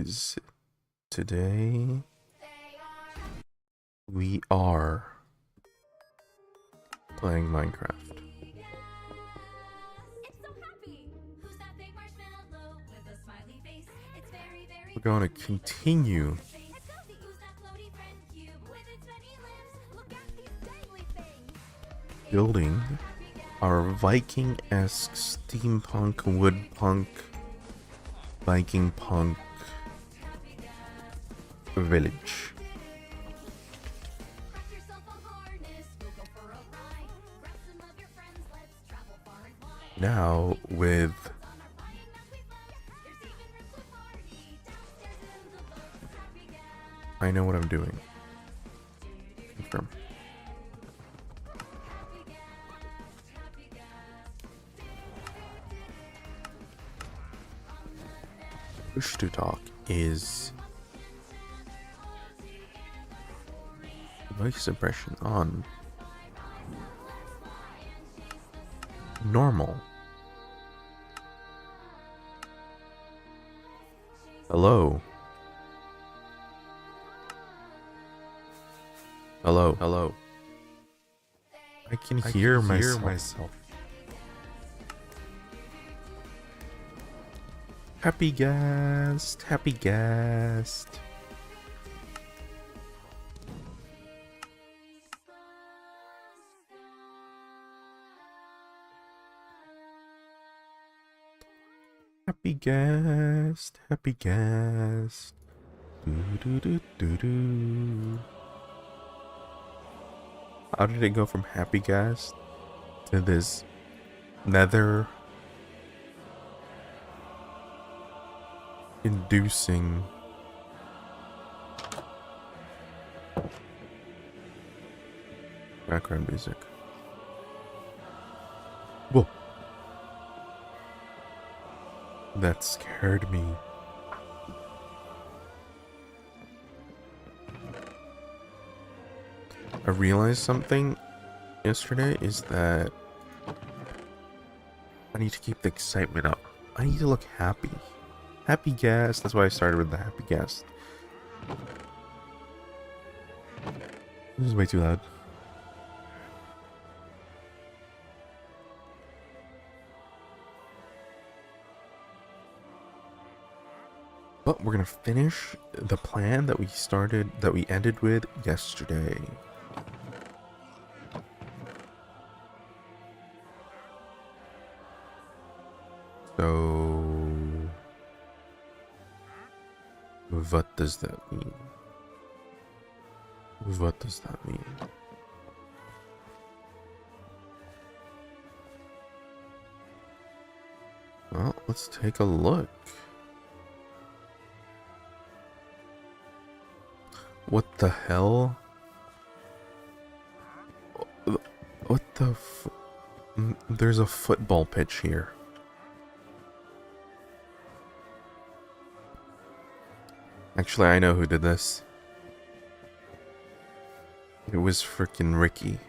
guys, today we are playing Minecraft. We're going to continue building our Viking-esque steampunk, woodpunk, Viking punk village. Now with I know what I'm doing. Confirm. Push to talk is voice suppression on normal. Hello. Hello. Hello. I can hear myself. Happy guest. Happy guest. Happy guest. Happy guest. Do do do do do. How did it go from happy guest to this nether inducing background music? Whoa. That scared me. I realized something yesterday is that I need to keep the excitement up. I need to look happy. Happy guest. That's why I started with the happy guest. This is way too loud. But we're gonna finish the plan that we ended with yesterday. So, what does that mean? What does that mean? Well, let's take a look. What the hell? What the there's a football pitch here. Actually, I know who did this. It was frickin' Ricky.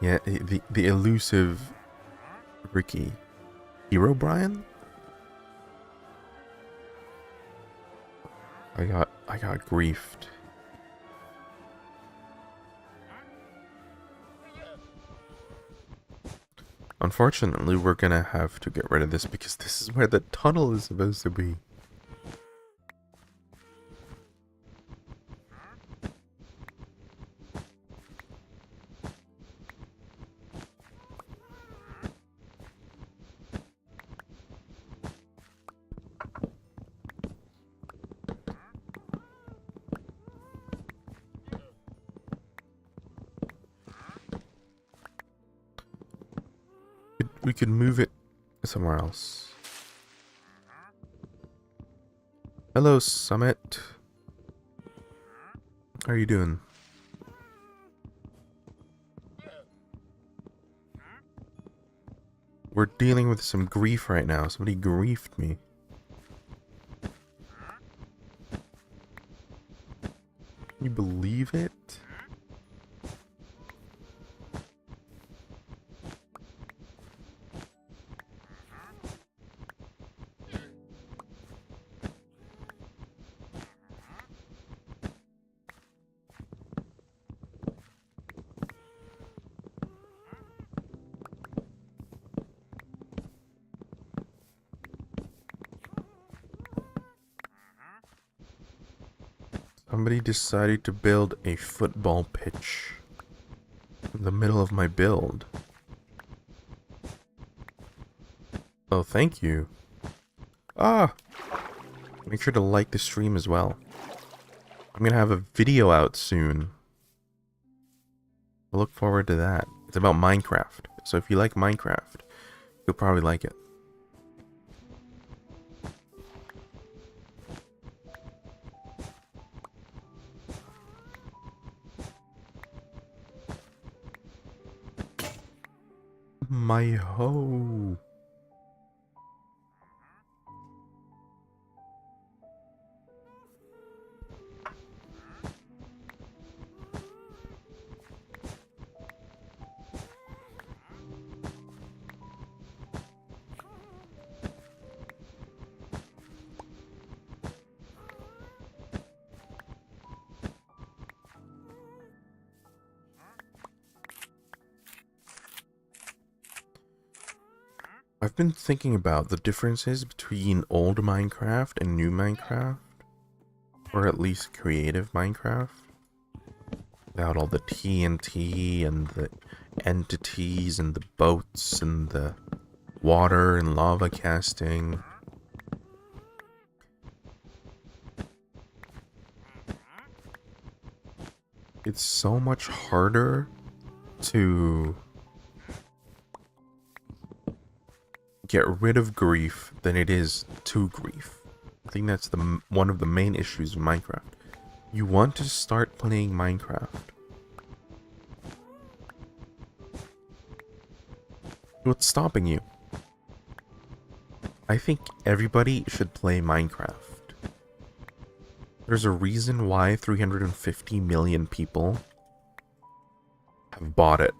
Yeah, the elusive Ricky. Hero Brian? I got griefed. Unfortunately, we're gonna have to get rid of this because this is where the tunnel is supposed to be. We could move it somewhere else. Hello, Summit. How are you doing? We're dealing with some grief right now. Somebody griefed me. Can you believe it? Somebody decided to build a football pitch in the middle of my build. Oh, thank you. Ah! Make sure to like the stream as well. I'm gonna have a video out soon. I look forward to that. It's about Minecraft. So if you like Minecraft, you'll probably like it. My hoe. I've been thinking about the differences between old Minecraft and new Minecraft, or at least creative Minecraft, without all the TNT and the entities and the boats and the water and lava casting. It's so much harder to get rid of grief than it is to grief. I think that's one of the main issues with Minecraft. You want to start playing Minecraft. What's stopping you? I think everybody should play Minecraft. There's a reason why 350 million people have bought it.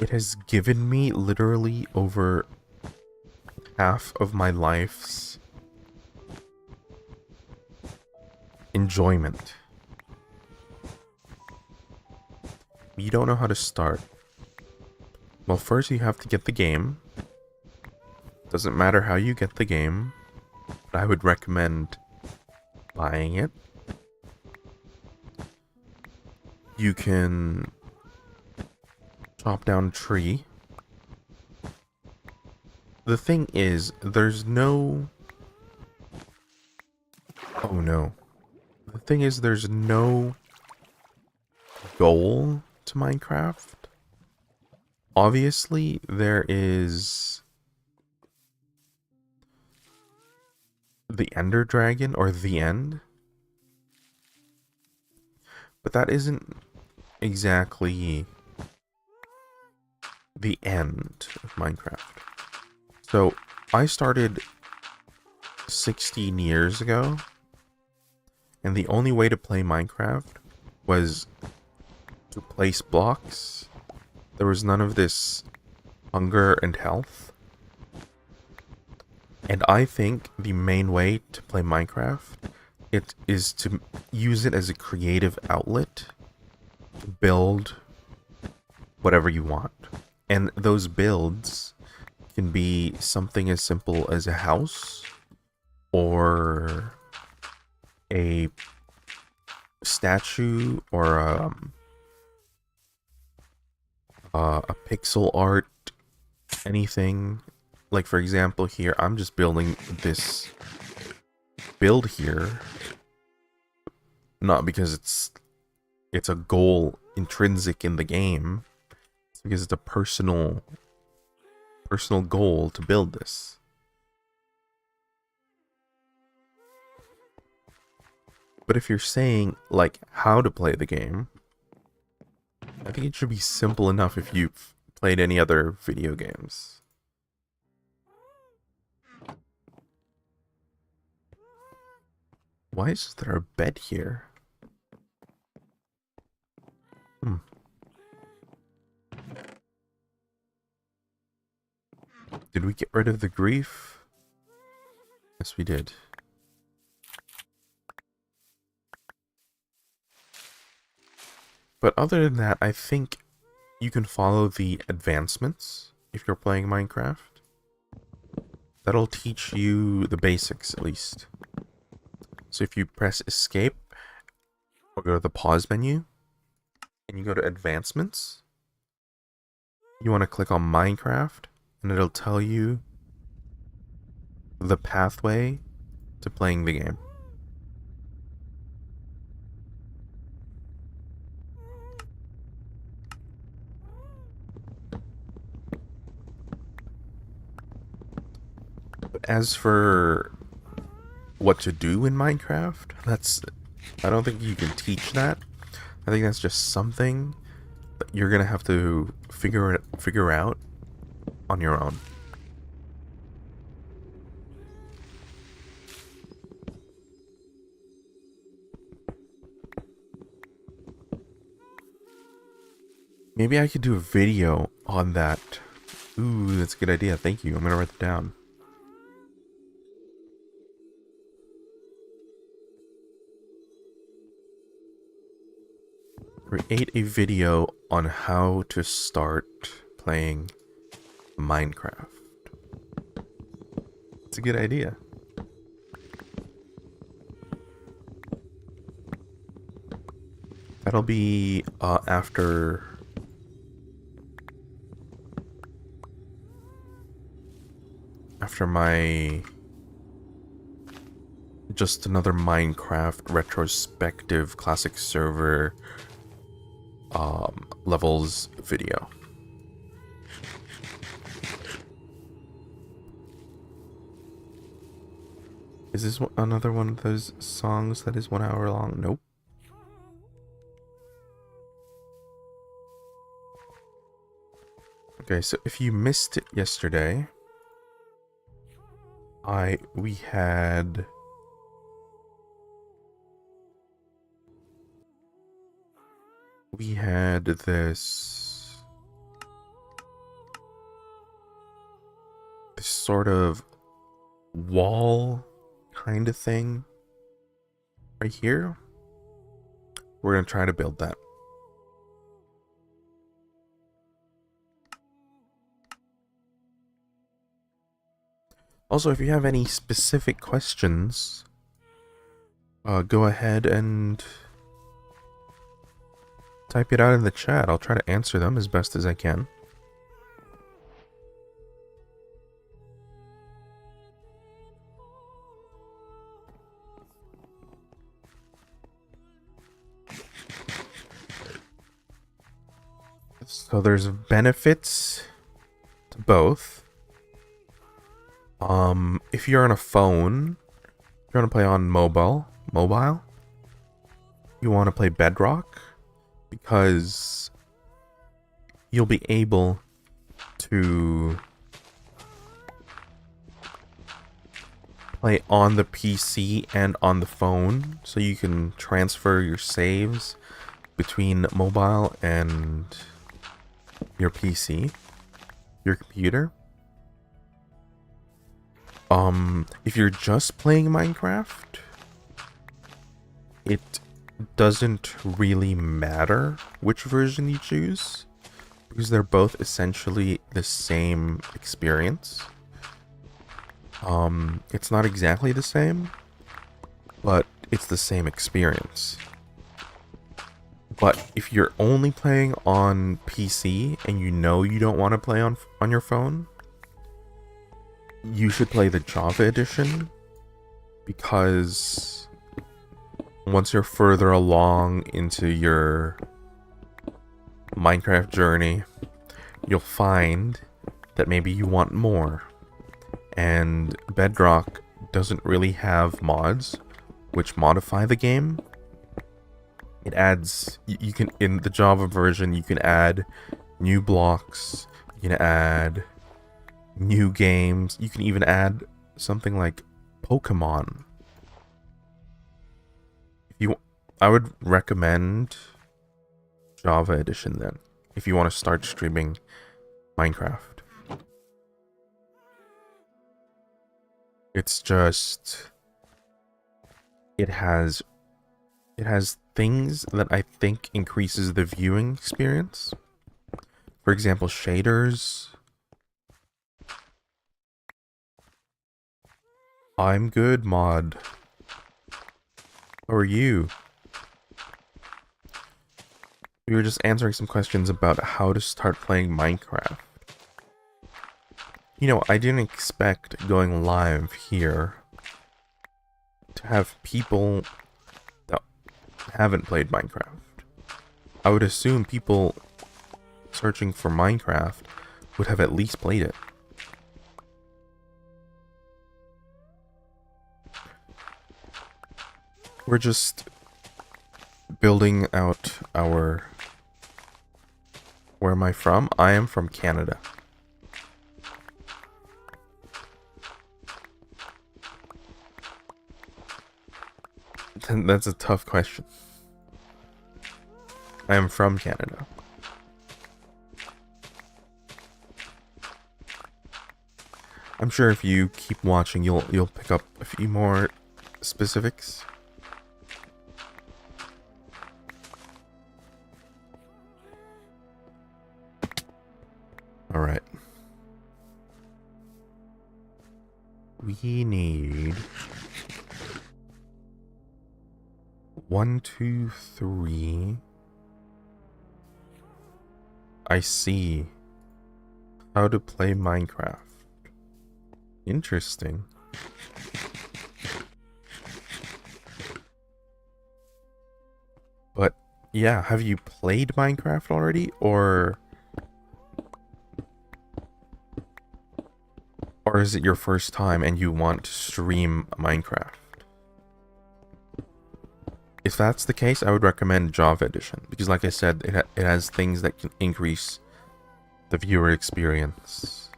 It has given me literally over half of my life's enjoyment. You don't know how to start. Well, first you have to get the game. Doesn't matter how you get the game, but I would recommend buying it. You can chop down a tree. The thing is, there's no... Oh no. The thing is, there's no goal to Minecraft. Obviously, there is the Ender Dragon, or the end. But that isn't exactly the end of Minecraft. So, I started 16 years ago, and the only way to play Minecraft was to place blocks. There was none of this hunger and health. And I think the main way to play Minecraft is to use it as a creative outlet to build whatever you want. And those builds can be something as simple as a house or a statue or a pixel art, anything. Like, for example, here I'm just building this build here, not because it's a goal intrinsic in the game. It's because it's a personal goal to build this. But if you're saying, like, how to play the game, I think it should be simple enough if you've played any other video games. Why is there a bed here? Did we get rid of the grief? Yes, we did. But other than that, I think you can follow the advancements if you're playing Minecraft. That'll teach you the basics, at least. So if you press escape, or go to the pause menu, and you go to advancements, you want to click on Minecraft, and it'll tell you the pathway to playing the game. But as for what to do in Minecraft, I don't think you can teach that. I think that's just something that you're gonna have to figure out on your own. Maybe I could do a video on that. Ooh, that's a good idea. Thank you. I'm gonna write it down. Create a video on how to start playing Minecraft. It's a good idea. That'll be after my just another Minecraft retrospective classic server levels video. Is this another one of those songs that is 1 hour long? Nope. Okay, so if you missed it yesterday, we had this sort of wall kind of thing right here. We're gonna try to build that. Also, if you have any specific questions, go ahead and type it out in the chat. I'll try to answer them as best as I can. So there's benefits to both. If you're on a phone, if you want to play on mobile, you want to play Bedrock, because you'll be able to play on the PC and on the phone, so you can transfer your saves between mobile and your PC, your computer. If you're just playing Minecraft, it doesn't really matter which version you choose, because they're both essentially the same experience. It's not exactly the same, but it's the same experience. But if you're only playing on PC and you know you don't want to play on your phone, you should play the Java edition, because once you're further along into your Minecraft journey, you'll find that maybe you want more. And Bedrock doesn't really have mods which modify the game. It adds, you can, in the Java version, you can add new blocks, you can add new games, you can even add something like Pokemon. I would recommend Java edition then, if you want to start streaming Minecraft. It's just it has things that I think increases the viewing experience. For example, shaders. I'm good, mod. How are you? We were just answering some questions about how to start playing Minecraft. You know, I didn't expect going live here to have people that haven't played Minecraft. I would assume people searching for Minecraft would have at least played it. We're just building out our... Where am I from? I am from Canada. That's a tough question. I am from Canada. I'm sure if you keep watching, you'll pick up a few more specifics. All right. We need 1, 2, 3. I see. How to play Minecraft. Interesting. But yeah, have you played Minecraft already, or is it your first time and you want to stream Minecraft? If that's the case, I would recommend Java Edition, because like I said, it has things that can increase the viewer experience.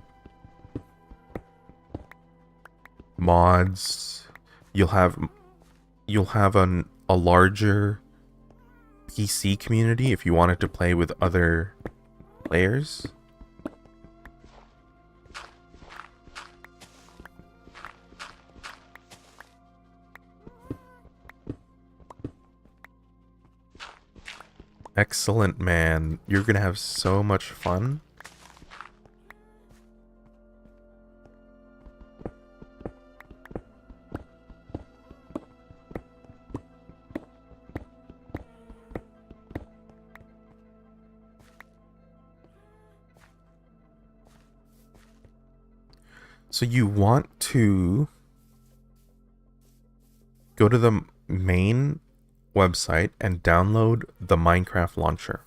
Mods, you'll have a larger PC community if you wanted to play with other players. Excellent, man. You're gonna have so much fun. So you want to go to the main website and download the Minecraft launcher.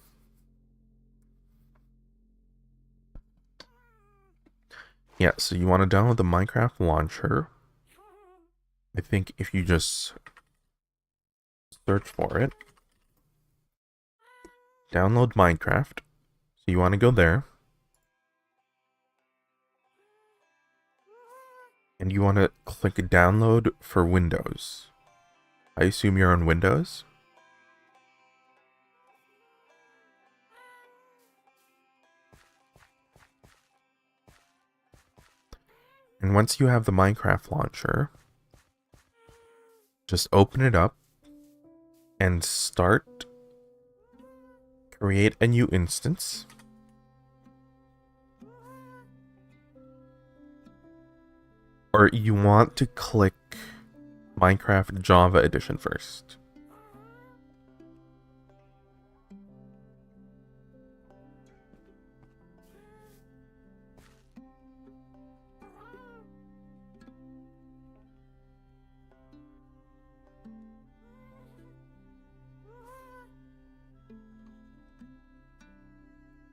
Yeah, so you want to download the Minecraft launcher. I think if you just search for it, download Minecraft. So you want to go there. And you want to click download for Windows. I assume you're on Windows. And once you have the Minecraft launcher, just open it up and create a new instance. Or you want to click Minecraft Java Edition first.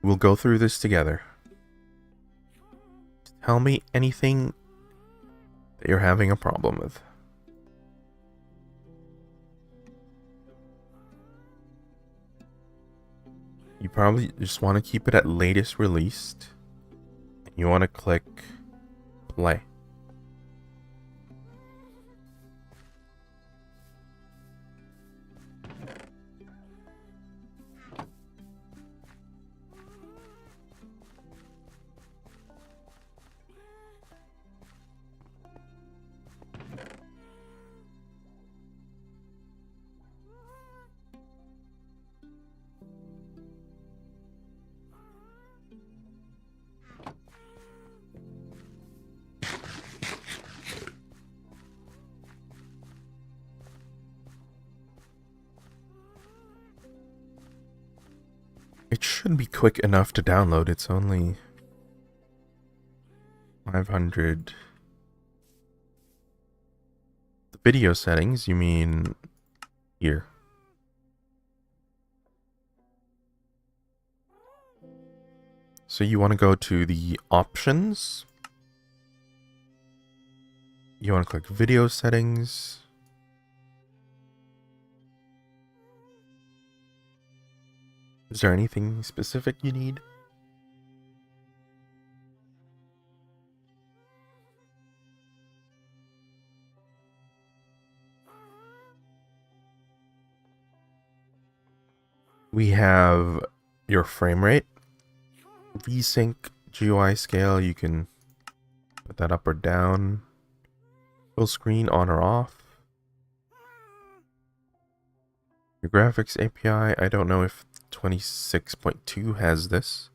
We'll go through this together. Tell me anything that you're having a problem with. You probably just want to keep it at latest released. And you want to click play. should be quick enough to download. It's only 500. The video settings, you mean here? So you want to go to the options. You want to click video settings. Is there anything specific you need? We have your frame rate, VSync, GUI scale. You can put that up or down. Full screen on or off. Your graphics API, I don't know if 26.2 has this.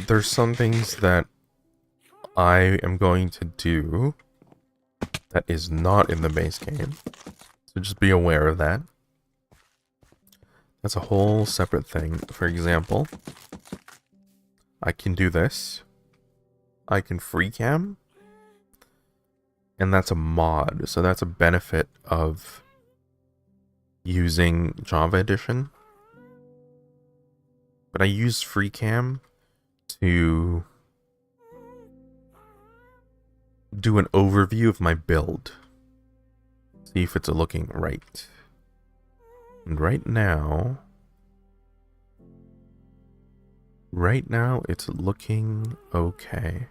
There's some things that I am going to do that is not in the base game. So just be aware of that. That's a whole separate thing. For example, I can do this. I can free cam. And that's a mod. So that's a benefit of using Java Edition. But I use free cam to do an overview of my build. See if it's looking right. And right now it's looking okay.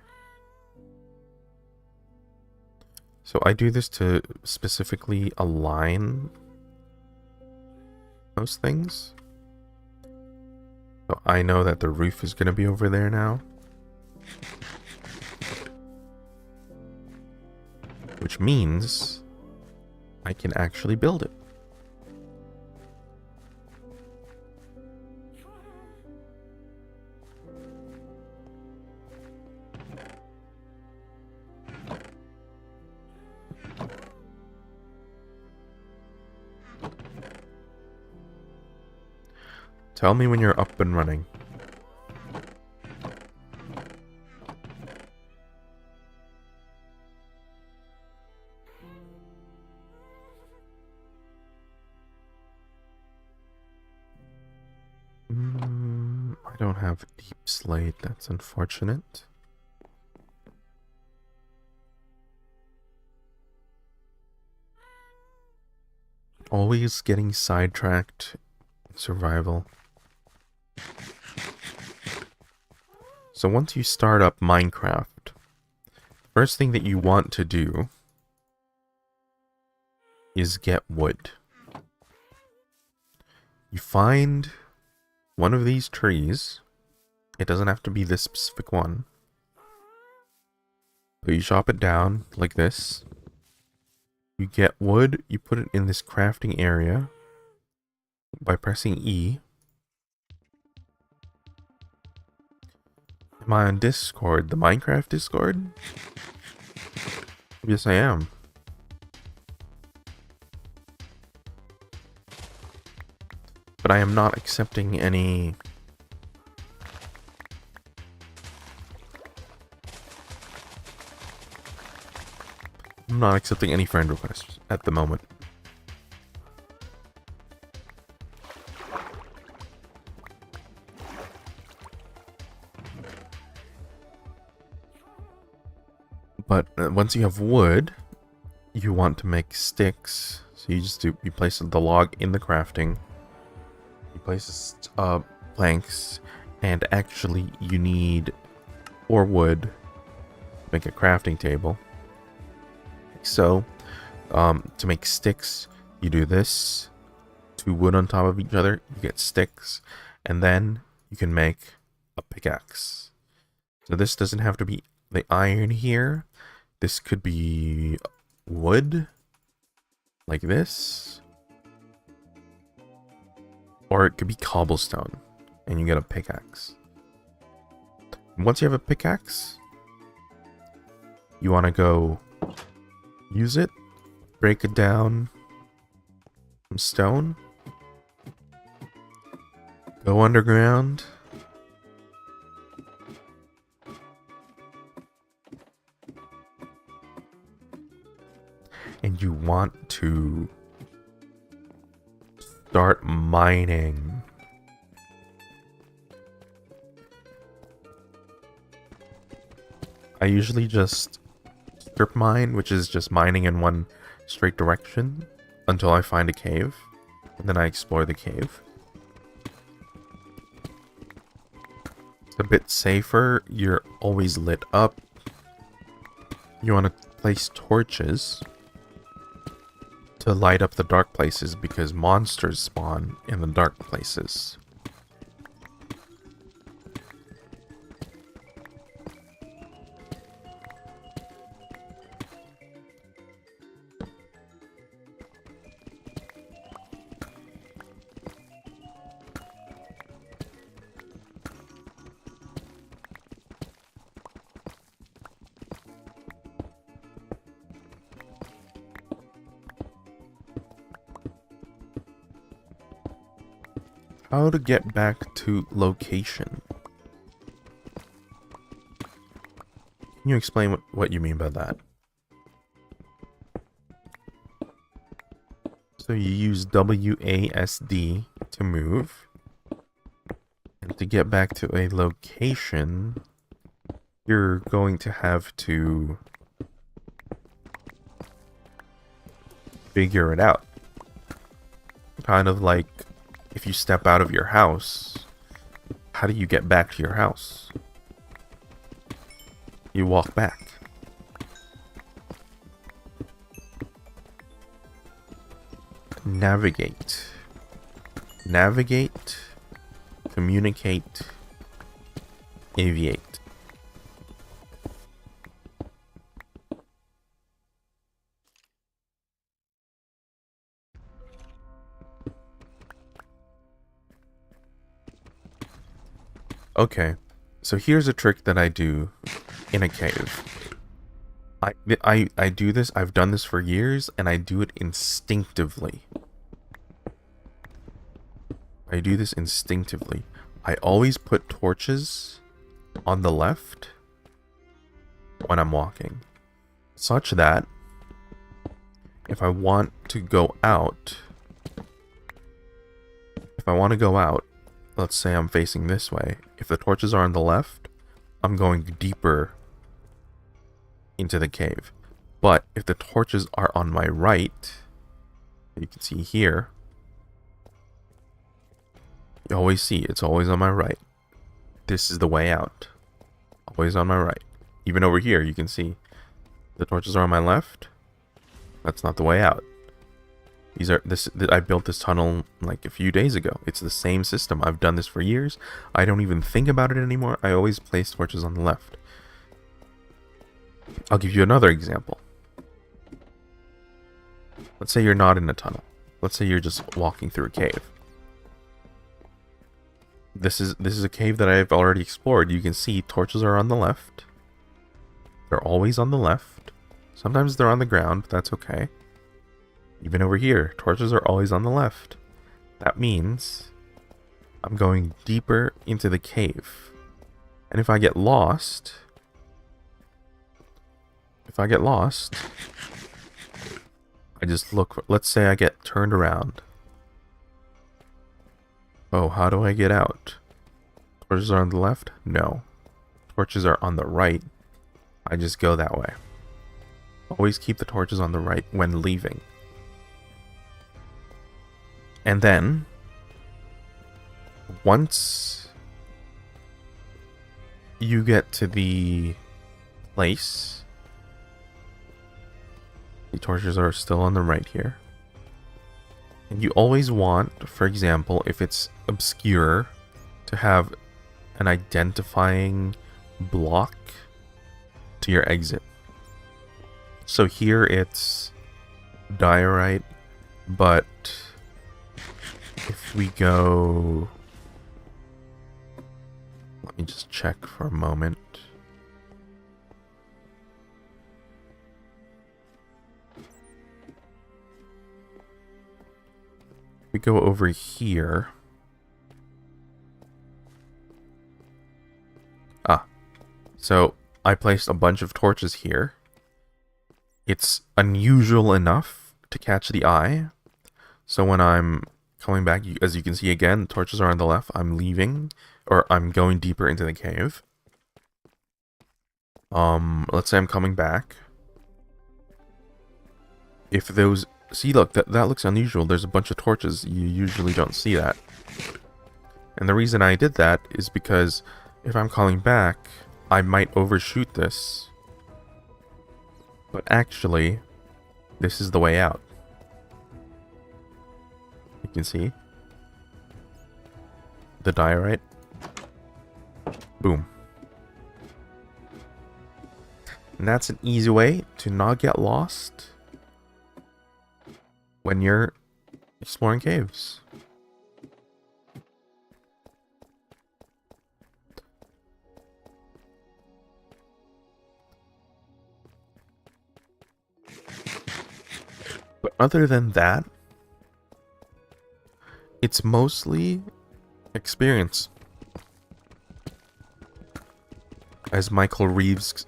So I do this to specifically align those things. So I know that the roof is going to be over there now. Which means I can actually build it. Tell me when you're up and running. I don't have deep slate, that's unfortunate. Always getting sidetracked in survival. So once you start up Minecraft, first thing that you want to do is get wood. You find one of these trees. It doesn't have to be this specific one. So you chop it down like this. You get wood, you put it in this crafting area by pressing E. Am I on Discord? The Minecraft Discord? Yes, I am. But I am not accepting any... I'm not accepting any friend requests at the moment. But once you have wood, you want to make sticks. So you place the log in the crafting. You place planks, and actually you need 4 wood to make a crafting table. So To make sticks, you do this. 2 wood on top of each other, you get sticks. And then you can make a pickaxe. So this doesn't have to be the iron here. This could be wood, like this. Or it could be cobblestone, and you get a pickaxe. Once you have a pickaxe, you want to go use it, break it down, some stone, go underground, and you want to start mining. I usually just strip mine, which is just mining in one straight direction until I find a cave, and then I explore the cave. It's a bit safer. You're always lit up. You want to place torches to light up the dark places because monsters spawn in the dark places. How to get back to location? Can you explain what you mean by that? So you use WASD to move. And to get back to a location, you're going to have to figure it out. Kind of like if you step out of your house, how do you get back to your house? You walk back. Navigate. Navigate, communicate, aviate. Okay, so here's a trick that I do in a cave. I do this, I've done this for years, and I do it instinctively. I do this instinctively. I always put torches on the left when I'm walking, such that if I want to go out, let's say I'm facing this way. If the torches are on the left, I'm going deeper into the cave. But if the torches are on my right, you can see here, you always see it's always on my right. This is the way out. Always on my right. Even over here, you can see the torches are on my left. That's not the way out. I built this tunnel like a few days ago. It's the same system. I've done this for years. I don't even think about it anymore. I always place torches on the left. I'll give you another example. Let's say you're not in a tunnel. Let's say you're just walking through a cave. This is a cave that I've already explored. You can see torches are on the left. They're always on the left. Sometimes they're on the ground. That's okay. Even over here, torches are always on the left. That means I'm going deeper into the cave. And if I get lost, I just look for, let's say I get turned around. Oh, how do I get out? Torches are on the left? No. Torches are on the right. I just go that way. Always keep the torches on the right when leaving. And then, once you get to the place The torches are still on the right here. And you always want, for example, if it's obscure, to have an identifying block to your exit. So here it's diorite, but if we go... Let me just check for a moment. We go over here. So I placed a bunch of torches here. It's unusual enough to catch the eye. So when I'm coming back, as you can see again, the torches are on the left. I'm leaving, or I'm going deeper into the cave. Let's say I'm coming back. If those... See, look, that looks unusual. There's a bunch of torches. You usually don't see that. And the reason I did that is because if I'm calling back, I might overshoot this. But actually, this is the way out. You can see the diorite. Boom. And that's an easy way to not get lost when you're exploring caves. But other than that, it's mostly experience. As Michael Reeves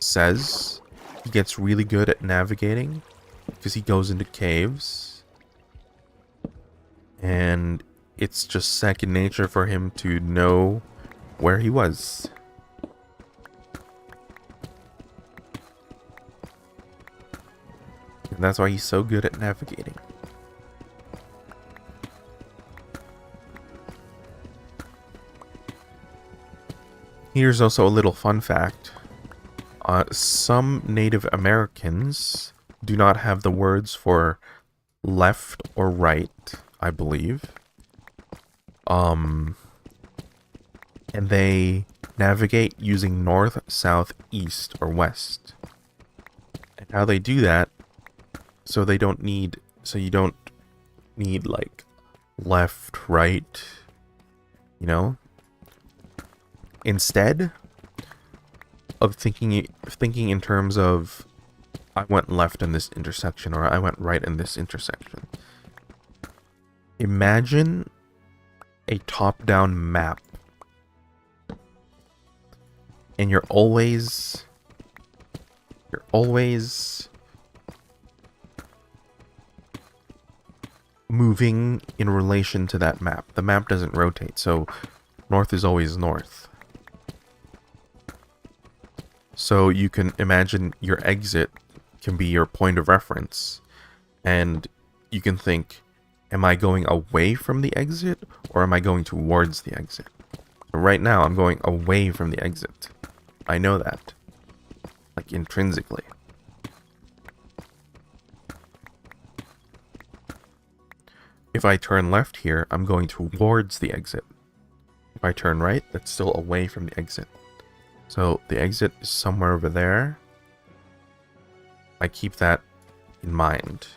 says, he gets really good at navigating because he goes into caves. And it's just second nature for him to know where he was. And that's why he's so good at navigating. Here's also a little fun fact. Some Native Americans do not have the words for left or right, I believe. And they navigate using north, south, east, or west. And how they do that, so you don't need like left, right, you know? Instead of thinking in terms of I went left in this intersection or I went right in this intersection. Imagine a top-down map. And you're always moving in relation to that map. The map doesn't rotate, so north is always north. So you can imagine your exit can be your point of reference. And you can think, am I going away from the exit or am I going towards the exit? Right now, I'm going away from the exit. I know that. Like, intrinsically. If I turn left here, I'm going towards the exit. If I turn right, that's still away from the exit. So, the exit is somewhere over there. I keep that in mind.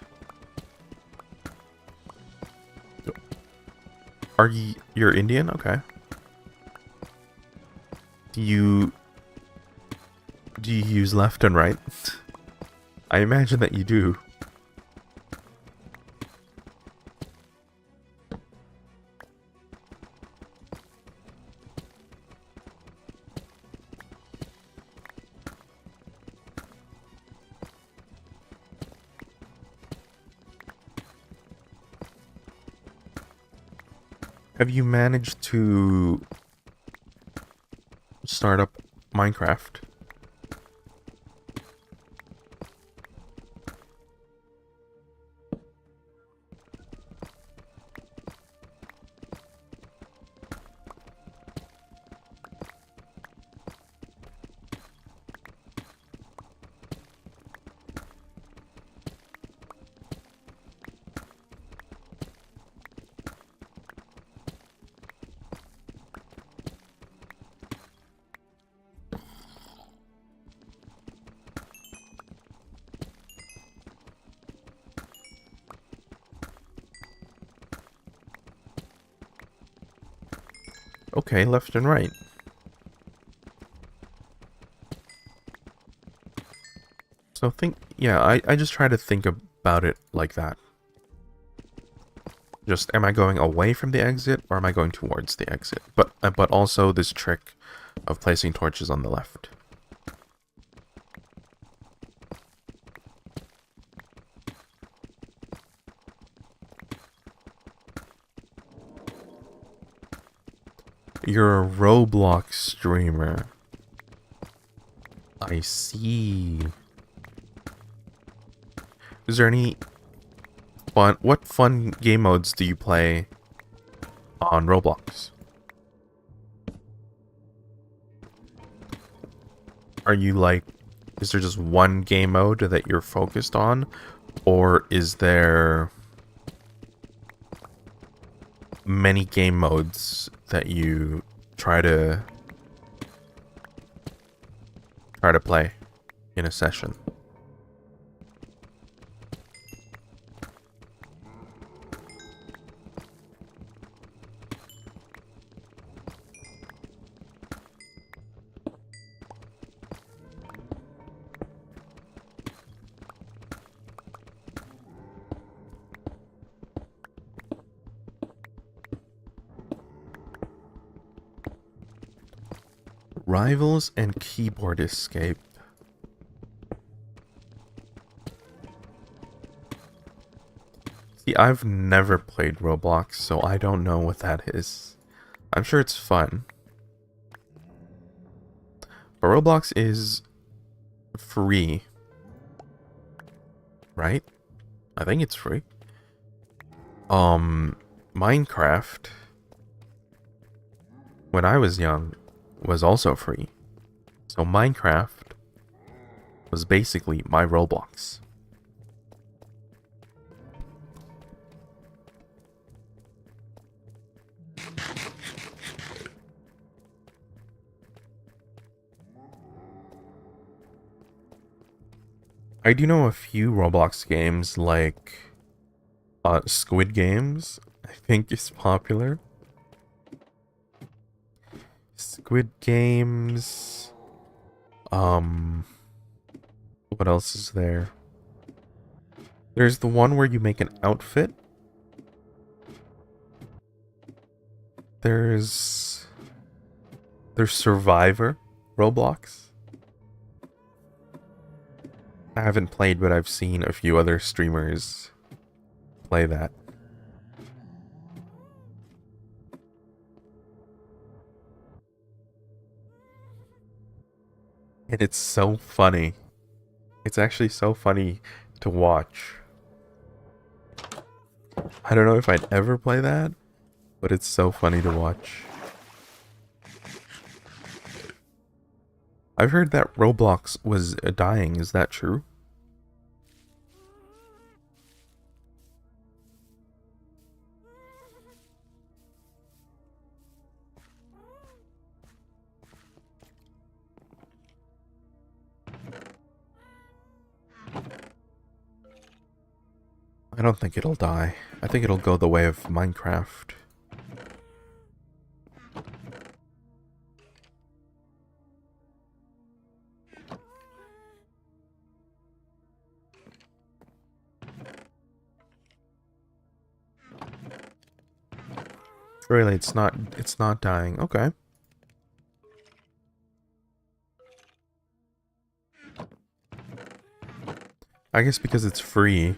You're Indian? Okay. Do you use left and right? I imagine that you do. Have you managed to start up Minecraft? Okay, left and right. So I just try to think about it like that. Just, am I going away from the exit, or am I going towards the exit? But also this trick of placing torches on the left. You're a Roblox streamer. I see. Is there any what fun game modes do you play on Roblox? Are you like, is there just one game mode that you're focused on? Or is there many game modes that you try to play in a session? Rivals and keyboard escape. See, I've never played Roblox, so I don't know what that is. I'm sure it's fun. But Roblox is free. Right? I think it's free. Minecraft, when I was young, was also free. So Minecraft was basically my Roblox. I do know a few Roblox games like Squid Games, I think is popular. Squid Games. What else is there? There's the one where you make an outfit. There's Survivor, Roblox. I haven't played, but I've seen a few other streamers play that. And it's so funny. It's actually so funny to watch. I don't know if I'd ever play that, but it's so funny to watch. I've heard that Roblox was dying. Is that true? I don't think it'll die. I think it'll go the way of Minecraft. Really, it's not dying. Okay. I guess because it's free,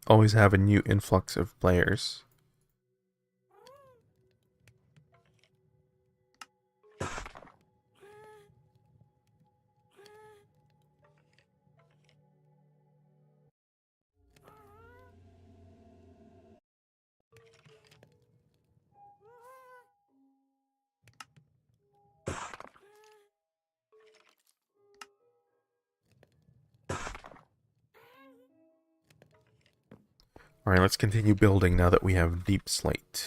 always have a new influx of players. Alright, let's continue building now that we have deep slate.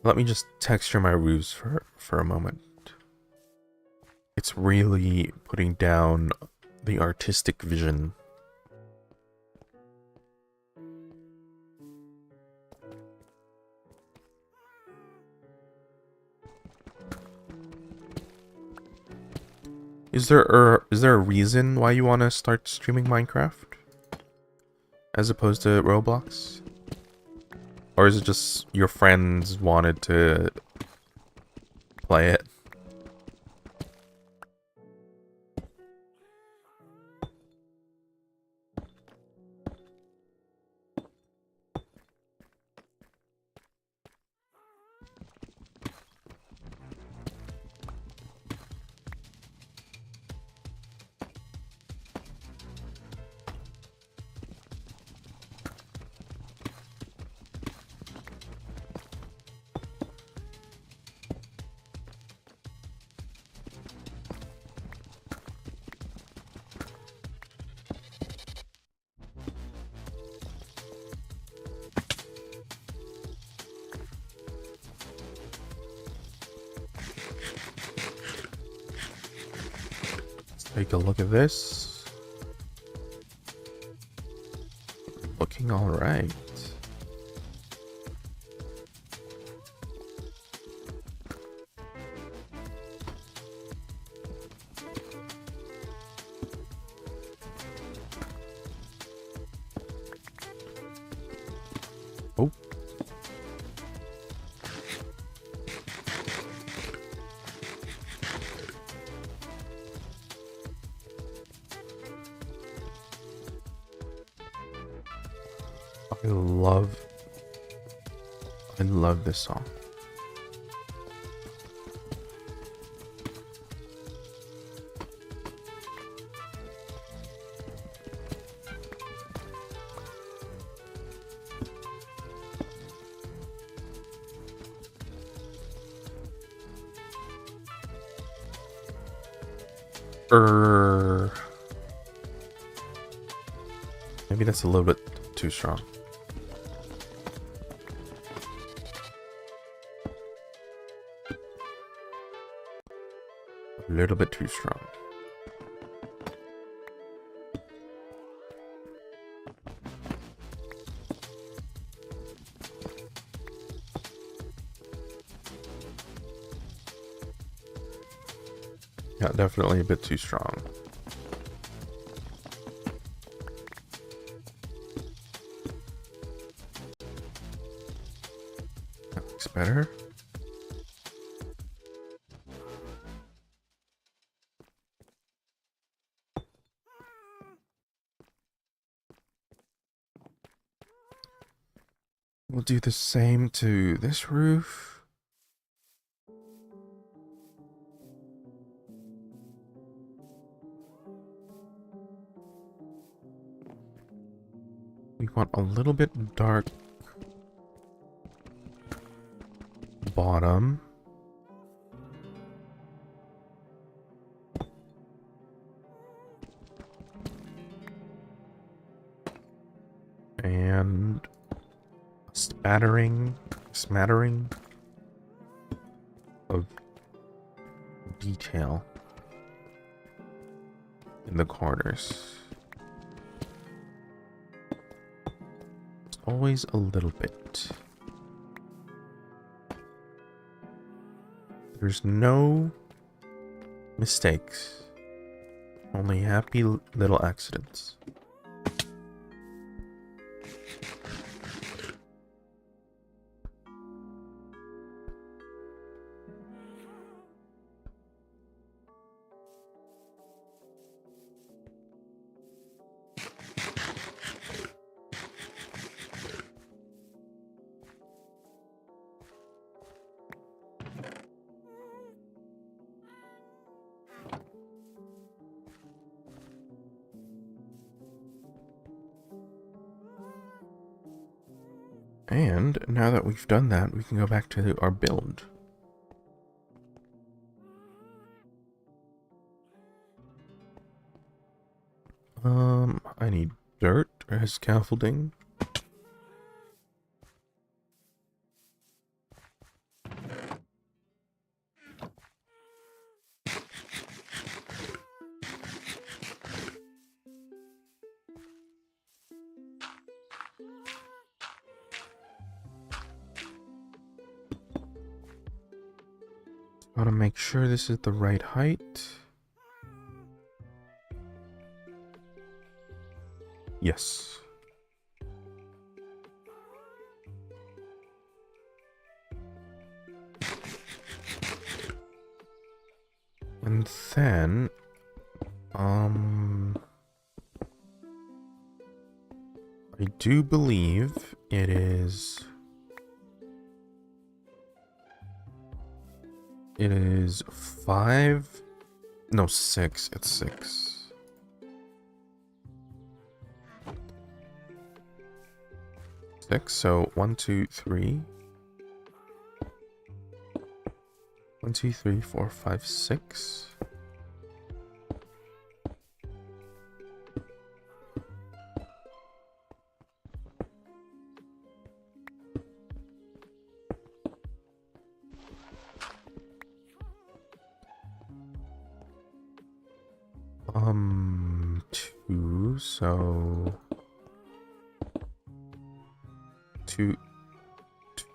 Let me just texture my roofs for a moment. It's really putting down the artistic vision. is there a reason why you want to start streaming Minecraft as opposed to Roblox? Or is it just your friends wanted to play it? Take a look at this. Looking all right. Oh. I love this song. Maybe that's a little bit too strong. A little bit too strong. Yeah, definitely a bit too strong. That looks better. We'll do the same to this roof. We want a little bit dark bottom. And smattering of detail in the corners. Always a little bit. There's no mistakes, only happy little accidents. And now that we've done that, we can go back to our build. I need dirt as scaffolding. Gotta make sure this is the right height. Yes. And then, I do believe it is 5, no 6, it's 6. 6, so 1, 2, 3. 1, 2, 3, 4, 5, 6. Two, so 2,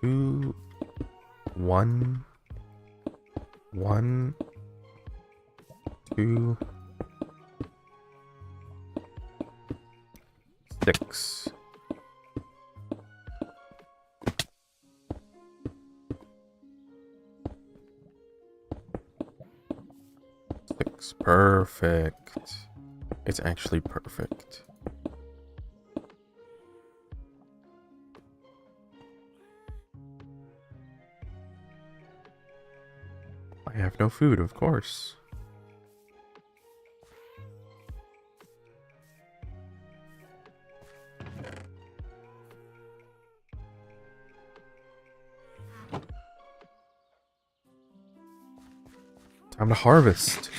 2, 1, 1, 2, 6. Perfect. It's actually perfect. I have no food, of course. Time to harvest.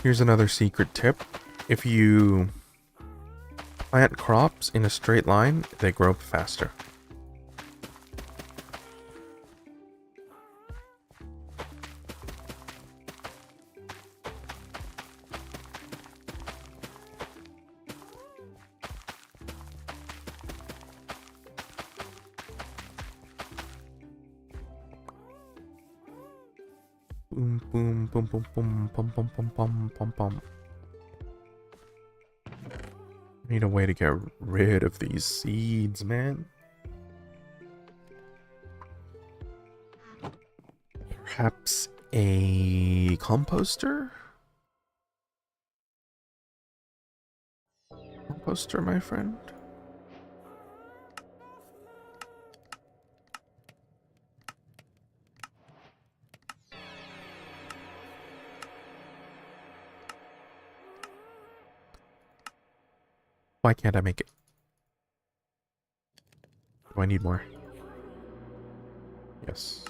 Here's another secret tip. If you plant crops in a straight line, they grow faster. Boom, boom, boom, boom, boom, pum, pum, pum, pum, pum, pum. I need a way to get rid of these seeds, man. Perhaps a composter? Composter, my friend? Why can't I make it? Do I need more? Yes.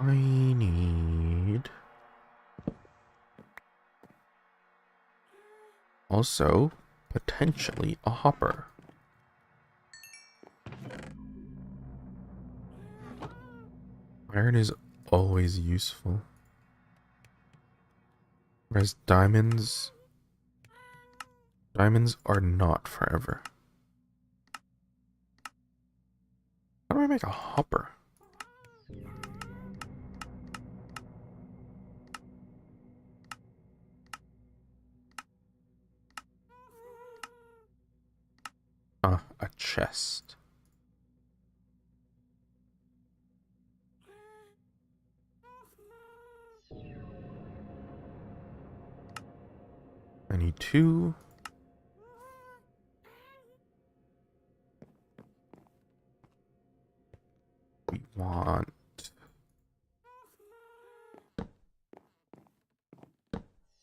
I need... also, potentially a hopper. Iron is always useful. Whereas diamonds are not forever. How do I make a hopper? Ah, a chest. I need 2. We want...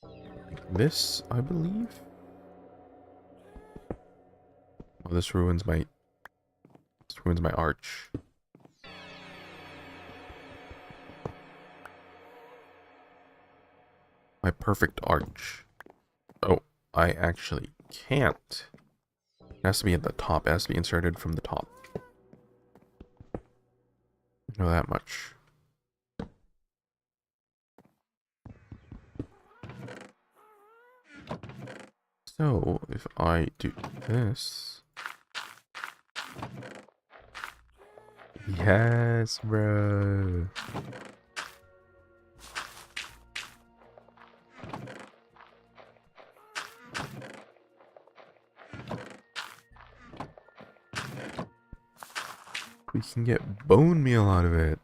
like this, I believe. Oh, this ruins my This ruins my arch. My perfect arch. Oh, I actually can't. It has to be at the top. It has to be inserted from the top. I know that much. So, if I do this... Yes, bro. We can get bone meal out of it.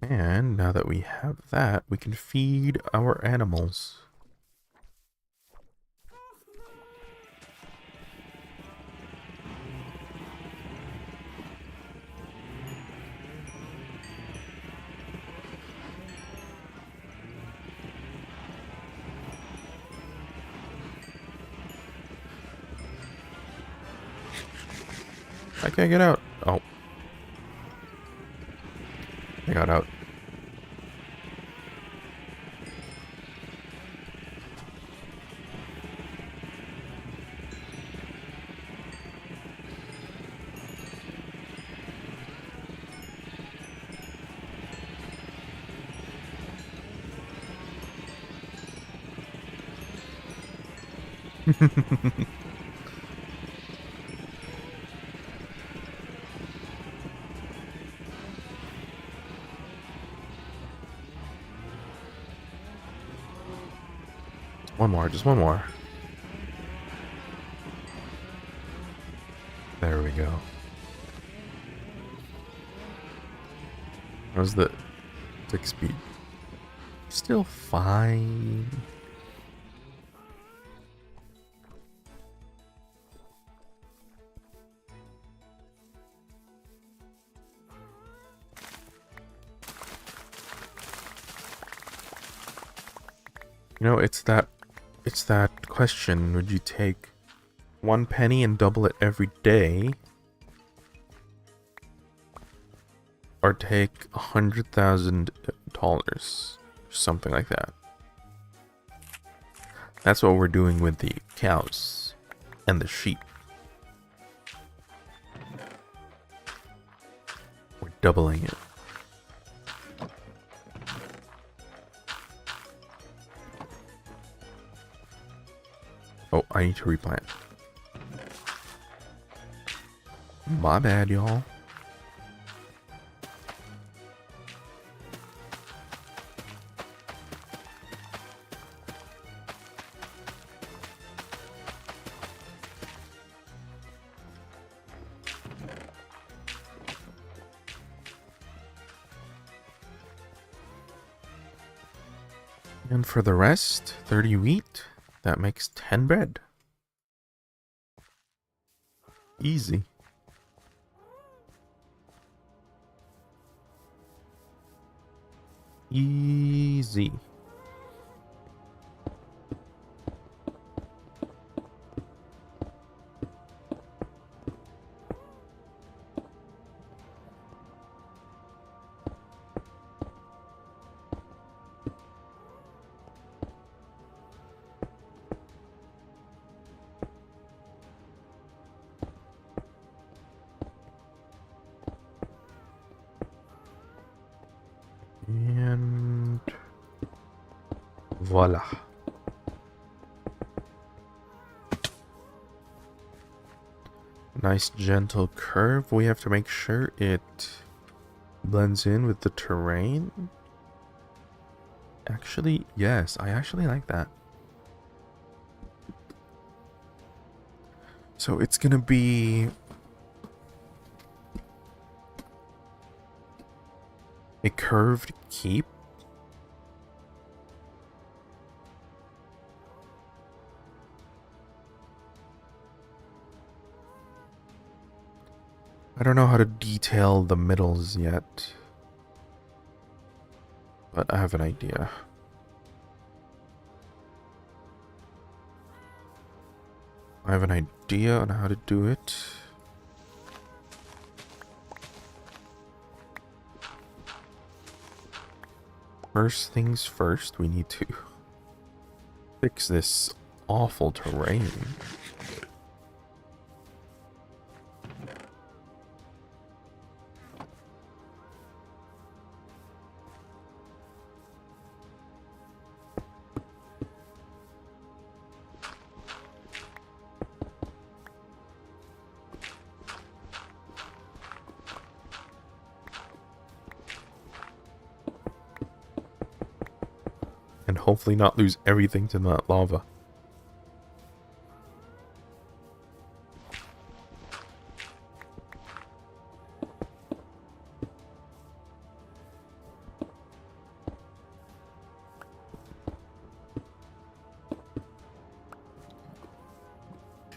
And now that we have that, we can feed our animals. I can't get out. Oh. I got out. One more, just one more. There we go. How's the tick speed? Still fine. You know, it's that question, would you take 1 penny and double it every day? Or take $100,000, something like that. That's what we're doing with the cows and the sheep. We're doubling it. Oh, I need to replant. My bad, y'all. And for the rest, 30 wheat. That makes 10 bread. Easy. Easy. And voila. Nice gentle curve. We have to make sure it blends in with the terrain. Actually, yes, I actually like that. So it's gonna be a curved keep. I don't know how to detail the middles yet. but I have an idea. I have an idea on how to do it. First things first, we need to fix this awful terrain. And hopefully not lose everything to that lava.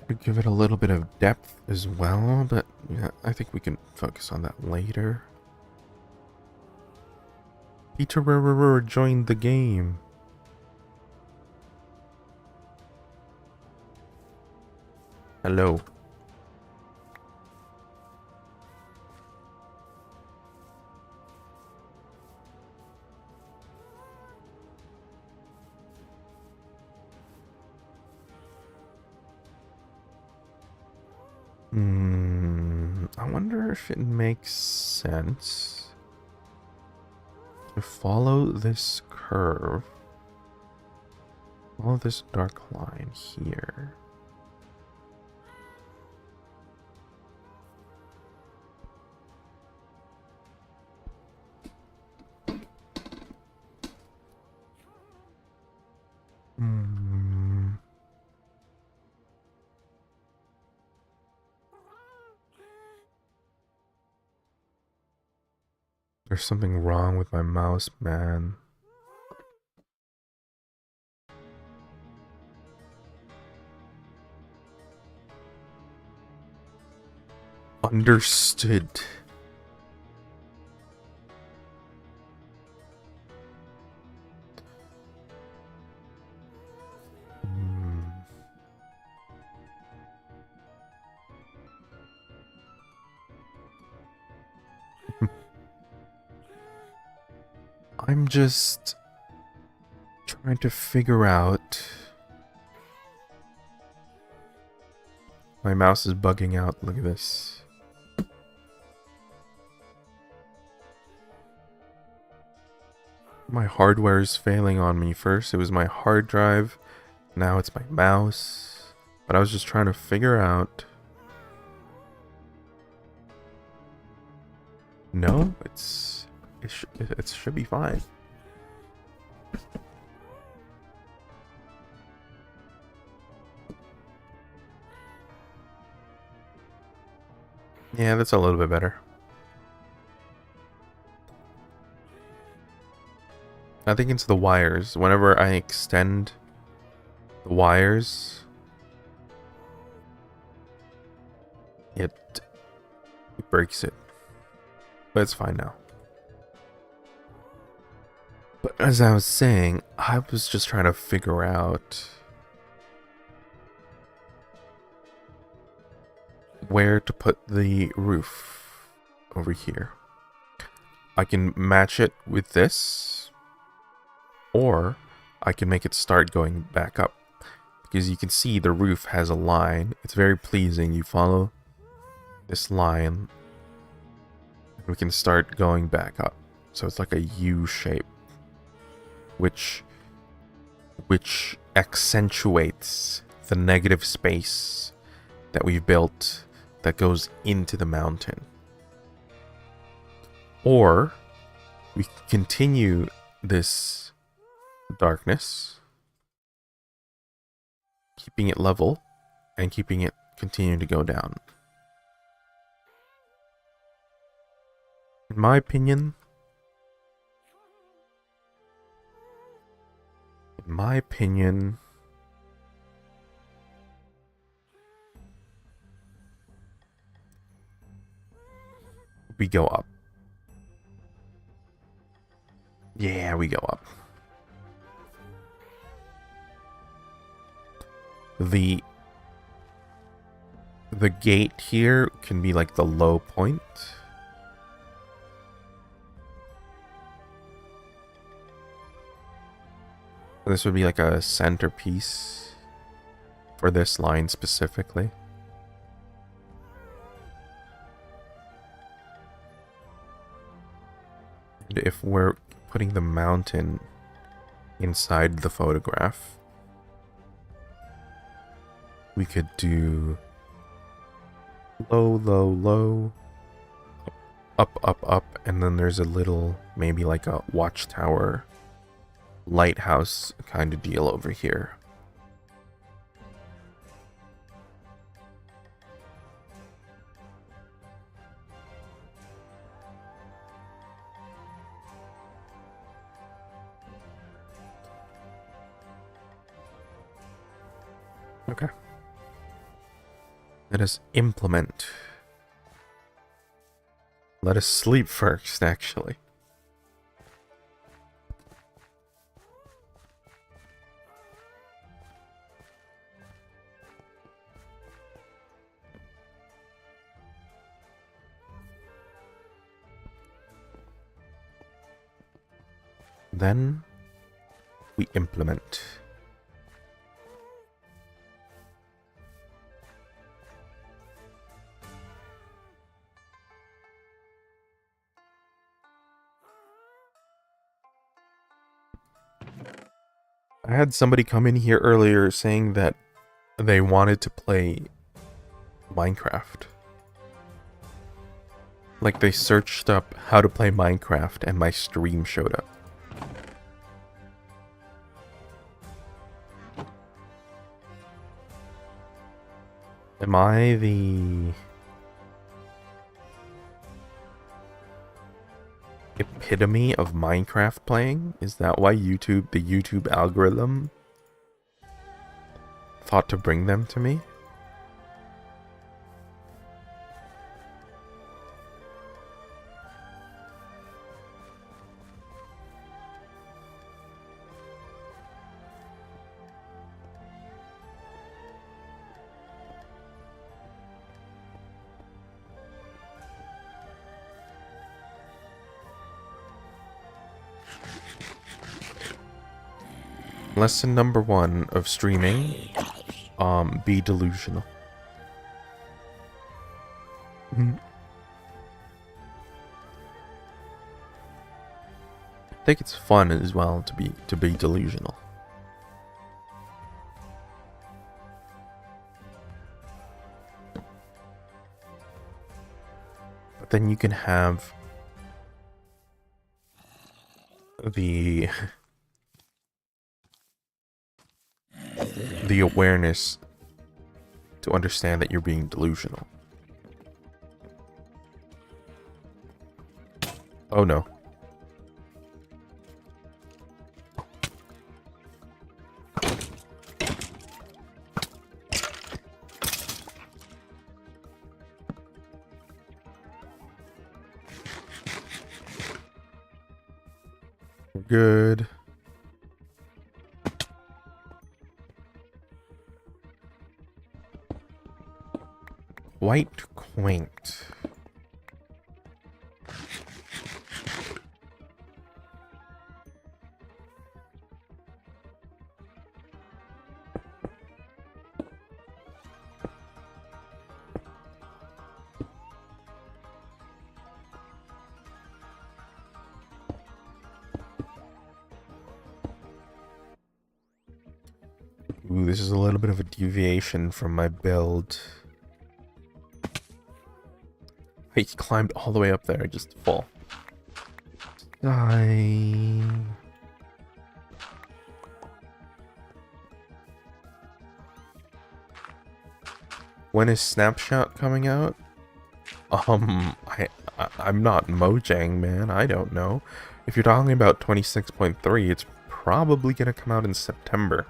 Should give it a little bit of depth as well, but yeah, I think we can focus on that later. Peter joined the game. Hello. I wonder if it makes sense to follow this curve. Follow this dark line here. There's something wrong with my mouse, man. Understood. I'm just trying to figure out. My mouse is bugging out. Look at this. My hardware is failing on me. First it was my hard drive, now it's my mouse. But I was just trying to figure out. No, it should be fine. Yeah, that's a little bit better. I think it's the wires. Whenever I extend the wires, it breaks it. But it's fine now. But as I was saying, I was just trying to figure out where to put the roof over here. I can match it with this, or I can make it start going back up. Because you can see the roof has a line. It's very pleasing. You follow this line, and we can start going back up. So it's like a U shape, which accentuates the negative space that we've built that goes into the mountain. Or we continue this darkness, keeping it level and keeping it continue to go down. In my opinion, we go up. Yeah, we go up. The gate here can be like the low point. This would be like a centerpiece for this line specifically. And if we're putting the mountain inside the photograph, we could do low, low, low, up, up, up, and then there's a little, maybe like a watchtower, lighthouse kind of deal over here. Okay. Let us implement. Let us sleep first, actually. Then we implement. I had somebody come in here earlier saying that they wanted to play Minecraft. Like they searched up how to play Minecraft and my stream showed up. Am I the epitome of Minecraft playing? Is that why the YouTube algorithm thought to bring them to me? Lesson number 1 of streaming, be delusional. I think it's fun as well to be delusional. But then you can have the awareness to understand that you're being delusional. Oh no. We're good. Quite quaint. Ooh, this is a little bit of a deviation from my build. He climbed all the way up there just to fall. Die. When is Snapshot coming out? I'm not Mojang, man. I don't know. If you're talking about 26.3, it's probably gonna come out in September.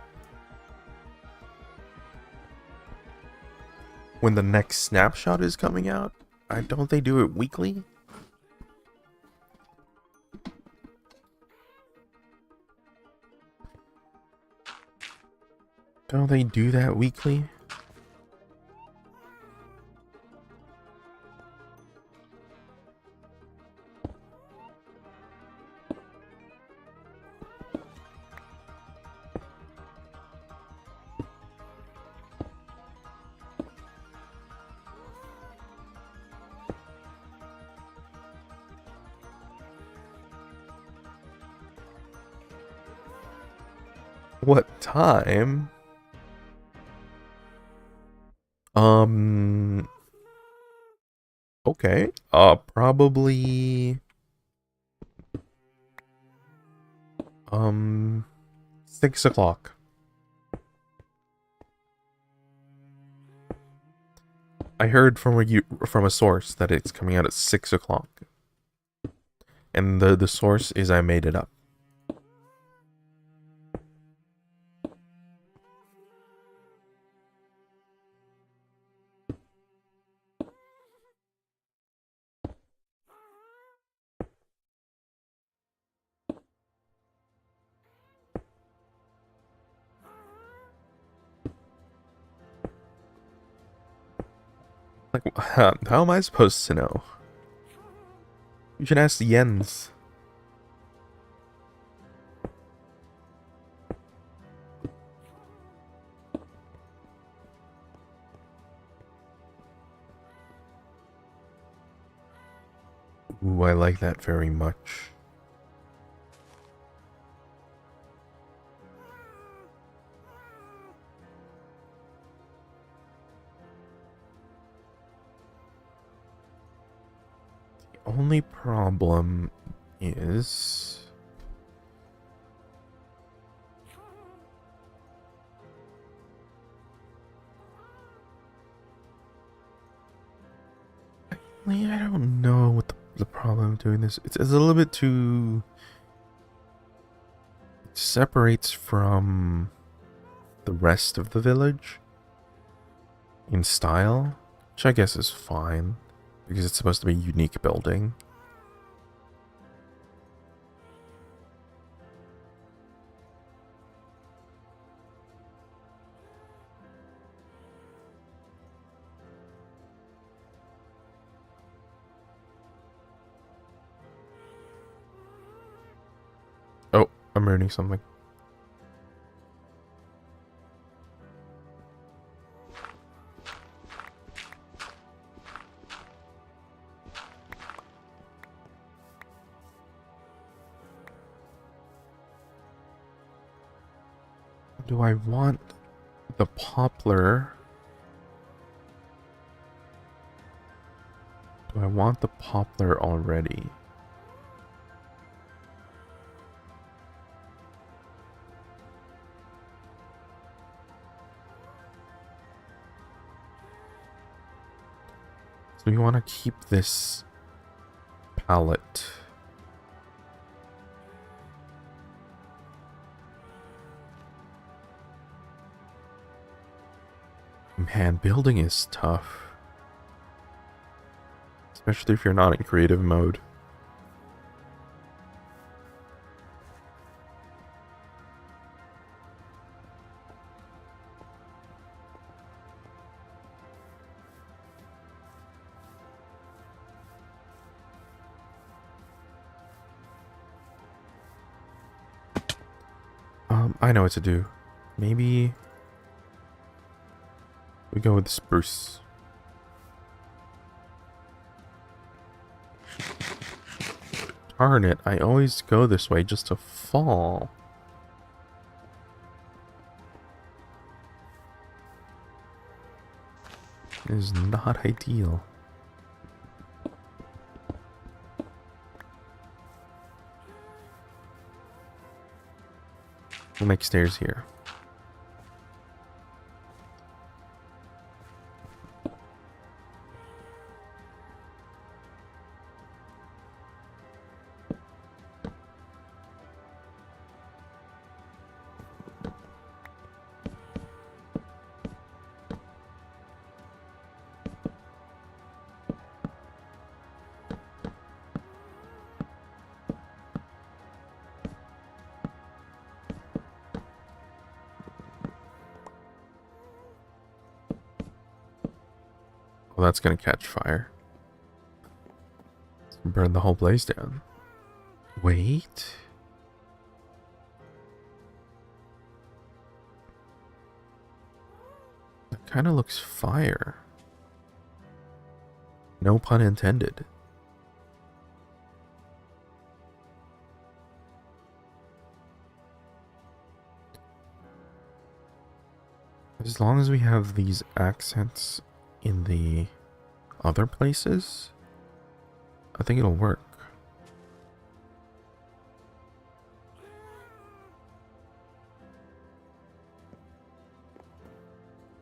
When the next Snapshot is coming out? Don't they do it weekly? Don't they do that weekly? What time? Okay. Probably 6 o'clock. I heard from a source that it's coming out at 6 o'clock. And the source is I made it up. Like, how am I supposed to know? You should ask the Yens. Ooh, I like that very much. The only problem is... I don't know what the problem doing this. It's a little bit too... It separates from the rest of the village in style, which I guess is fine because it's supposed to be a unique building. Oh, I'm learning something. Do I want the poplar? Do I want the poplar already? So we want to keep this palette. Man, building is tough. Especially if you're not in creative mode. I know what to do. Maybe we go with spruce. Darn it, I always go this way just to fall. It is not ideal. We'll make stairs here. Well, that's gonna catch fire. Burn the whole place down. Wait. That kind of looks fire. No pun intended. As long as we have these accents in the other places, I think it'll work.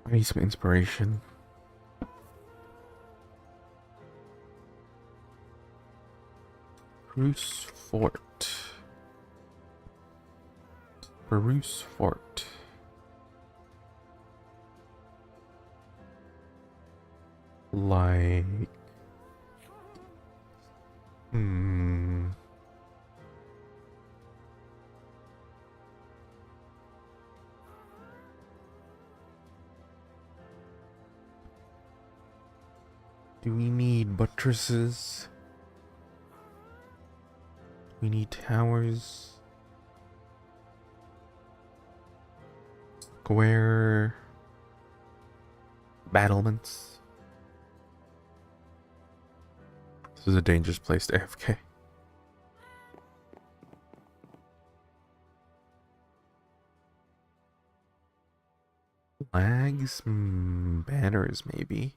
I need some inspiration. Bruce Fort. Bruce Fort. Like... Do we need buttresses? We need towers. Square battlements. This is a dangerous place to AFK. Flags? Banners, maybe.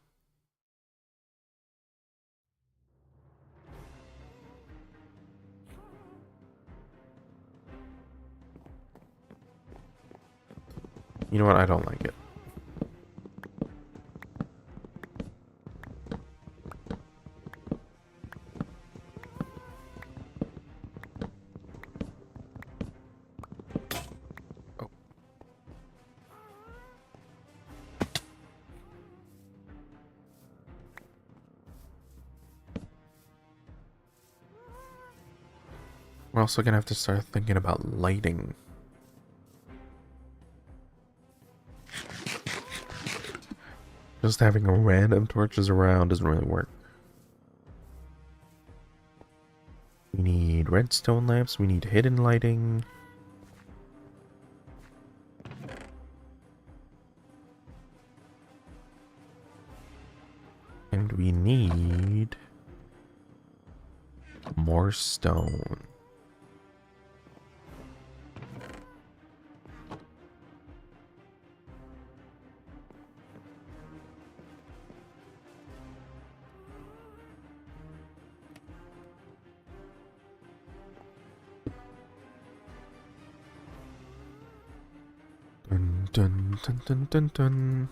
You know what? I don't like it. Oh. We're also gonna have to start thinking about lighting. Just having random torches around doesn't really work. We need redstone lamps, we need hidden lighting. And we need more stone. Dun dun dun dun dun dun.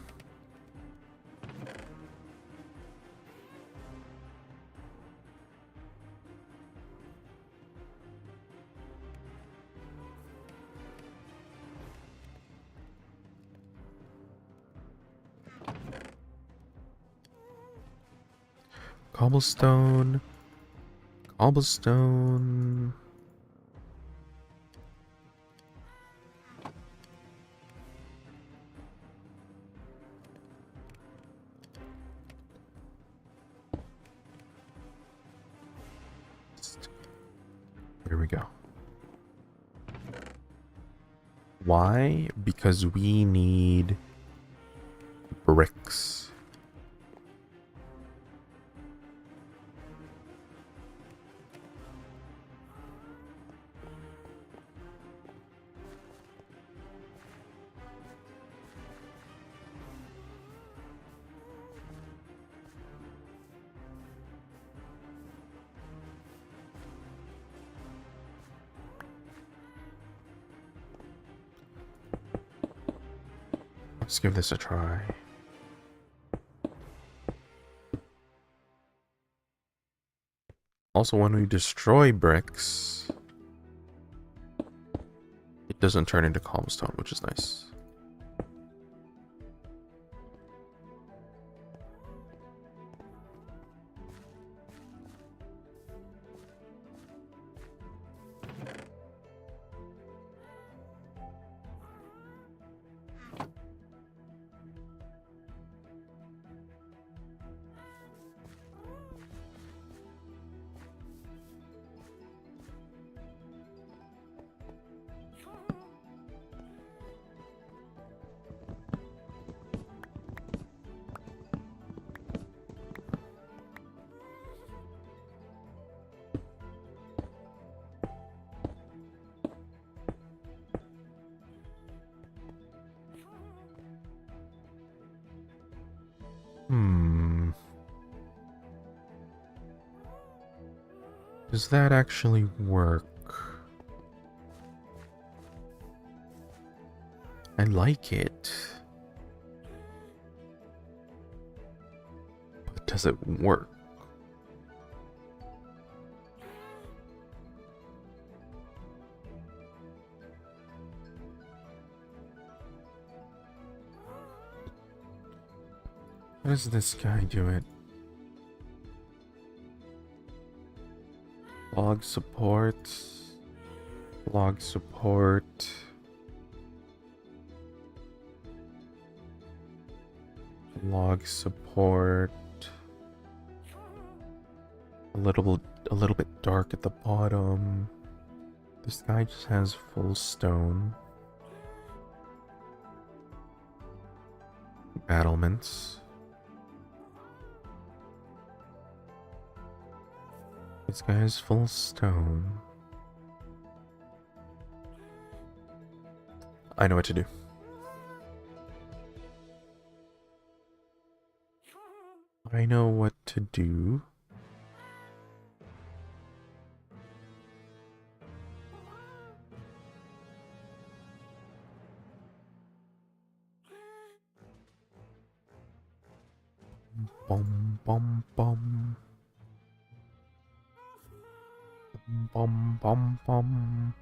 Cobblestone. Cobblestone. Here we go. Why? Because we need bricks. Let's give this a try. Also, when we destroy bricks, it doesn't turn into cobblestone, which is nice. Does that actually work? I like it. But does it work? How does this guy do it? Log support. Log support. Log support. A little bit dark at the bottom. This guy just has full stone. Battlements. This guy has full stone. I know what to do. I know what to do. Bum bum bum. Bum bum bum.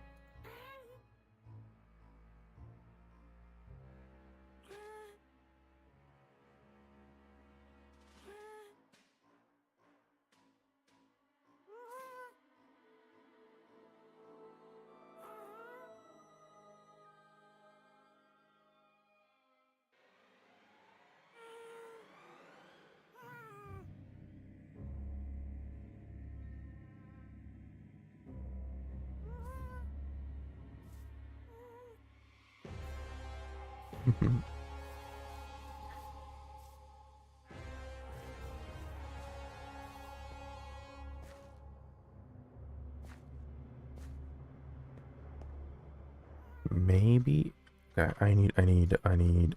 Maybe I need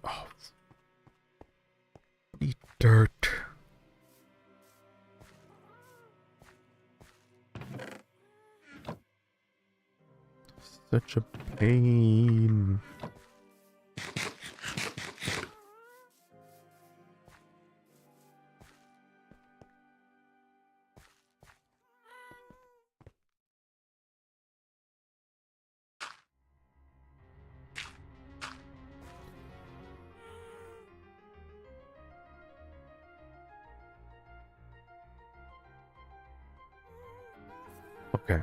oh, the dirt. Such a pain. Okay,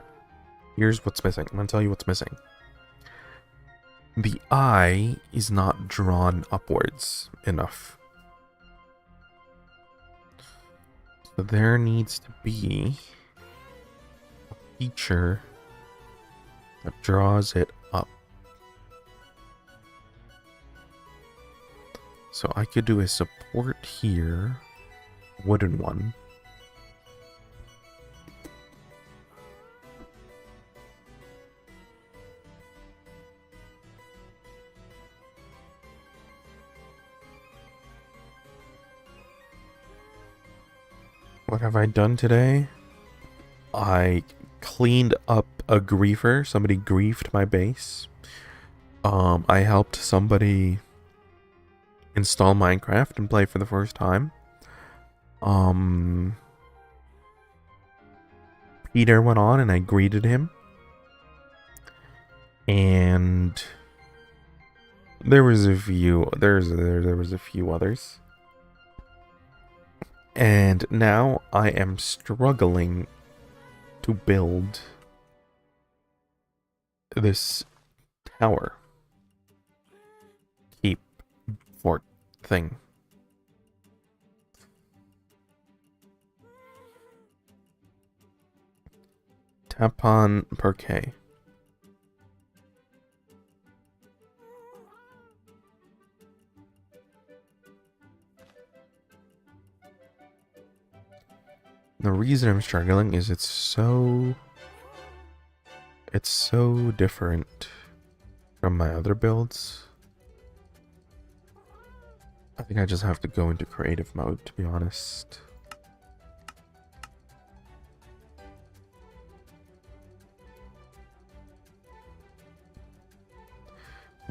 here's what's missing. I'm gonna tell you what's missing. The eye is not drawn upwards enough. So there needs to be a feature that draws it up. So I could do a support here, wooden one. What have I done today? I cleaned up a griefer. Somebody griefed my base. I helped somebody install Minecraft and play for the first time. Peter went on and I greeted him. And there was a few there was a few others. And now I am struggling to build this tower. Keep fort thing. Tap on parquet. The reason I'm struggling is it's so different from my other builds. I think I just have to go into creative mode, to be honest.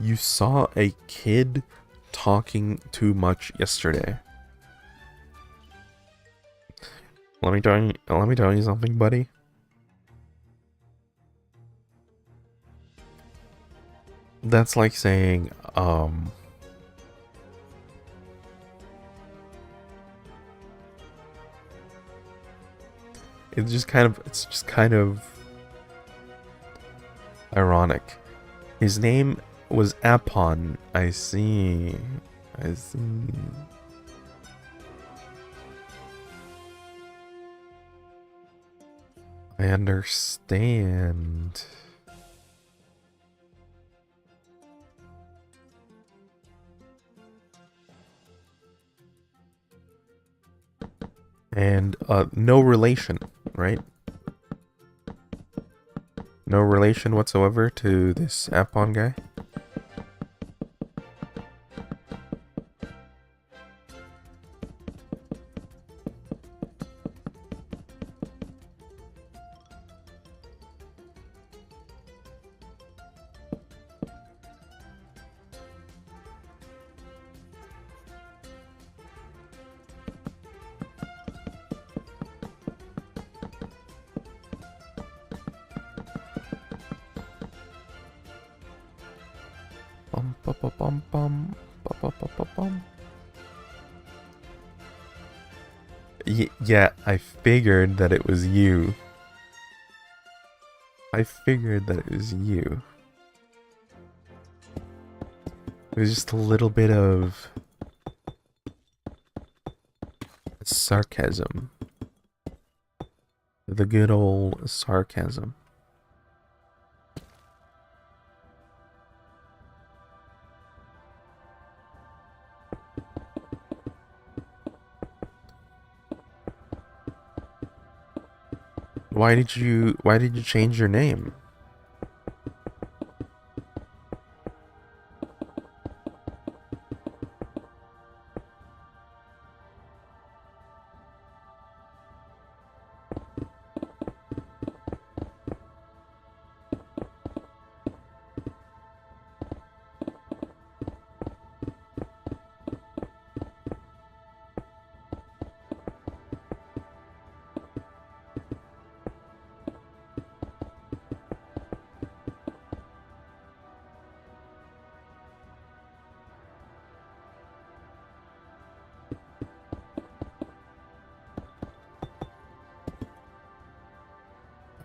You saw a kid talking too much yesterday. Let me tell you something, buddy. That's like saying, it's just kind of ironic. His name was Apon. I see. I see. I understand. And no relation, right? No relation whatsoever to this Apon guy. Yeah, I figured that it was you. I figured that it was you. It was just a little bit of sarcasm. The good old sarcasm. Why did you change your name?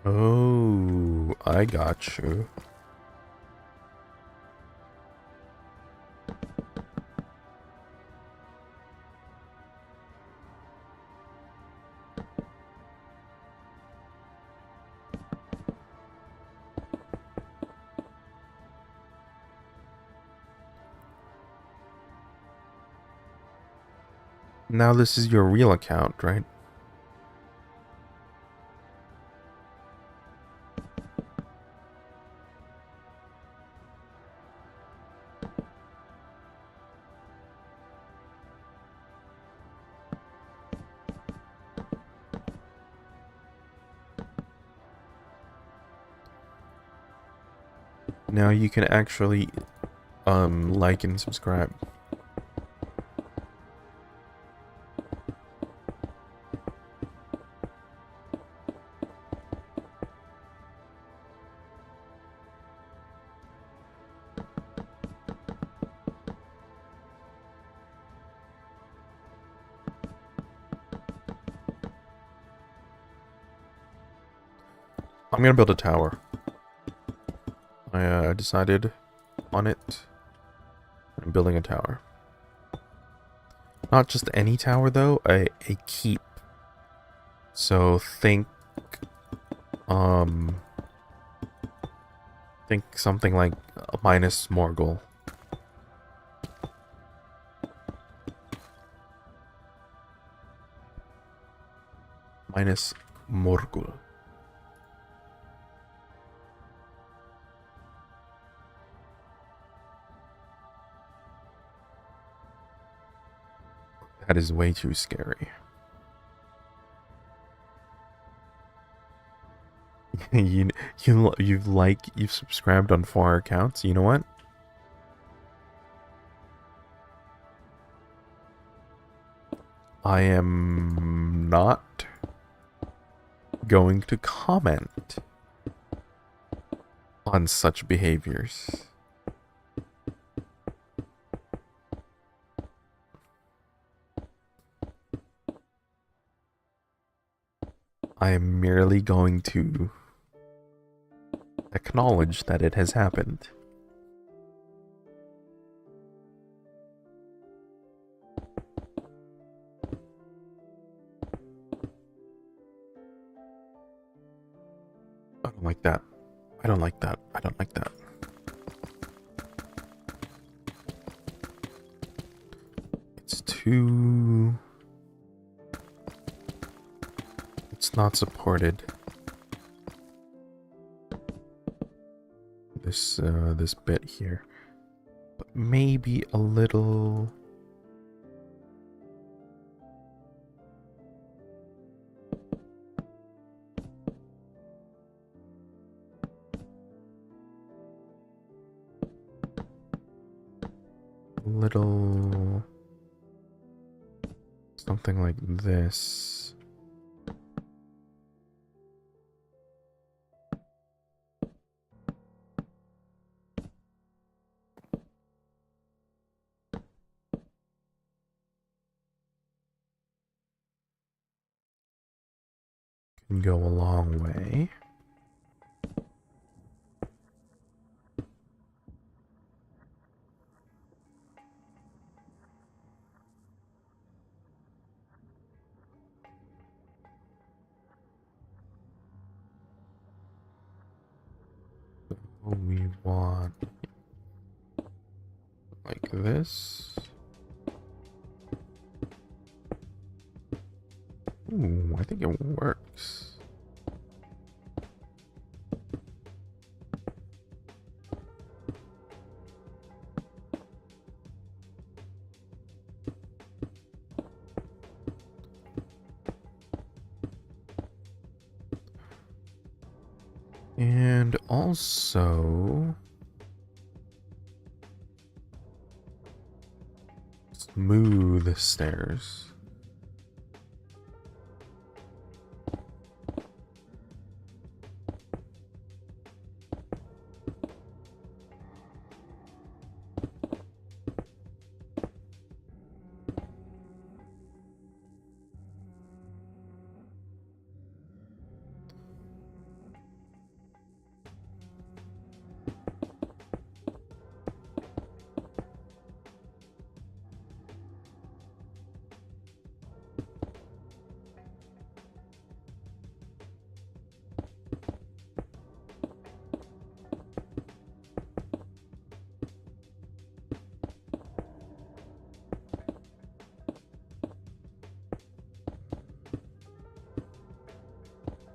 Oh, I got you. Now this is your real account, right? Now you can actually like and subscribe. I'm gonna build a tower. I decided on it. I'm building a tower. Not just any tower though, a keep. So think something like a minus Morgul. Minus Morgul. That is way too scary. You've subscribed on 4 accounts. You know what? I am not going to comment on such behaviors. I am merely going to acknowledge that it has happened. I don't like that. I don't like that. I don't like that. It's too... It's not supported. This bit here. But maybe a little... something like this. Can go a long way. We want like this. Ooh, I think it works. And also smooth stairs.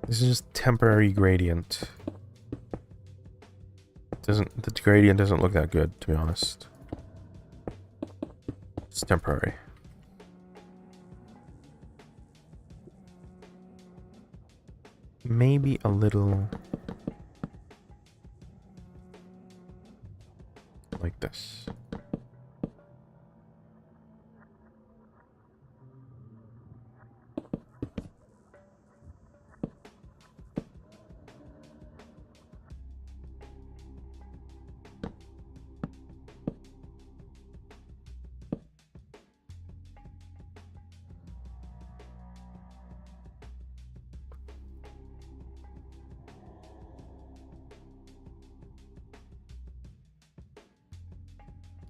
This is just temporary gradient. The gradient doesn't look that good, to be honest. It's temporary. Maybe a little like this.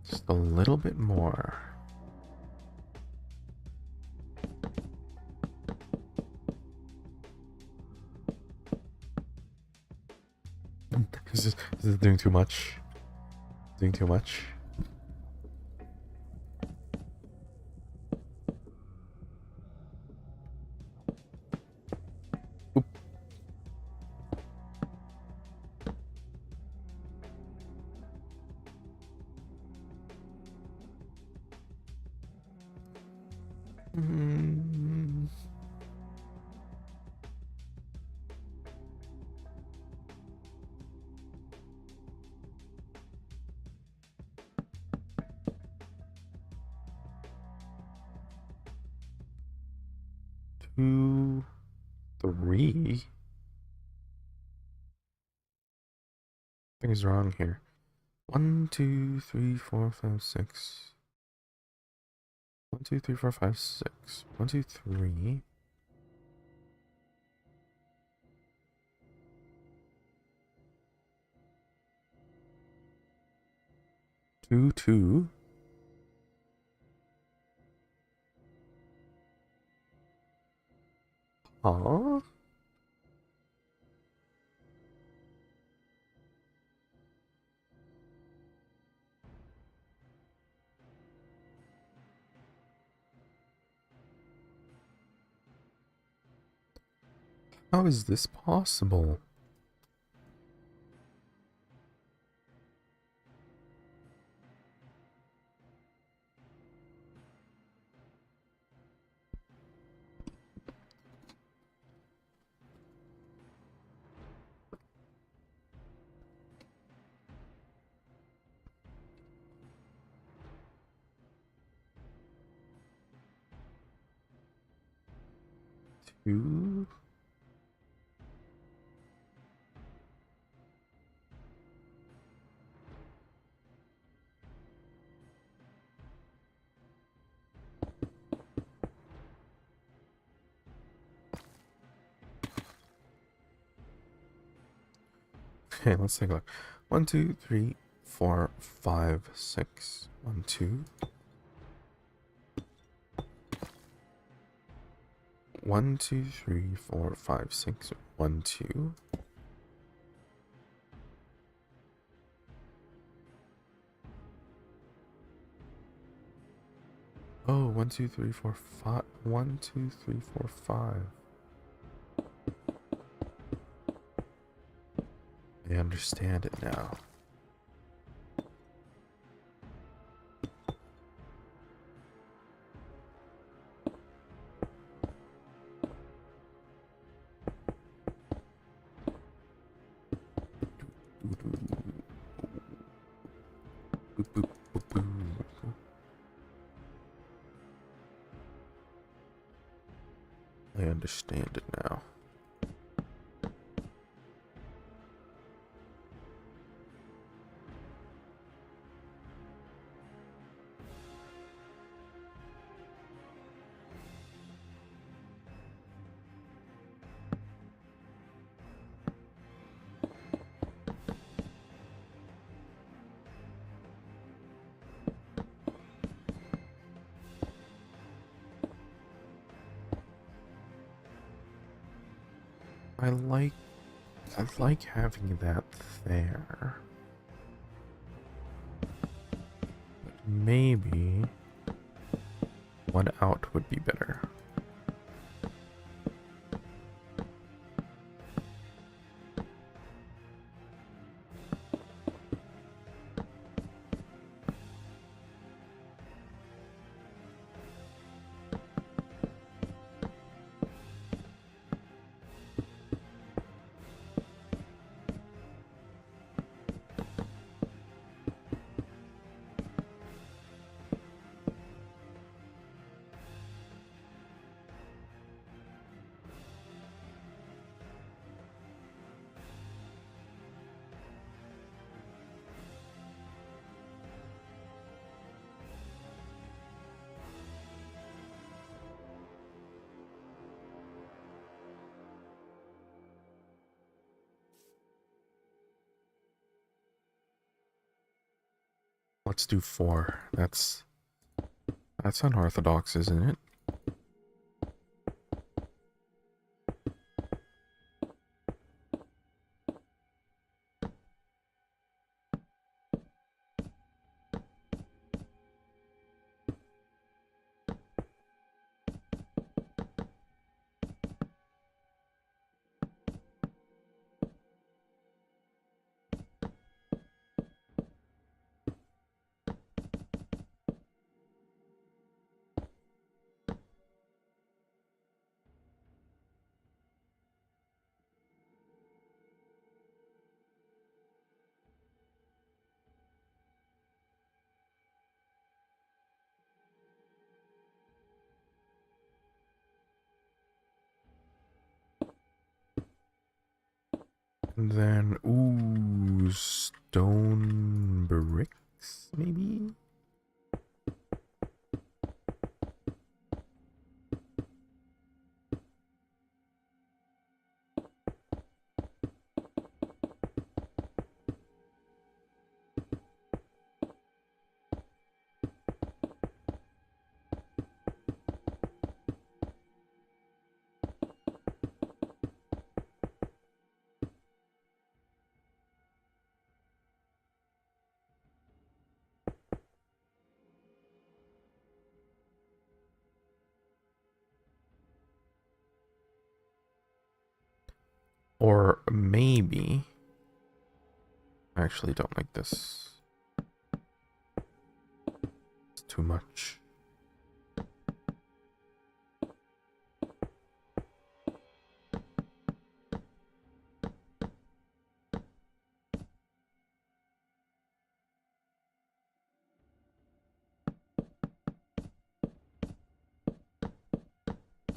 Just a little bit more. Is this doing too much? Doing too much? Oop. Mm. Two, three. Something's wrong here. 1, 2, 3, 4, 5, 6. 1, 2, 3, 4, 5, 6. 1, 2, 3. 2, 2. Huh? How is this possible? Two. Okay, let's take a look. 1, 2, 3, 4, 5, 6. 1, 2. 1, 2, 3, 4, 5, 6. 1, 2. Oh, 1, 2, 3, 4, 5. 1, 2, 3, 4, 5. I understand it now. Boop, boop, boop, boop. I understand it now. I like having that there. But maybe one out would be better. Let's do 4. That's unorthodox, isn't it? And then, ooh, stone bricks, maybe? Or maybe... I actually don't like this. It's too much.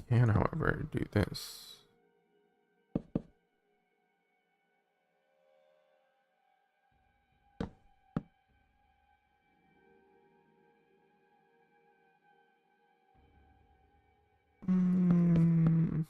Can, however, do this. Mm.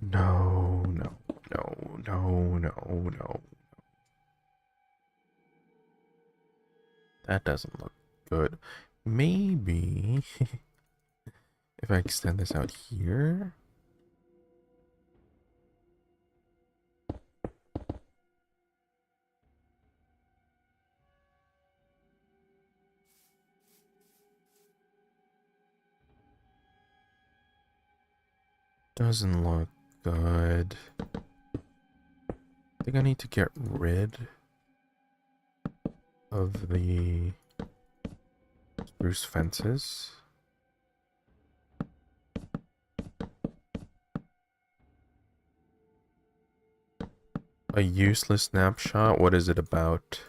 No, no, no, no, no, no. That doesn't look good. Maybe if I extend this out here. Doesn't look good. I think I need to get rid of the spruce fences. A useless snapshot? What is it about?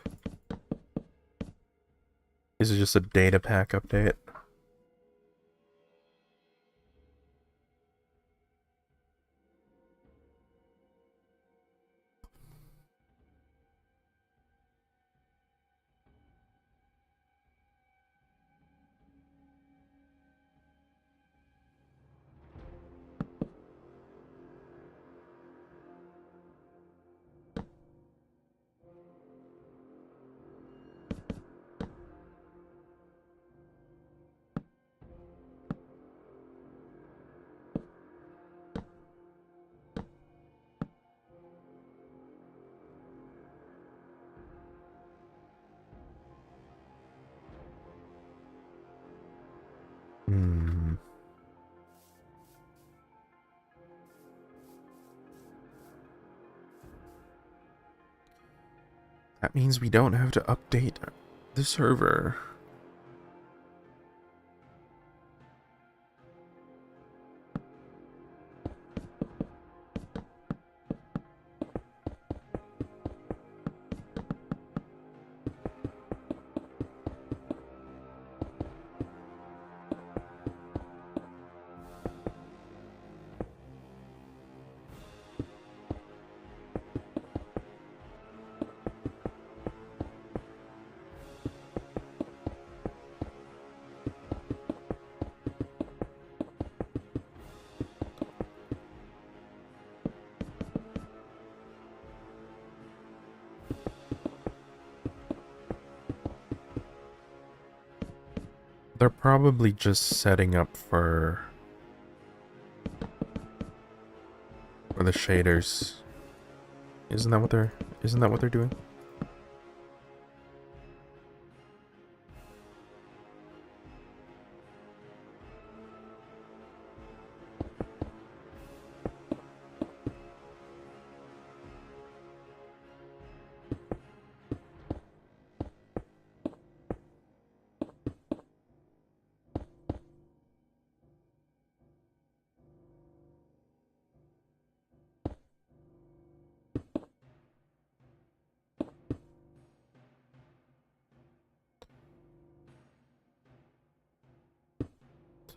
Is it just a data pack update? Hmm. That means we don't have to update the server. They're probably just setting up for the shaders. Isn't that what they're doing?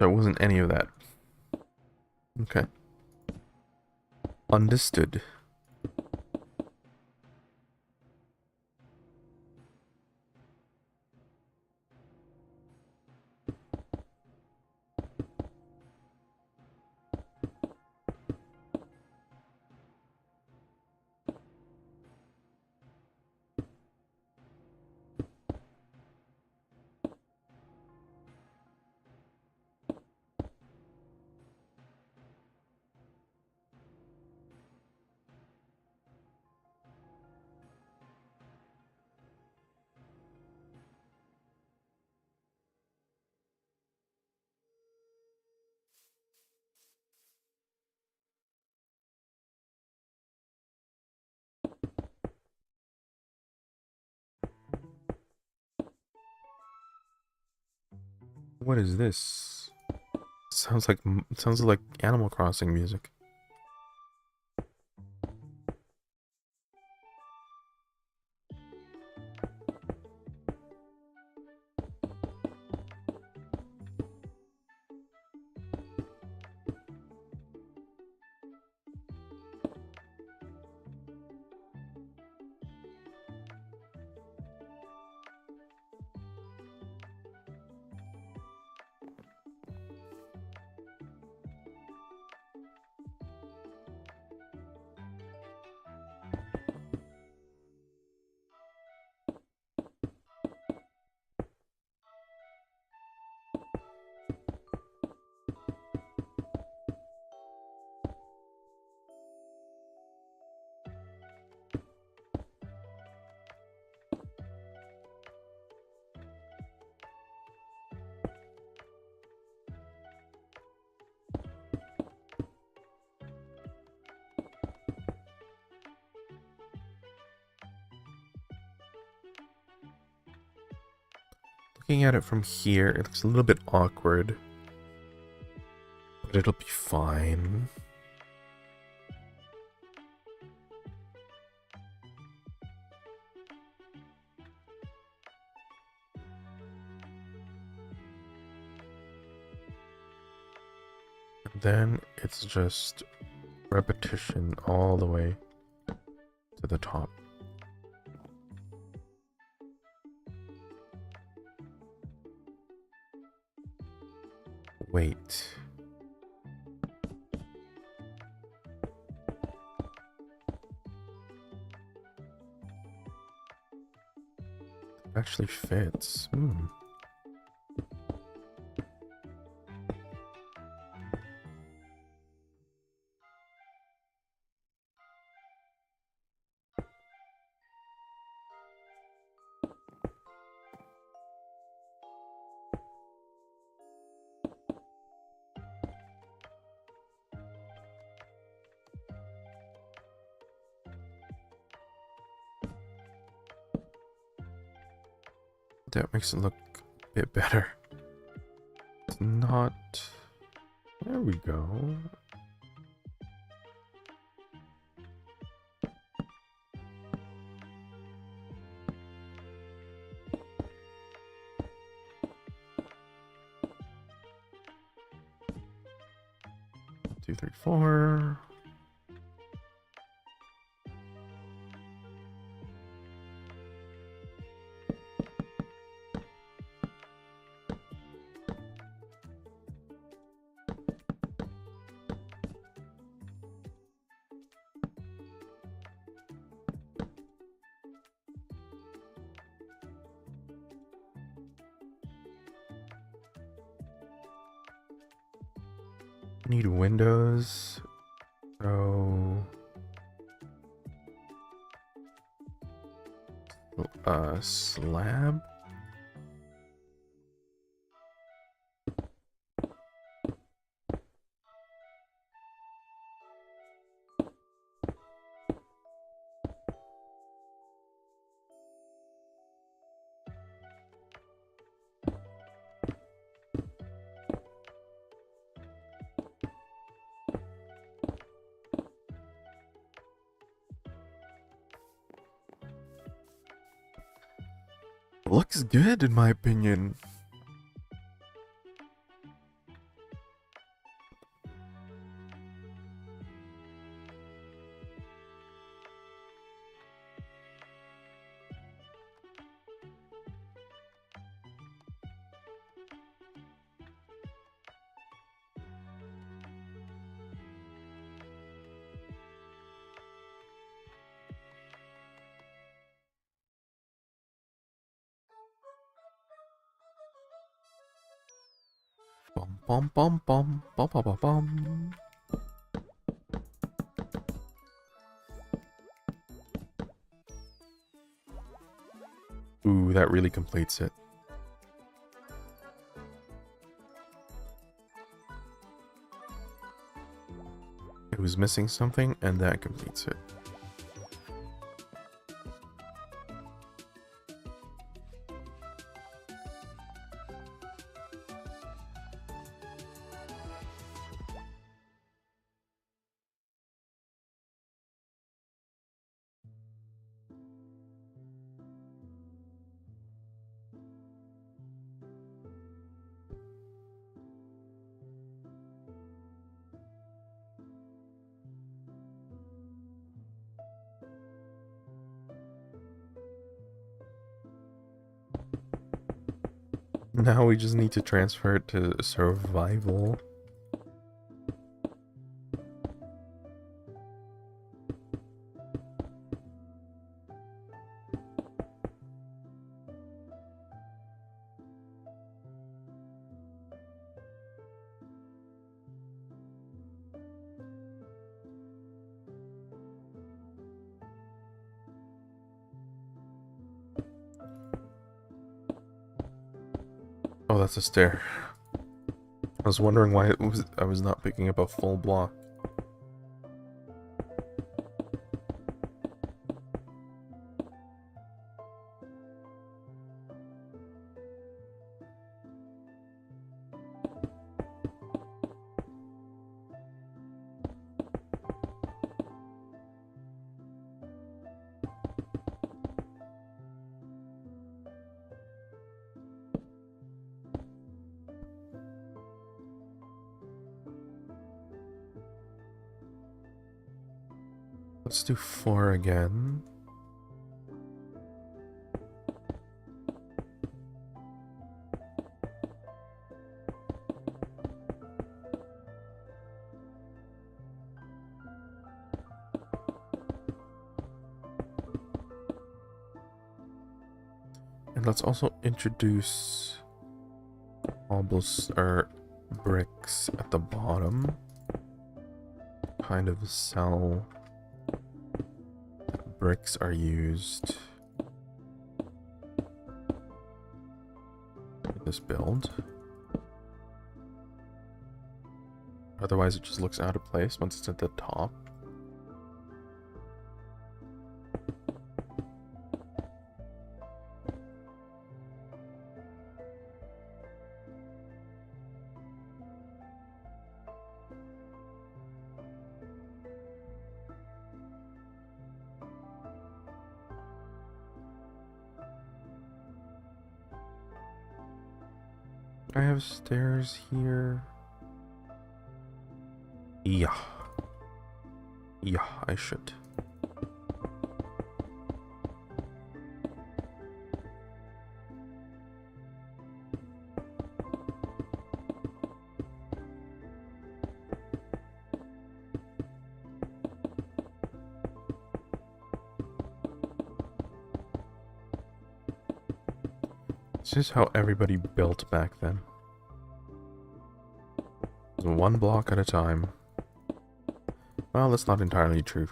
So it wasn't any of that. Okay. Understood. What is this? Sounds like Animal Crossing music. Looking at it from here, it looks a little bit awkward. But it'll be fine. And then it's just repetition all the way to the top. Wait. It actually fits. That makes it look a bit better. It's not... There we go. Two, three, four. Need windows. So slab. Looks good in my opinion. Bum bum bum bum bum bum bum. Ooh, that really completes it. It was missing something, and that completes it. Now we just need to transfer it to survival. Oh, that's a stair. I was wondering why I was not picking up a full block. Let's do 4 again. And let's also introduce bricks at the bottom. Kind of sell bricks are used in this build. Otherwise it just looks out of place once it's at the top. I have stairs here. Yeah. Yeah, I should. This is how everybody built back then. One block at a time. Well, that's not entirely true.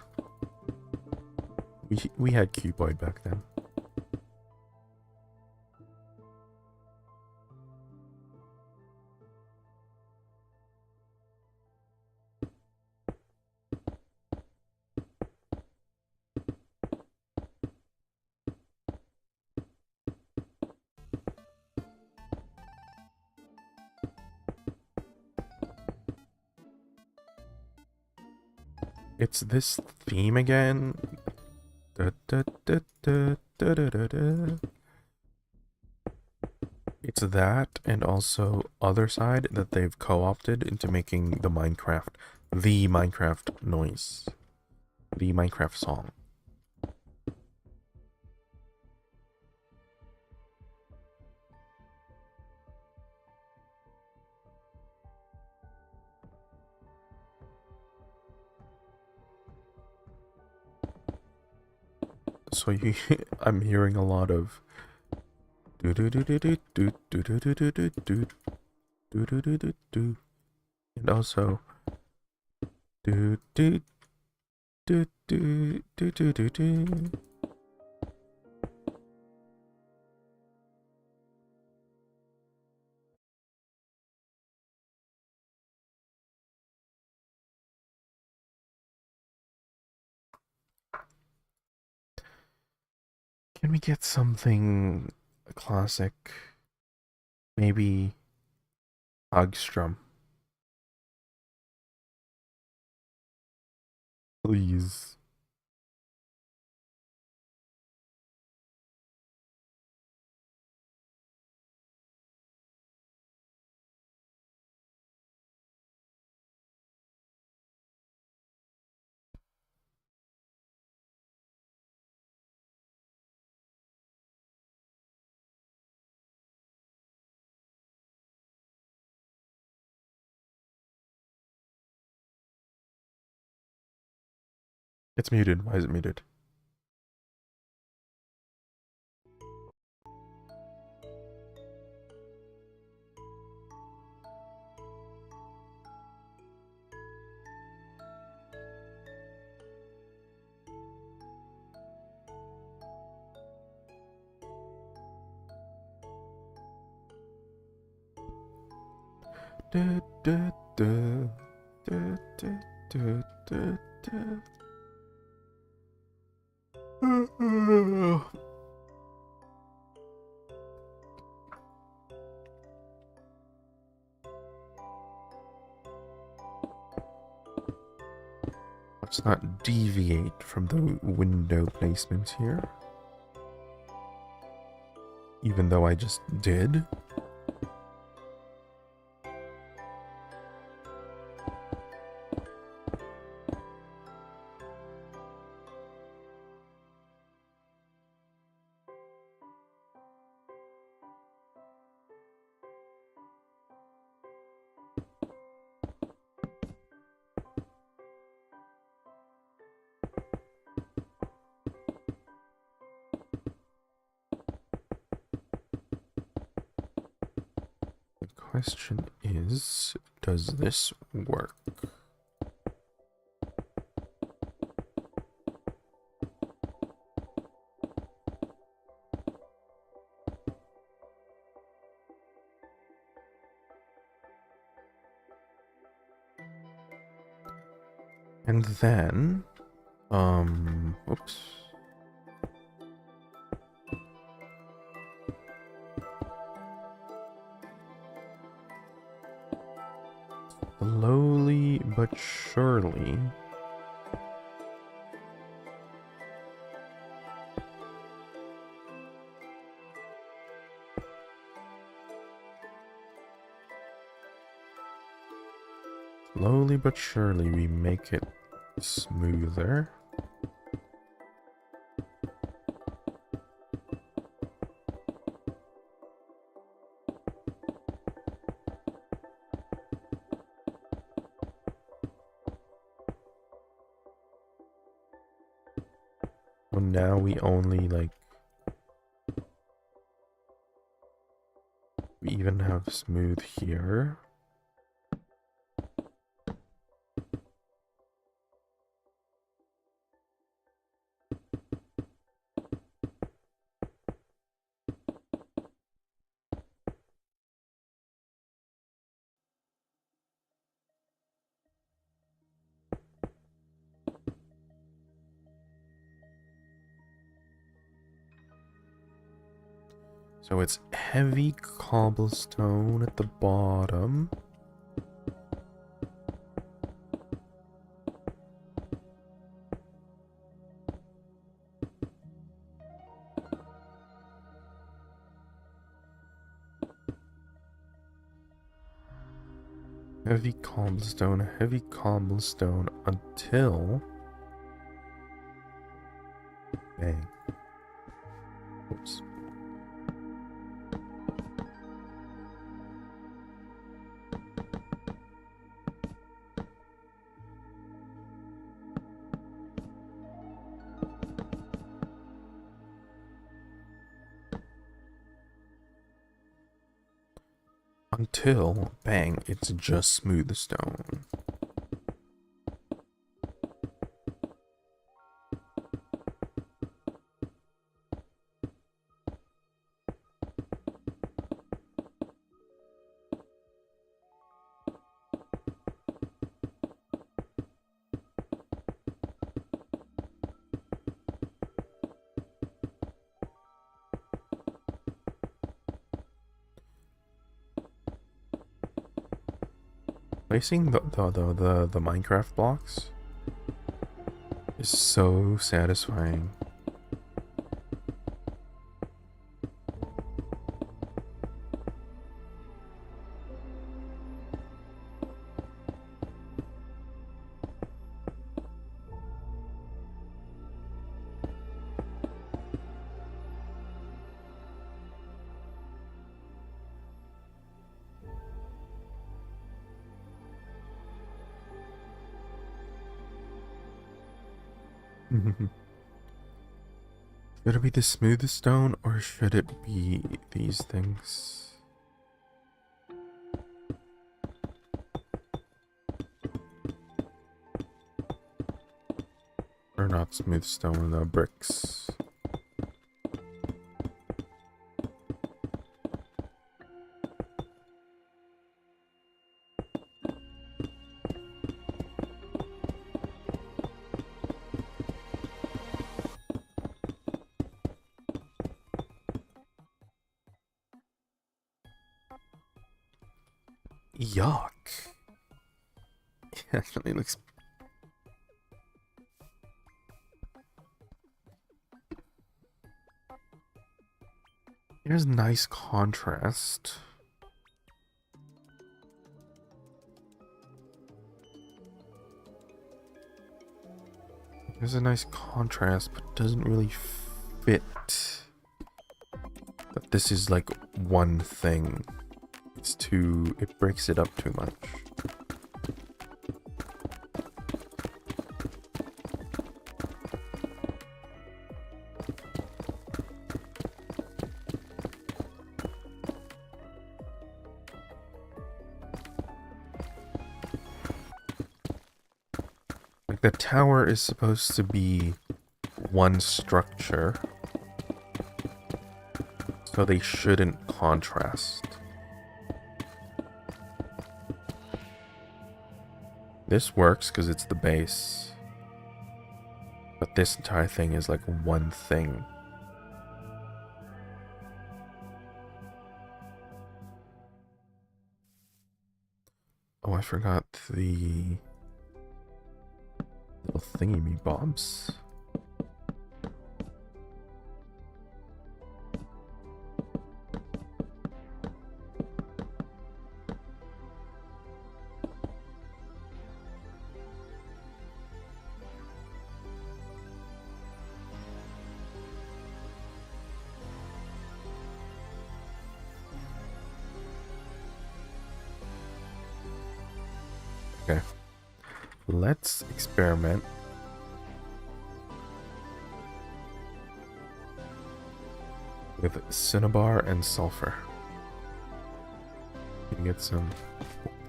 We had cuboid back then. It's this theme again. Da, da, da, da, da, da, da, da. It's that, and also other side that they've co-opted into making the Minecraft noise, the Minecraft song. So I'm hearing a lot of do do do do do do do do do do do. Do do do do do. And also do do do do do do do do. Can we get something classic? Maybe Hagstrom. Please. It's muted. Why is it muted? Du, du, du, du, du, du, du, du. Let's not deviate from the window placement here. Even though I just did. Question is, does this work? And then, oops. Slowly but surely. Slowly but surely we make it smoother. Well, now we only we even have smooth here. So it's heavy cobblestone at the bottom. Heavy cobblestone until... Bang. Oops. Until, bang, it's just smooth stone. Placing the Minecraft blocks is so satisfying. Should it be the smooth stone or should it be these things? Or not smooth stone, the bricks. Yuck. It actually looks... Here's nice contrast. There's a nice contrast, but doesn't really fit. But this is like one thing. It's too... it breaks it up too much. Like the tower is supposed to be one structure, so they shouldn't contrast. This works because it's the base, but this entire thing is like one thing. Oh, I forgot the little thingy bobs. Okay, let's experiment with cinnabar and sulfur. You can get some...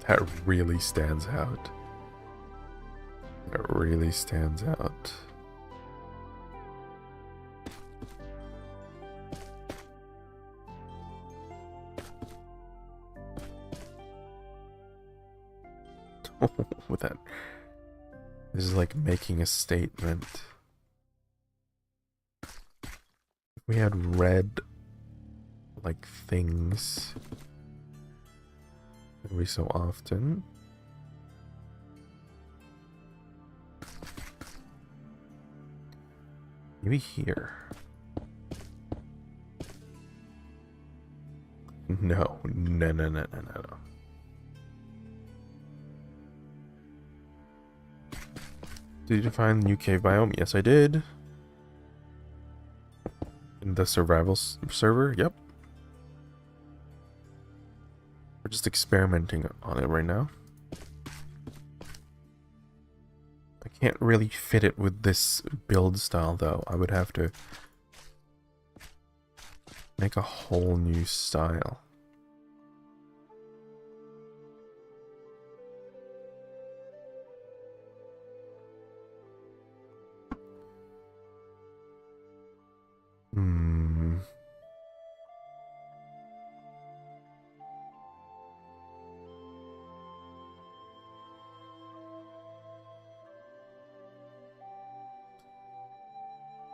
that really stands out. That really stands out. With that, this is like making a statement. If we had red like things every so often, maybe here. No. Did you find the new cave biome? Yes, I did. In the survival server? Yep. We're just experimenting on it right now. I can't really fit it with this build style, though. I would have to make a whole new style.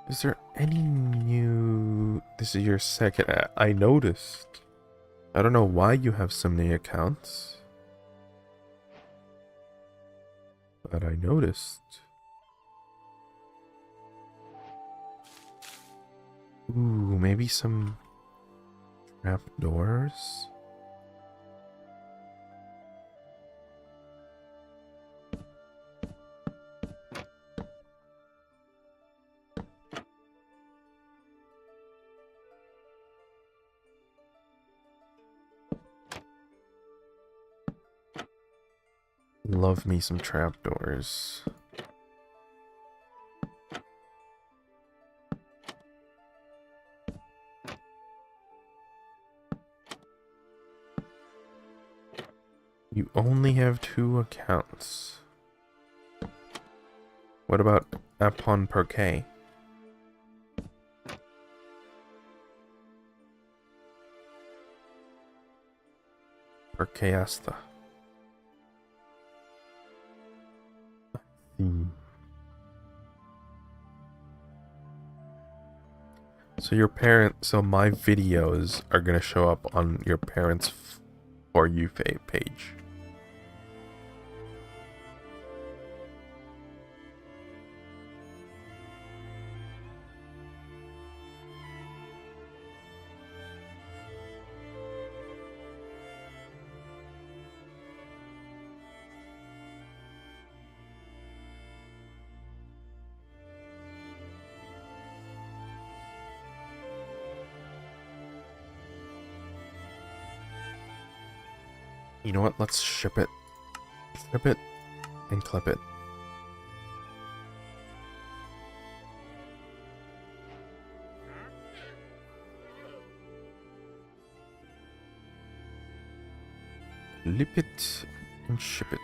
Is there any new... This is your second... I noticed. I don't know why you have so many accounts. But I noticed. Ooh, maybe some trapdoors? Love me some trapdoors. You only have 2 accounts. What about Upon Parquet? Parqueasta. So so my videos are gonna show up on your parents' For You page. You know what? Let's ship it. Ship it and clip it. Clip it and ship it.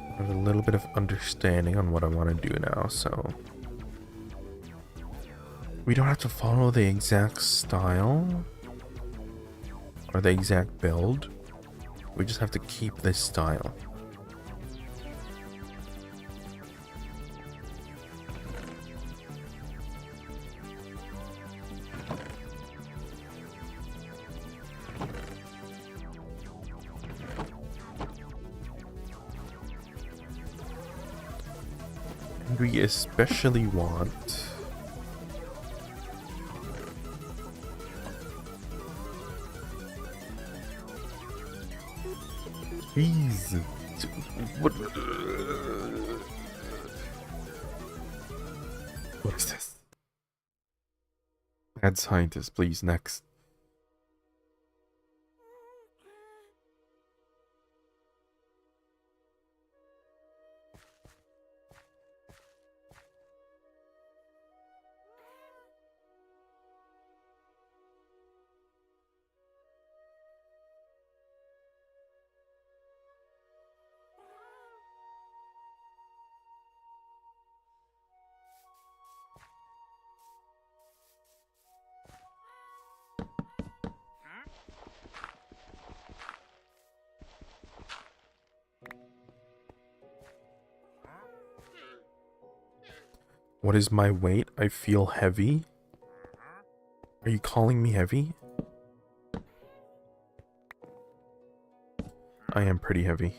I have a little bit of understanding on what I want to do now, so we don't have to follow the exact style or the exact build. We just have to keep this style. And we especially want Jeez. What is this? Mad scientist, please, next. What is my weight? I feel heavy. Are you calling me heavy? I am pretty heavy.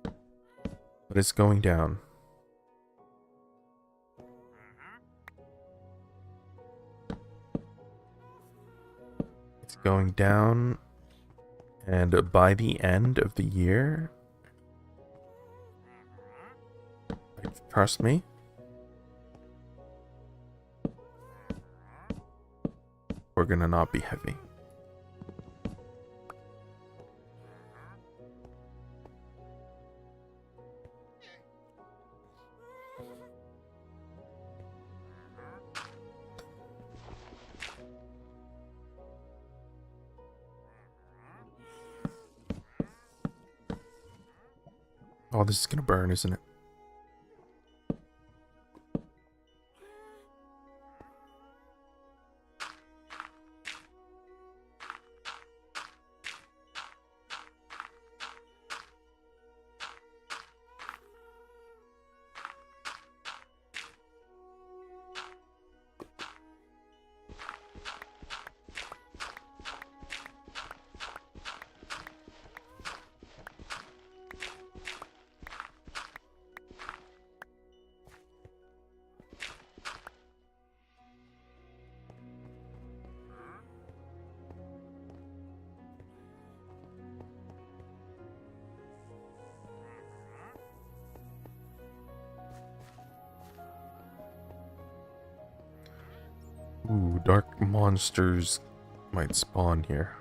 But it's going down. It's going down. And by the end of the year, trust me, we're gonna not be heavy. Oh, this is gonna burn, isn't it? Ooh, dark monsters might spawn here.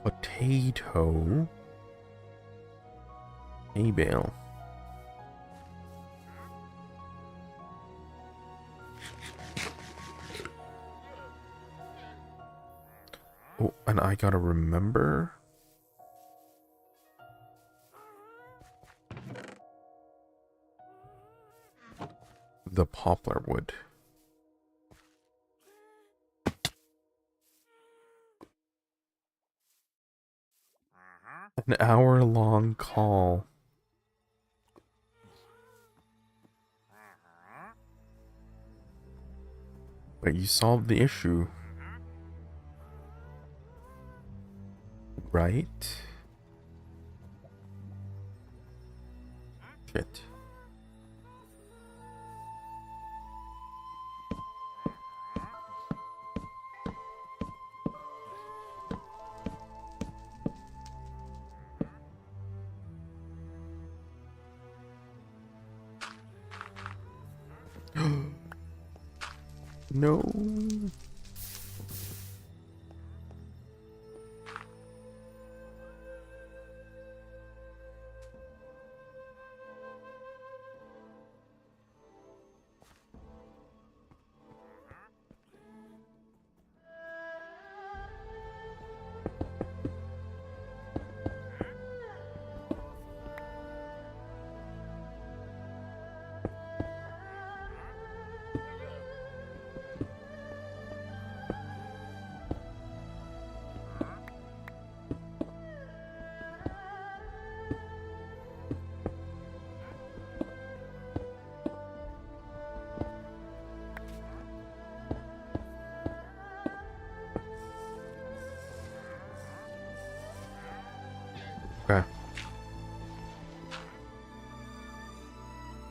Potato. Hay bale. Oh, and I gotta remember. The poplar wood. An hour-long call. But you solved the issue. Right? Shit. No. Okay.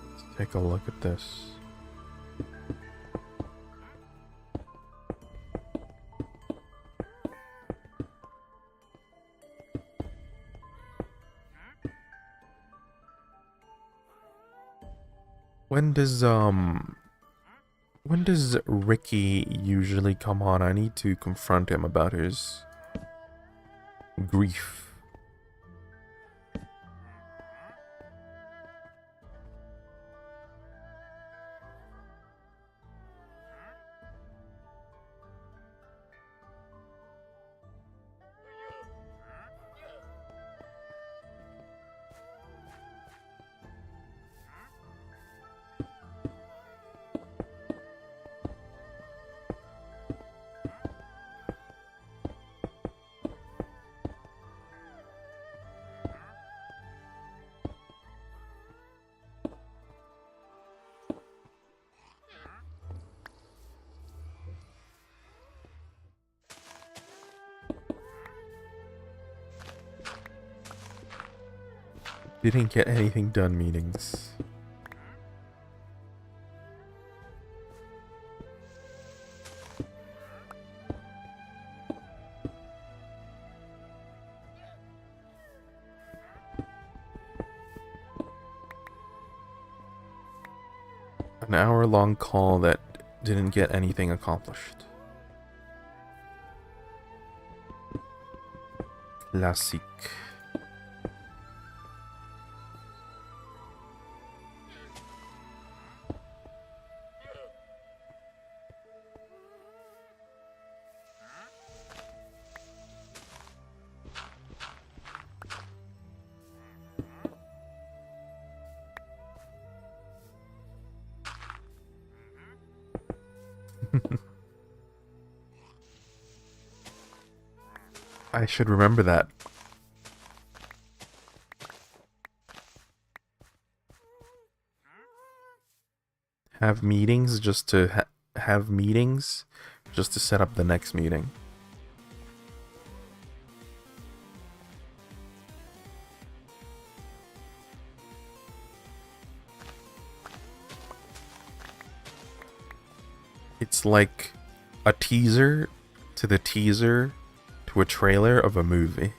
Let's take a look at this. When does Ricky usually come on? I need to confront him about his grief. Didn't get anything done meetings. An hour-long call that didn't get anything accomplished. Classic. I should remember that. Have meetings just to have meetings just to set up the next meeting. It's like a teaser to the teaser to a trailer of a movie.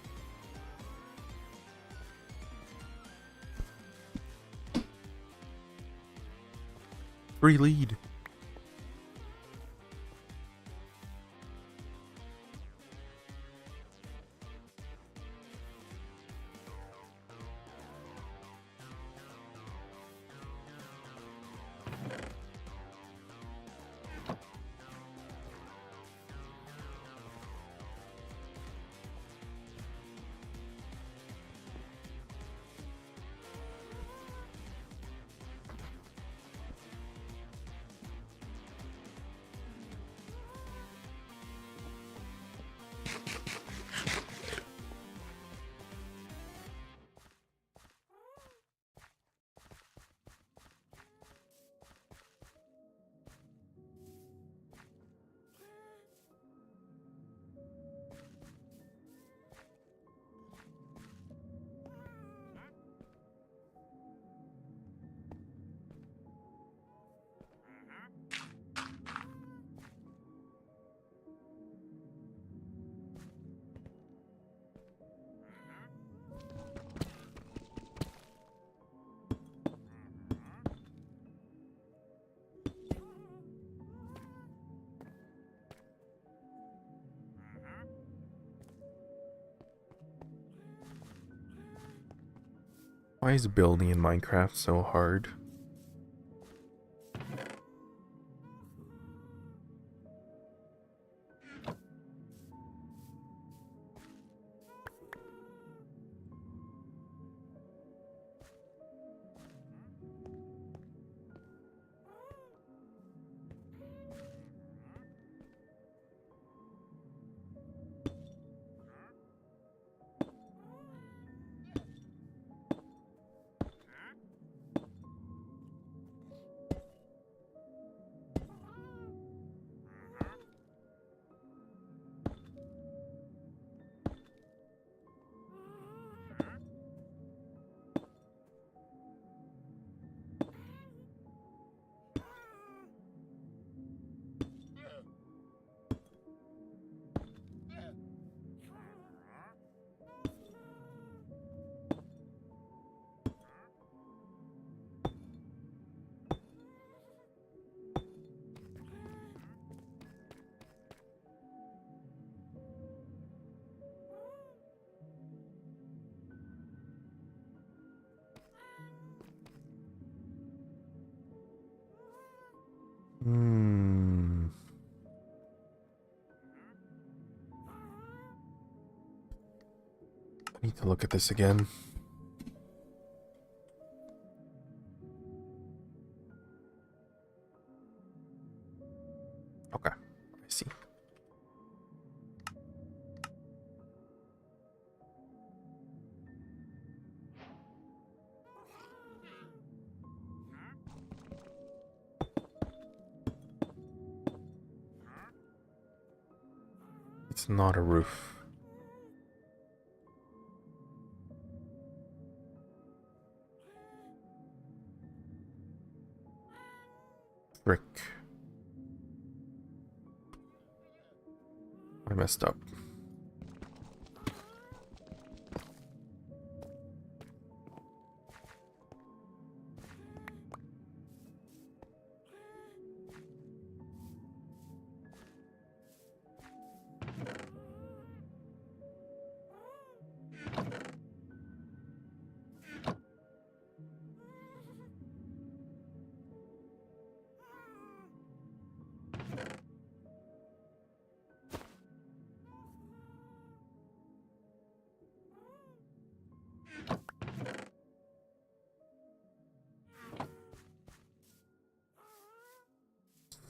Free lead. Why is building in Minecraft so hard? I need to look at this again. Okay, I see. It's not a roof. Frick. I messed up.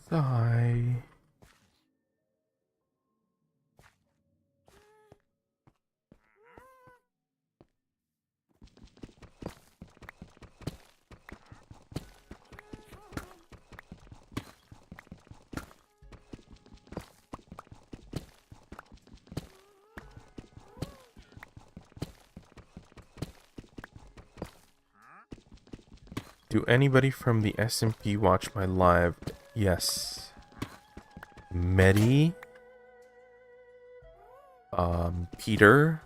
Sigh. Do anybody from the SMP watch my live? Yes. Medi. Peter.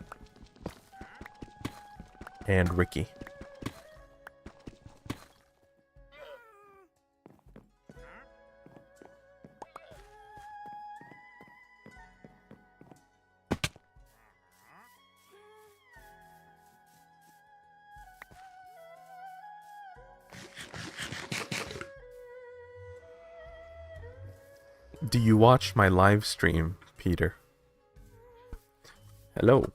And Ricky. Do you watch my live stream, Peter? Hello.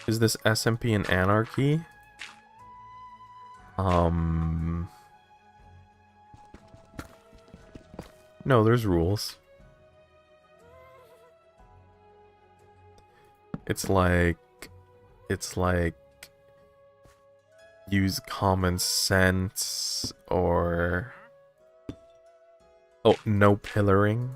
Is this SMP an anarchy? No, there's rules. It's like use common sense or no pillaring.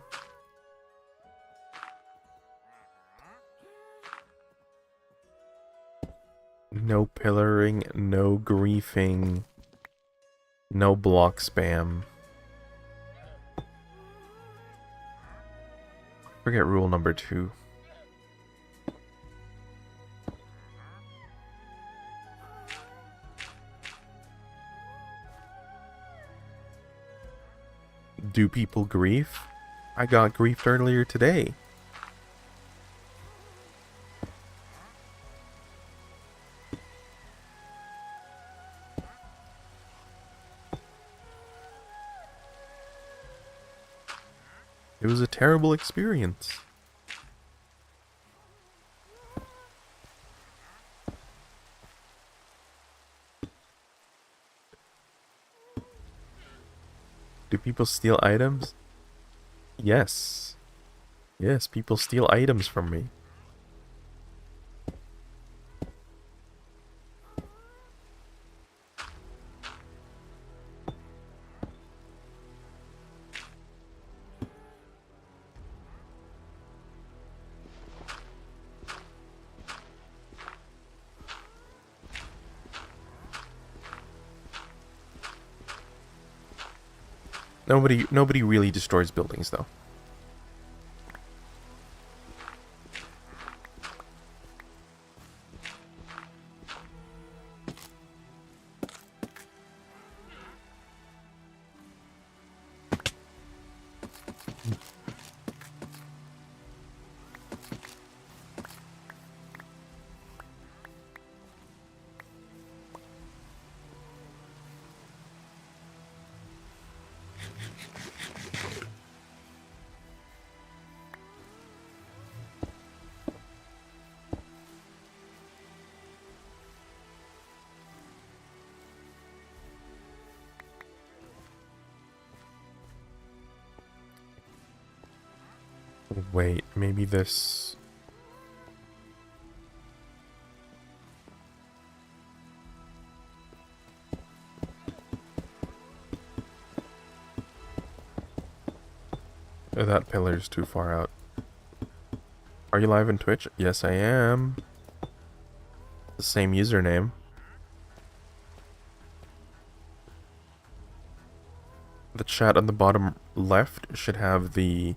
No pillaring, no griefing, no block spam. Forget rule number 2. Do people grief? I got griefed earlier today. It was a terrible experience. Do people steal items? Yes. Yes, people steal items from me. Nobody really destroys buildings, though. Wait, maybe this... That pillar's too far out. Are you live on Twitch? Yes, I am. The same username. The chat on the bottom left should have the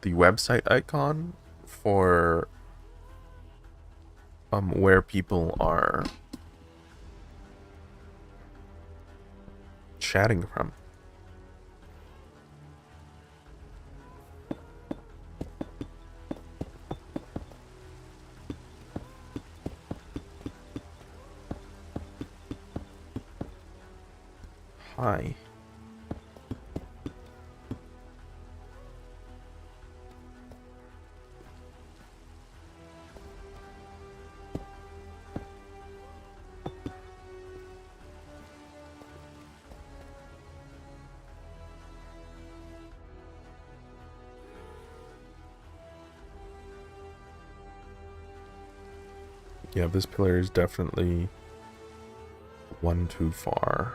website icon for where people are chatting from. Hi. Yeah, this pillar is definitely one too far.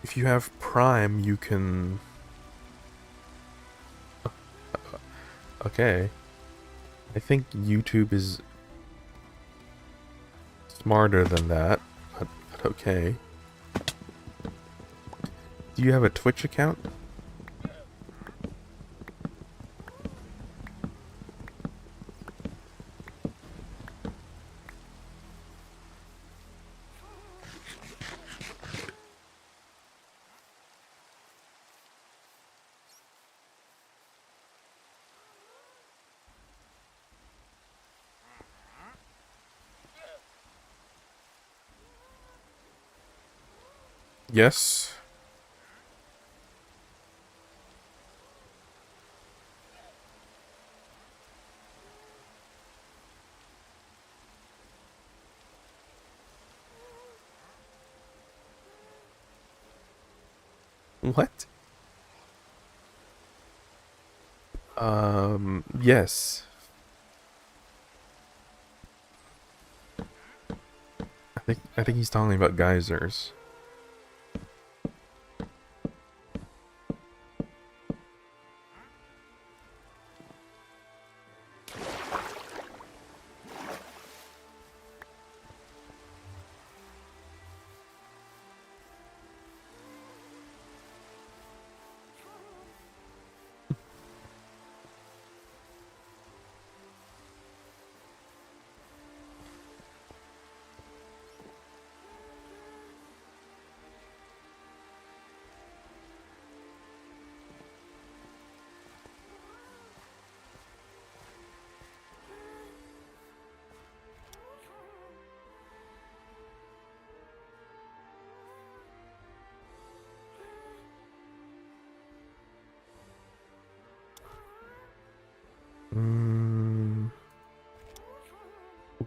If you have Prime, you can... Okay. I think YouTube is smarter than that, but okay. Do you have a Twitch account? Yes. What? Yes. I think he's talking about geysers.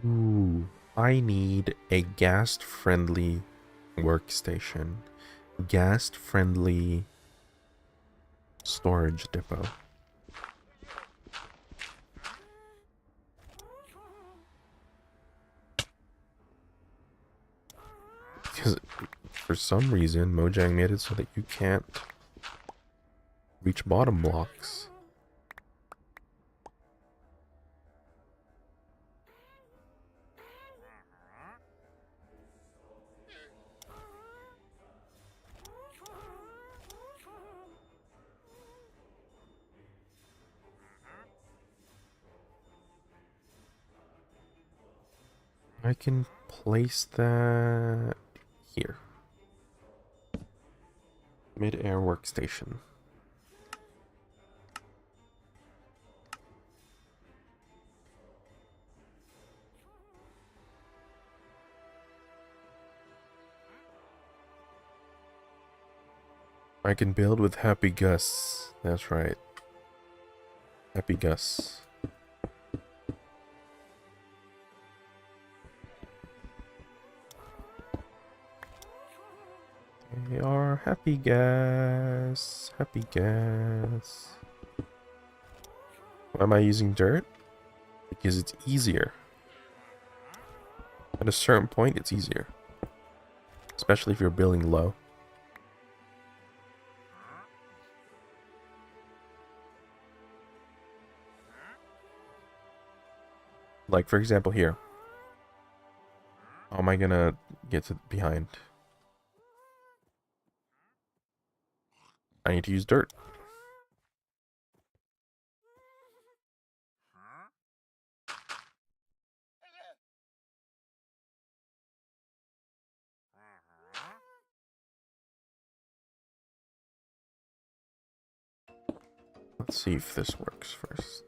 Ooh, I need a ghast-friendly workstation. Ghast-friendly storage depot. Because for some reason, Mojang made it so that you can't reach bottom blocks. I can place that here. Mid-air workstation. I can build with Happy Gus. That's right. Happy Gus. They are Happy Gas. Happy Gas. Why am I using dirt? Because it's easier. At a certain point, it's easier. Especially if you're building low. Like, for example, here. How am I gonna get to behind? I need to use dirt. Let's see if this works first.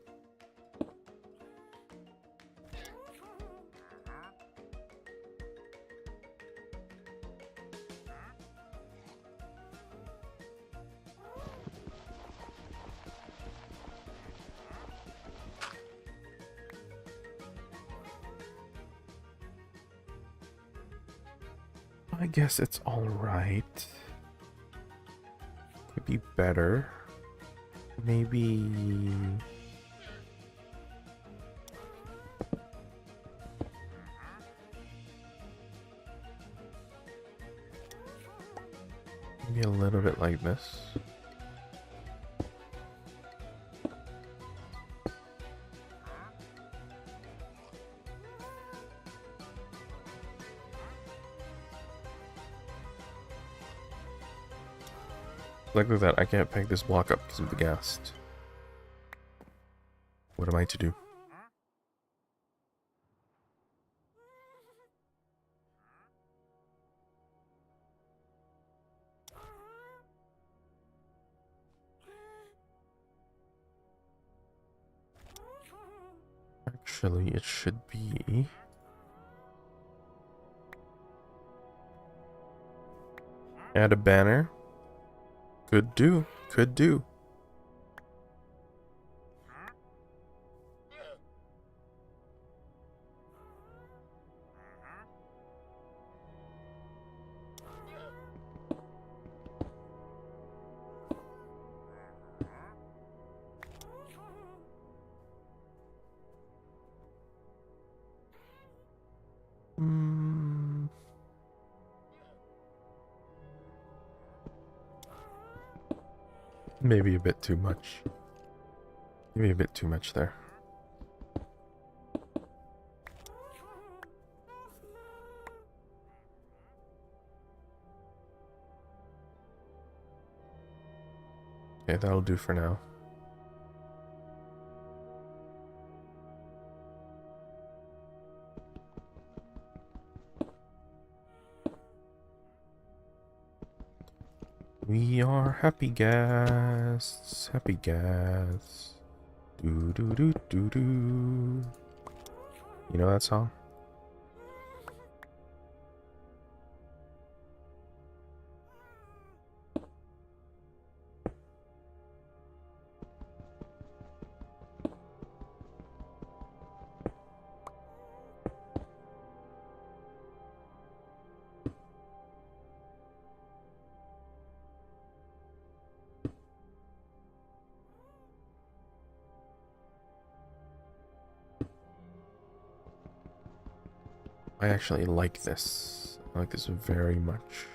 I guess it's all right. Could be better. Maybe... maybe a little bit like this. Like that, I can't peg this block up because of the ghast. What am I to do? Actually, it should be... add a banner. Could do. Could do. Maybe a bit too much. Maybe a bit too much there. Okay, that'll do for now. We are happy guests, happy guests. Do do do do do. You know that song? I actually like this. I like this very much.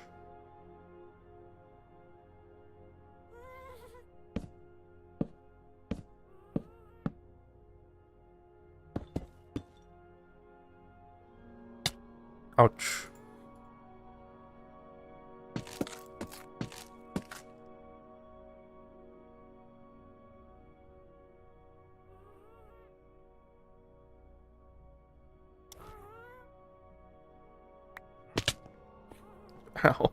Ouch. Ow.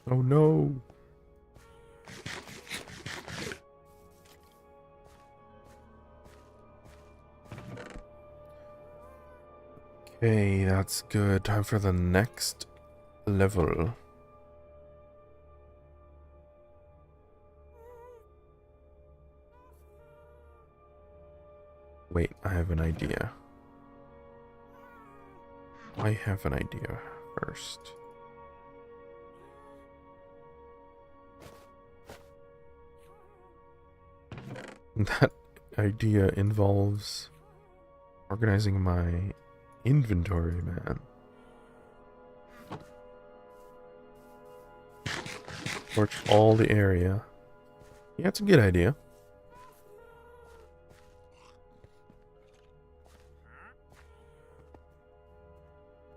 Oh no. Okay, that's good. Time for the next level. Wait, I have an idea. I have an idea first. That idea involves organizing my inventory, man. Torch all the area. Yeah, it's a good idea.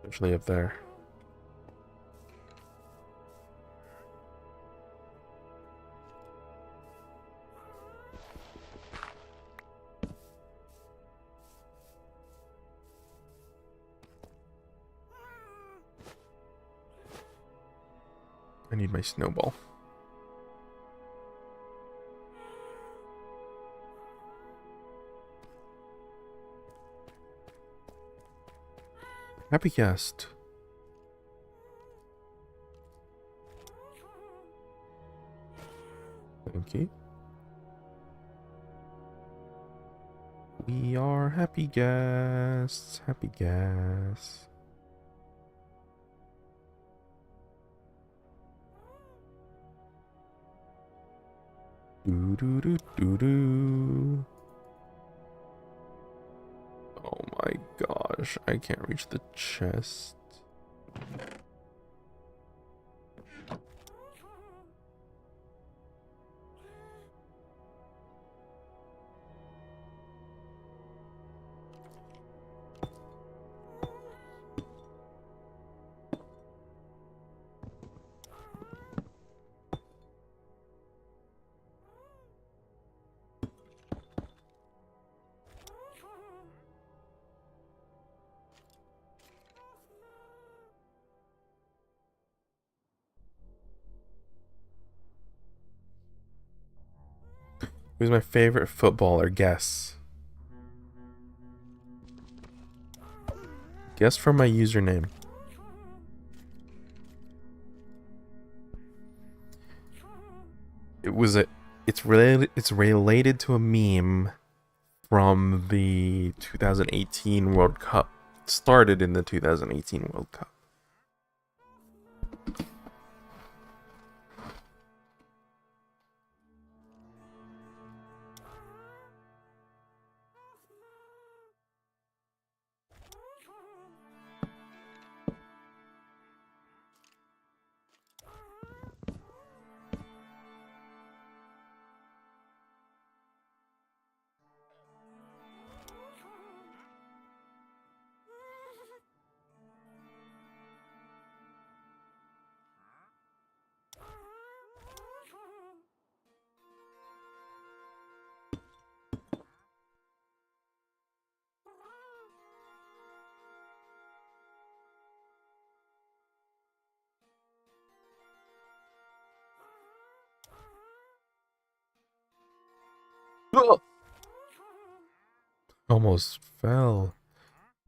Actually up there. I need my snowball. Happy cast. Thank you. We are happy guests. Happy guests. Do do do do do. Oh my gosh, I can't reach the chest. Who's my favorite footballer? Guess. Guess from my username. It's related to a meme from the 2018 World Cup. It started in the 2018 World Cup. Oh! Almost fell.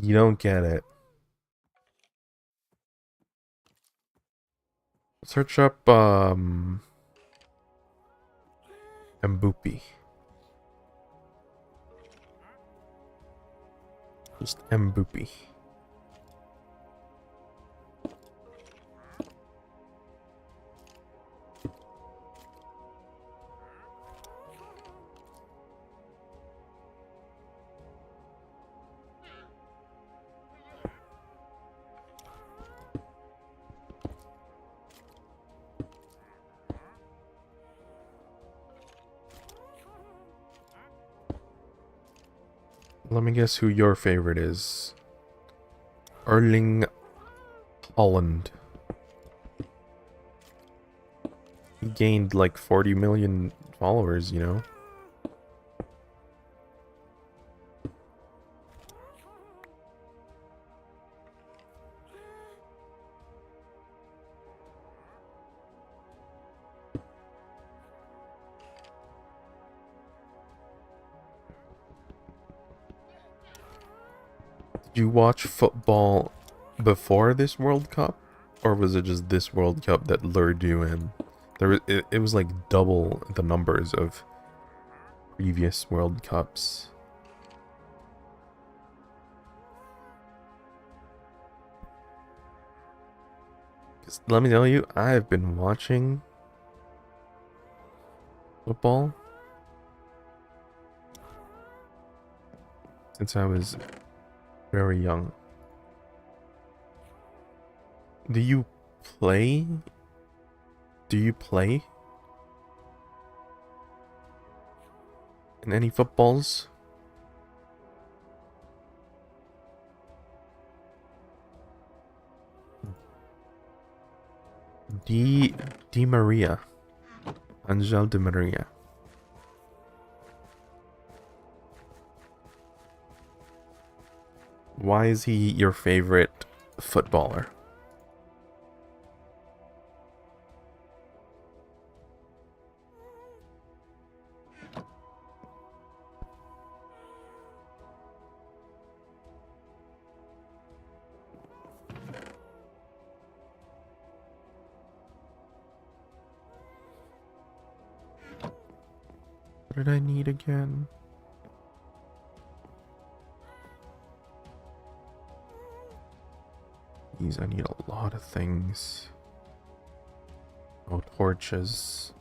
You don't get it. Search up Mending. Just Mending. Let me guess who your favorite is. Erling Haaland. He gained like 40 million followers, you know? Did you watch football before this World Cup? Or was it just this World Cup that lured you in? It was like double the numbers of previous World Cups. Let me tell you, I've been watching football since I was very young. Do you play? Do you play in any footballs? Di Maria. Angel Di Maria. Why is he your favorite footballer? What did I need again? Jeez, I need a lot of things. Oh, torches.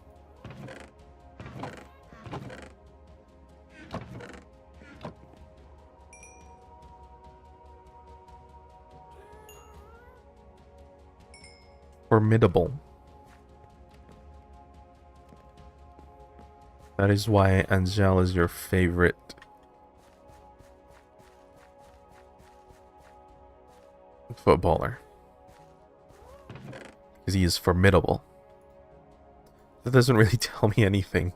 Formidable. That is why Angel is your favorite footballer. Because he is formidable. That doesn't really tell me anything.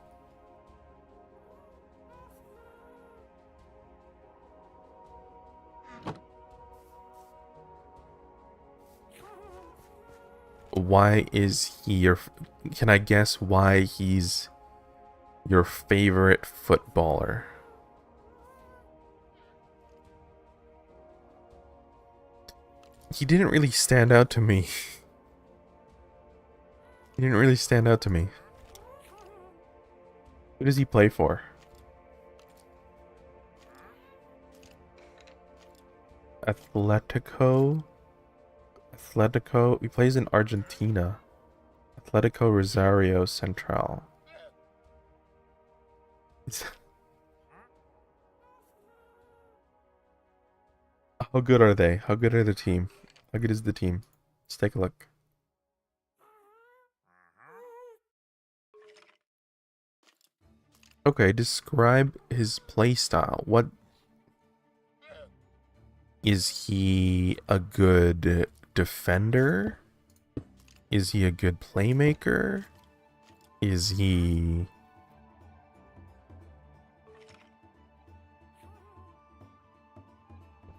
Why is he your... Can I guess why he's your favorite footballer? He didn't really stand out to me. He didn't really stand out to me. Who does he play for? Atletico? He plays in Argentina. Atletico Rosario Central. How good are they? How good are the team? How good is the team? Let's take a look. Okay, describe his playstyle. What is he a good defender? Is he a good playmaker? Is he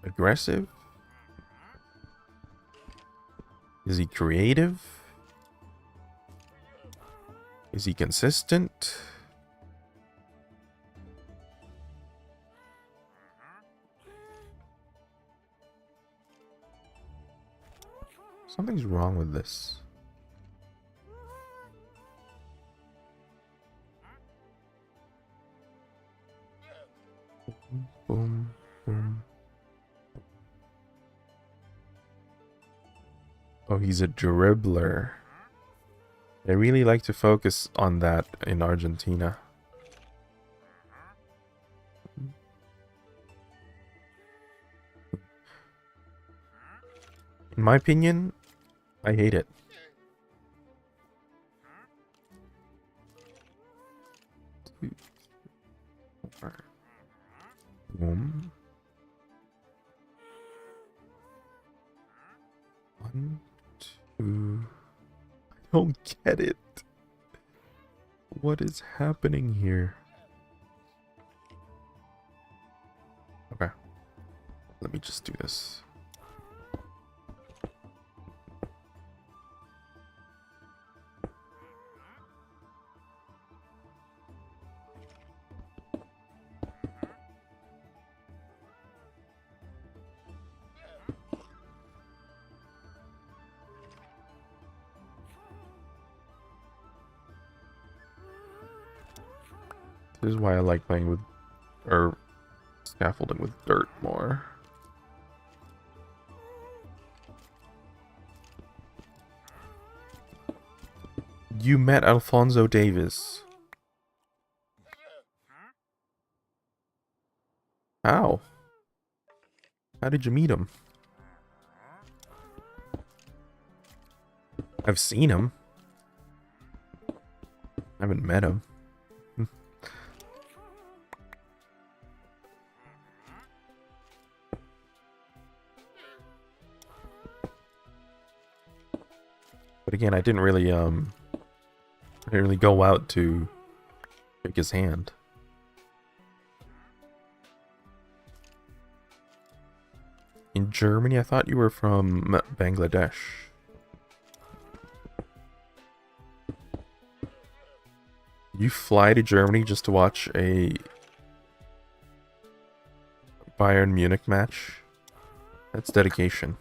aggressive? Is he creative? Is he consistent? Something's wrong with this. Boom, boom. Oh, he's a dribbler. They really like to focus on that in Argentina. In my opinion, I hate it. Boom. 1, 2. I don't get it. What is happening here? Okay. Let me just do this. This is why I like playing with, or scaffolding with dirt more. You met Alfonso Davis. How? How did you meet him? I've seen him. I haven't met him. But But again, I didn't really go out to shake his hand. In Germany, I thought you were from Bangladesh. You fly to Germany just to watch a Bayern Munich match? That's dedication.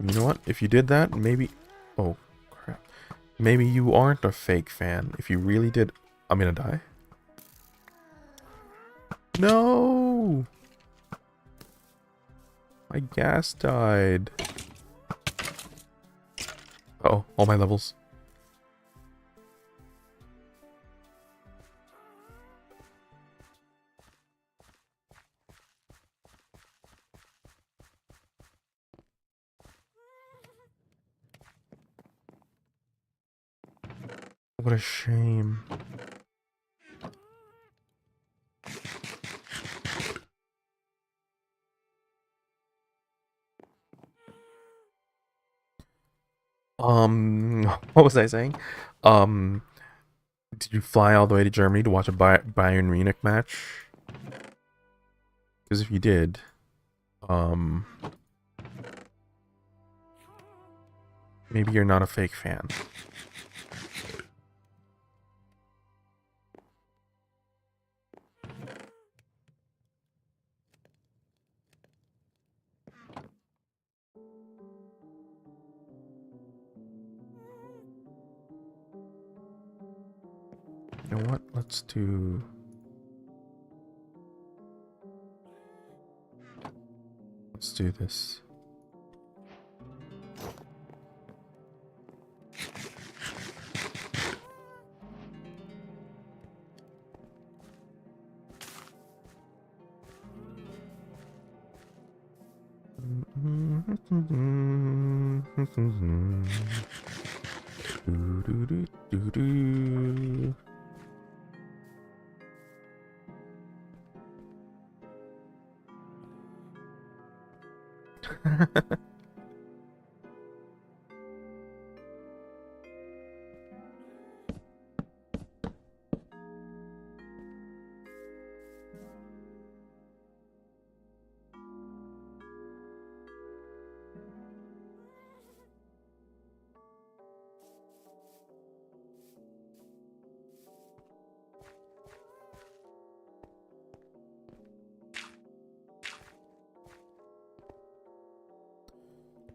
You know what? If you did that, maybe... Oh, crap. Maybe you aren't a fake fan. If you really did... I'm gonna die. No! My gas died. Uh-oh, all my levels. What a shame. What was I saying? Did you fly all the way to Germany to watch a Bayern Munich match? Because if you did, maybe you're not a fake fan. You know what? Let's do this.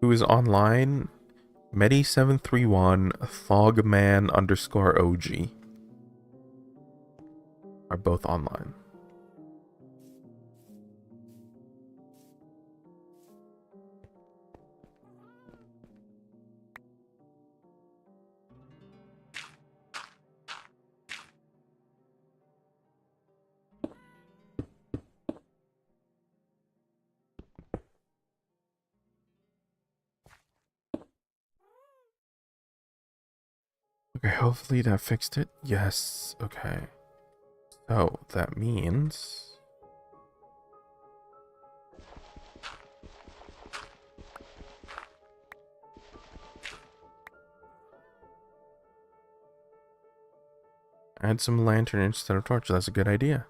Who is online? Medi731 Thogman_OG are both online. Okay, hopefully that fixed it. Yes, okay. So that means... add some lantern instead of torch. That's a good idea.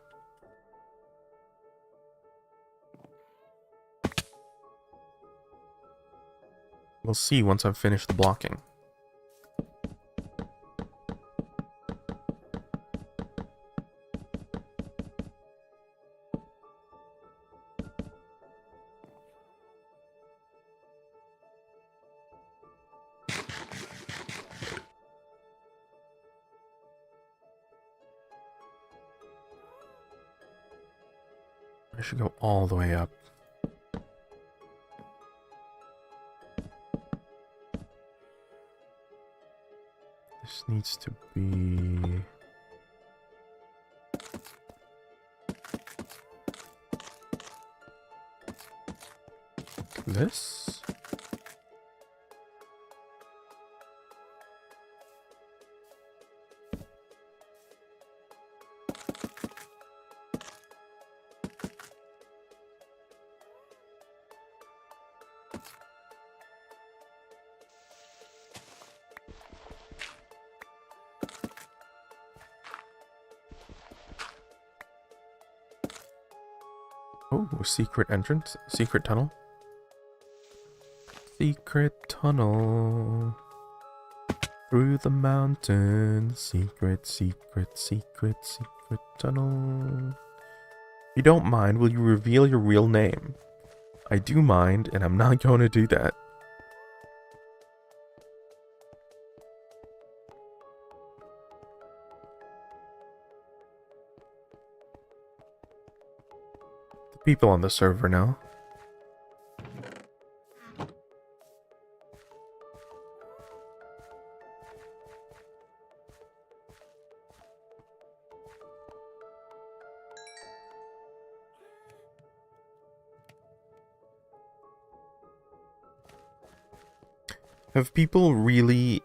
We'll see once I've finished the blocking. I should go all the way up. This needs to be... this? Oh, a secret entrance, secret tunnel. Secret tunnel through the mountains. Secret, secret, secret, secret tunnel. If you don't mind, will you reveal your real name? I do mind, and I'm not going to do that. The people on the server know. Have people really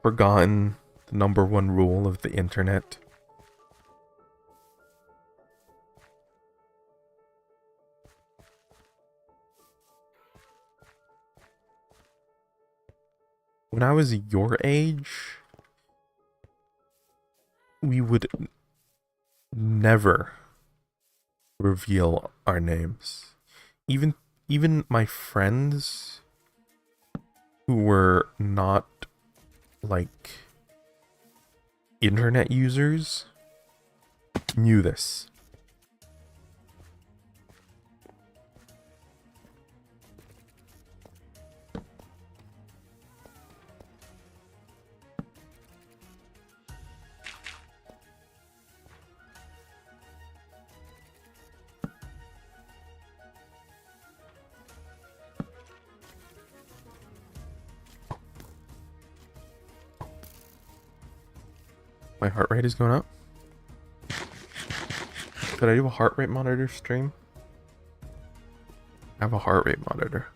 forgotten the #1 rule of the internet? When I was your age, we would never reveal our names. Even my friends who were not like internet users knew this. My heart rate is going up. Could I do a heart rate monitor stream? I have a heart rate monitor.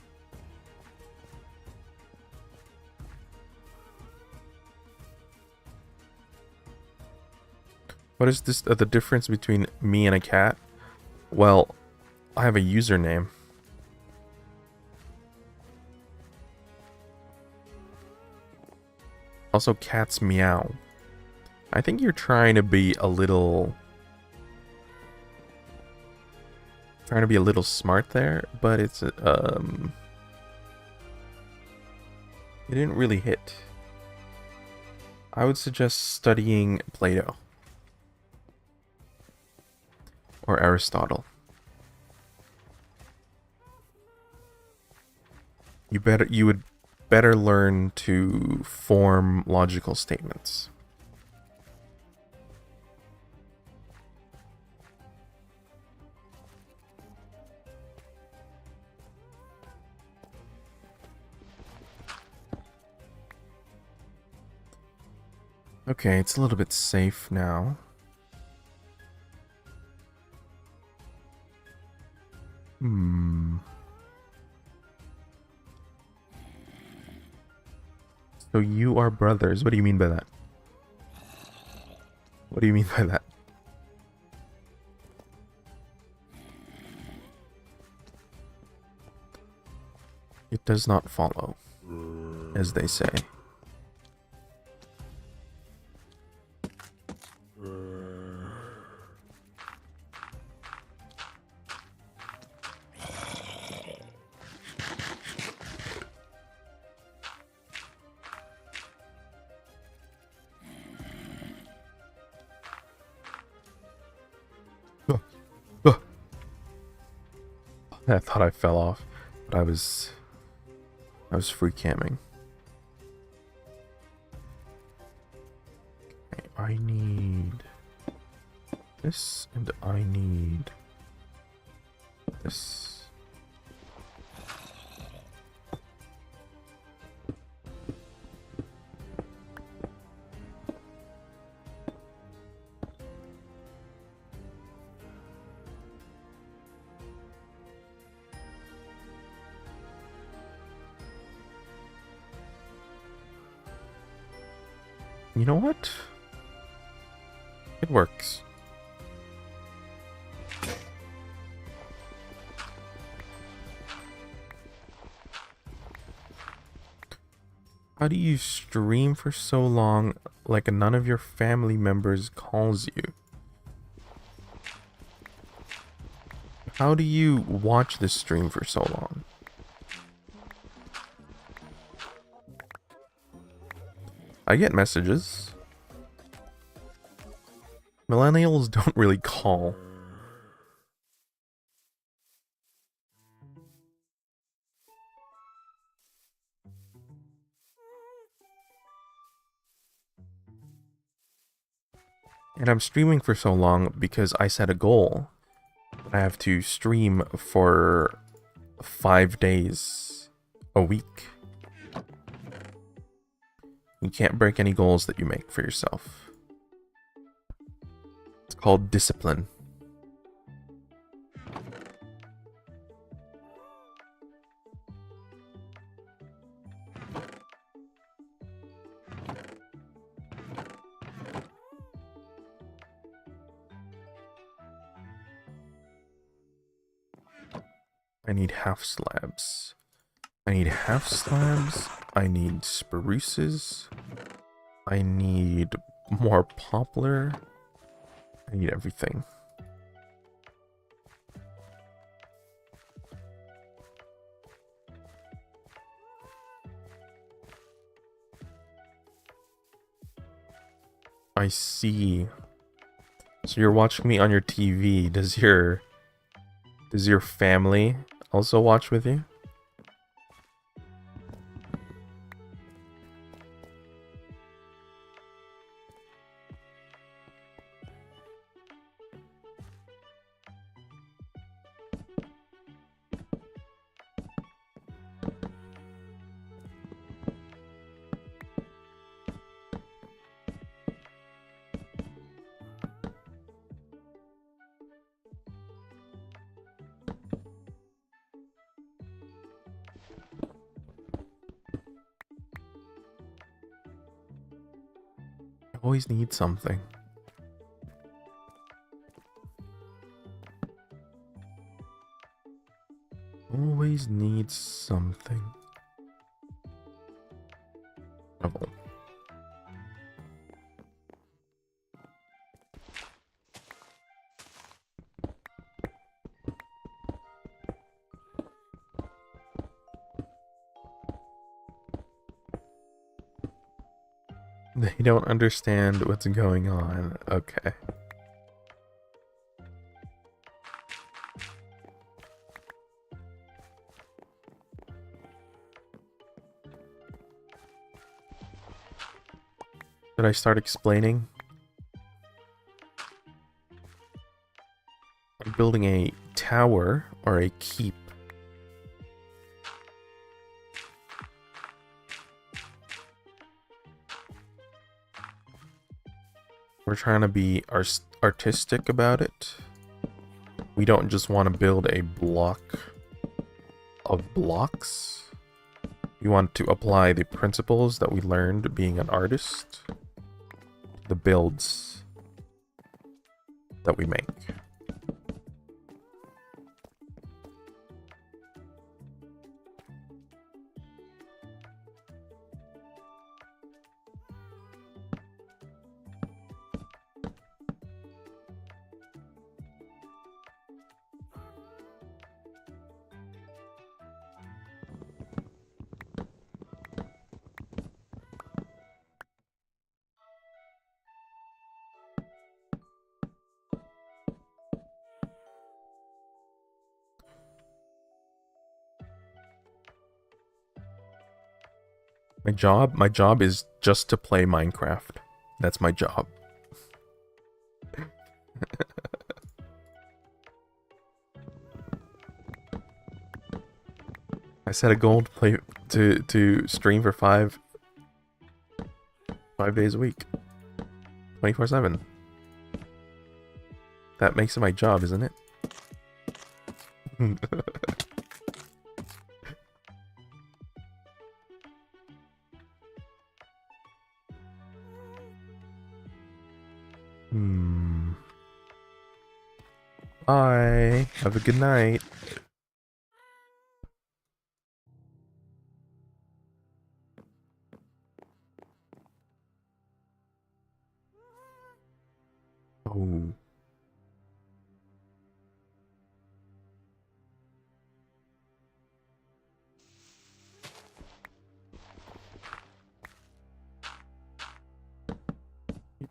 What is this? The difference between me and a cat? Well, I have a username. Also, cats meow. I think you're trying to be a little smart there, but it's it didn't really hit. I would suggest studying Plato or Aristotle. You would better learn to form logical statements. Okay, it's a little bit safe now. So you are brothers. What do you mean by that? What do you mean by that? It does not follow, as they say. I thought I fell off, but I was free camming. Okay, I need this, and I need this. You know what? It works. How do you stream for so long like none of your family members calls you? How do you watch this stream for so long? I get messages. Millennials don't really call. And I'm streaming for so long because I set a goal. I have to stream for 5 days a week. You can't break any goals that you make for yourself. It's called discipline. I need half slabs. I need half slabs. I need spruces. I need more poplar. I need everything. I see. So you're watching me on your TV. Does your family also watch with you? I always need something. Always need something. Trouble. They don't understand what's going on. Okay. Should I start explaining? I'm building a tower or a keep. We're trying to be artistic about it. We don't just want to build a block of blocks. We want to apply the principles that we learned being an artist to the builds that we make. My job is just to play Minecraft. That's my job. I set a goal to play to stream for 5 days a week. 24/7. That makes it my job, isn't it? Bye. Have a good night. Oh.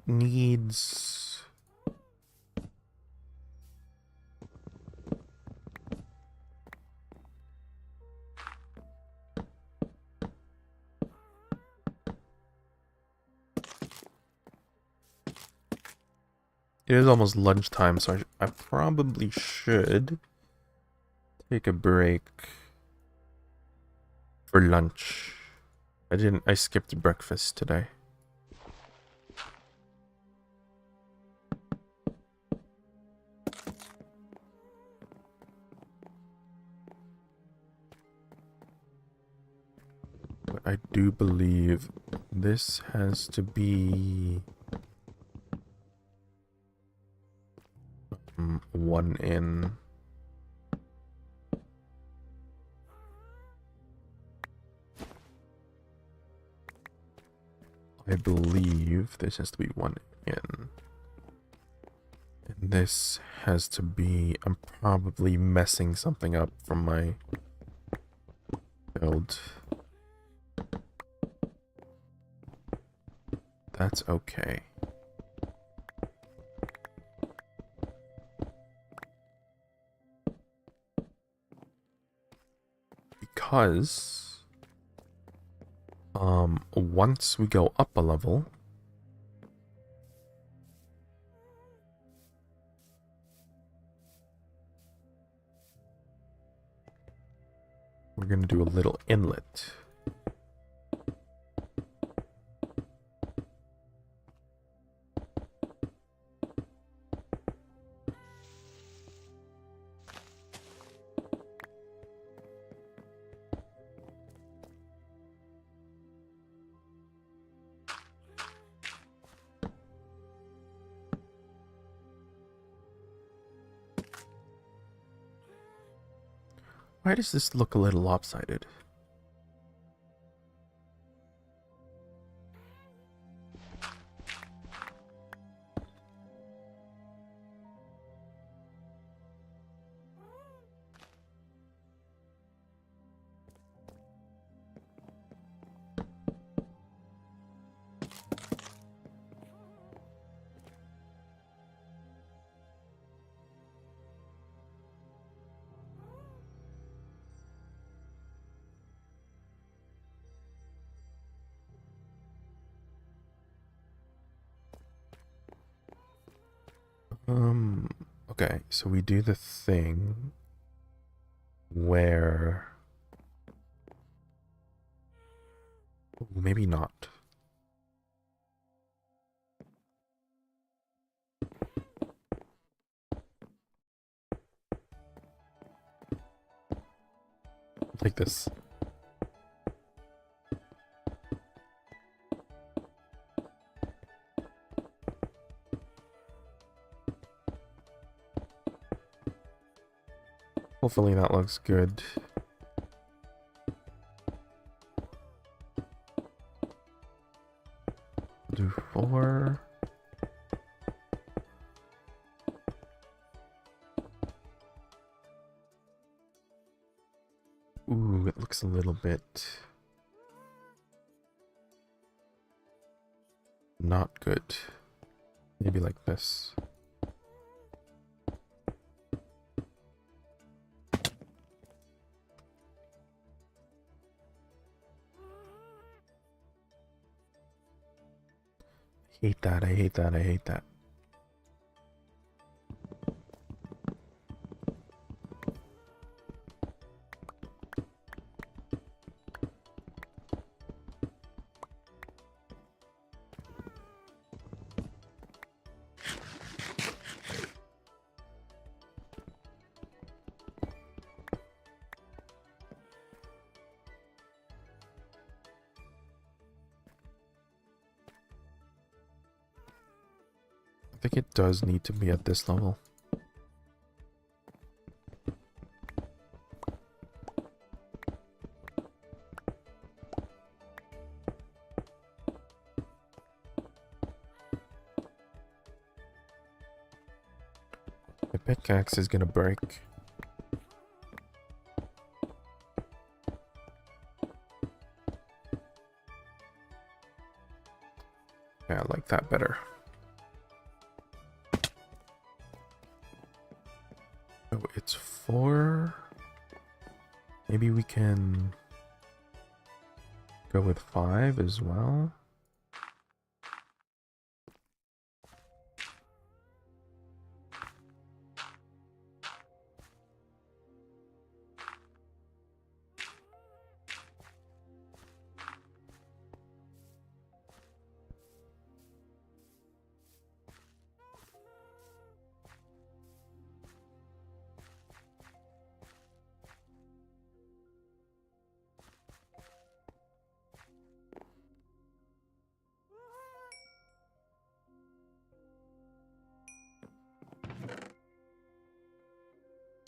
needs... It is almost lunchtime, so I probably should take a break for lunch. I skipped breakfast today. But I do believe this has to be 1 in. I believe this has to be 1 in. And this has to be... I'm probably messing something up from my build. That's okay. Because once we go up a level, we're going to do a little inlet. Why does this look a little lopsided? Okay, so we do the thing where... maybe not. Like this. Hopefully that looks good. Do 4. Ooh, it looks a little bit not good. Maybe like this. Hate that, I hate that, I hate that. I think it does need to be at this level. The pickaxe is gonna break. Yeah, I like that better. it's 4. Maybe we can go with 5 as well.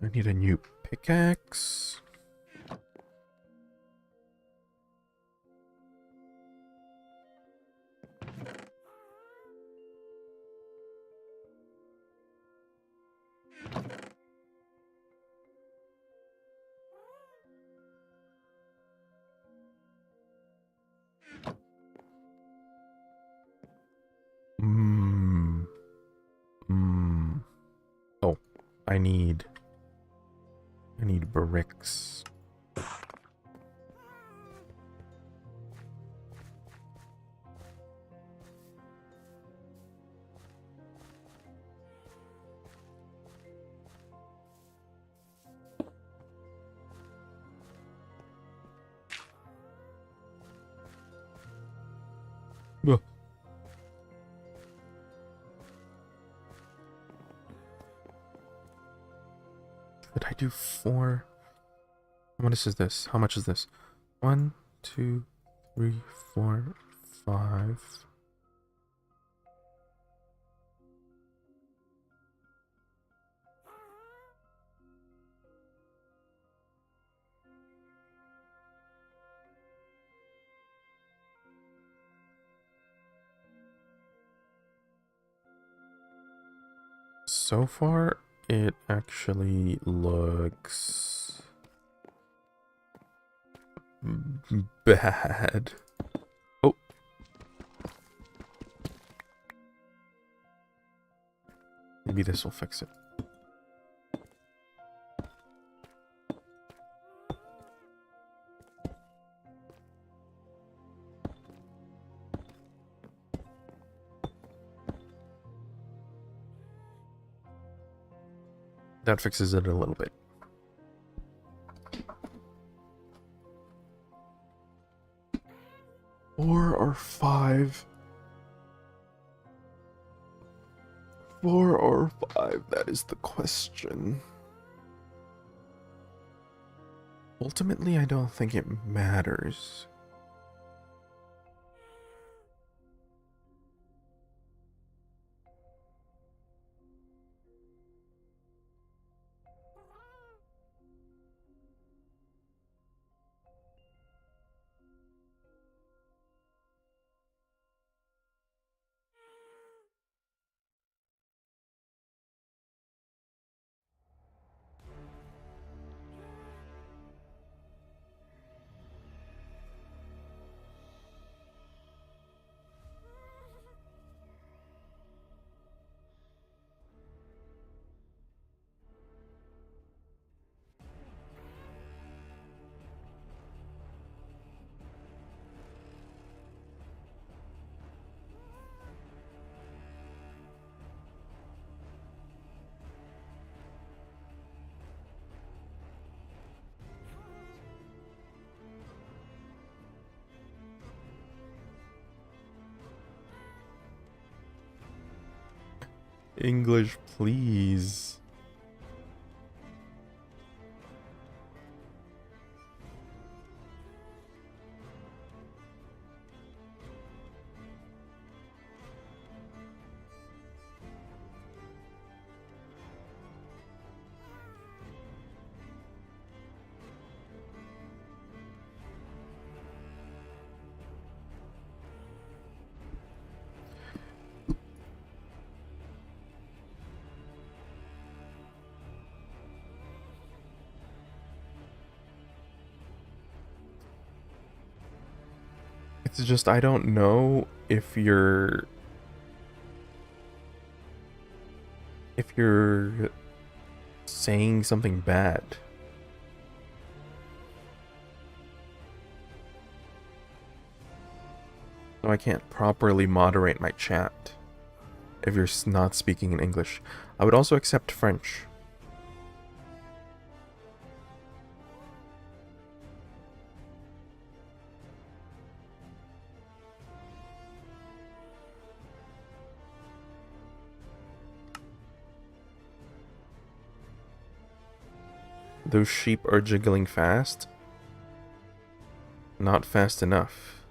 I need a new pickaxe. Oh, I need bricks. Ugh. Did I do 4? What is this? How much is this? 1, 2, 3, 4, 5. So far, it actually looks bad. Oh. Maybe this will fix it. That fixes it a little bit. Four or 5? 4 or 5? That is the question. Ultimately, I don't think it matters. English, please. It's just I don't know if you're saying something bad. So I can't properly moderate my chat if you're not speaking in English. I would also accept French. Those sheep are jiggling fast. Not fast enough.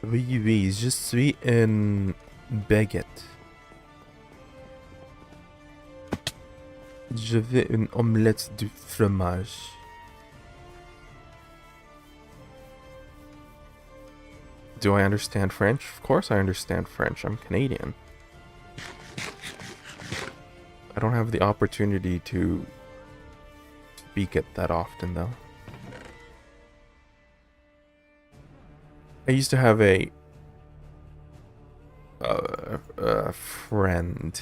Oui, oui, je suis une baguette. Je veux une omelette de fromage. Do I understand French? Of course I understand French. I'm Canadian. I don't have the opportunity to speak it that often, though. I used to have a friend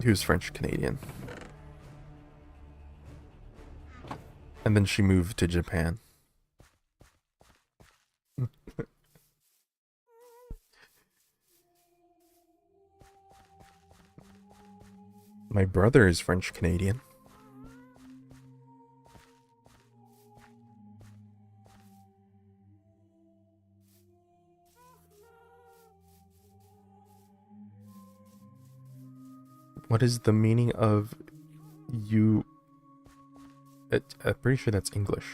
who's French Canadian. And then she moved to Japan. My brother is French Canadian. What is the meaning of you? I'm pretty sure that's English.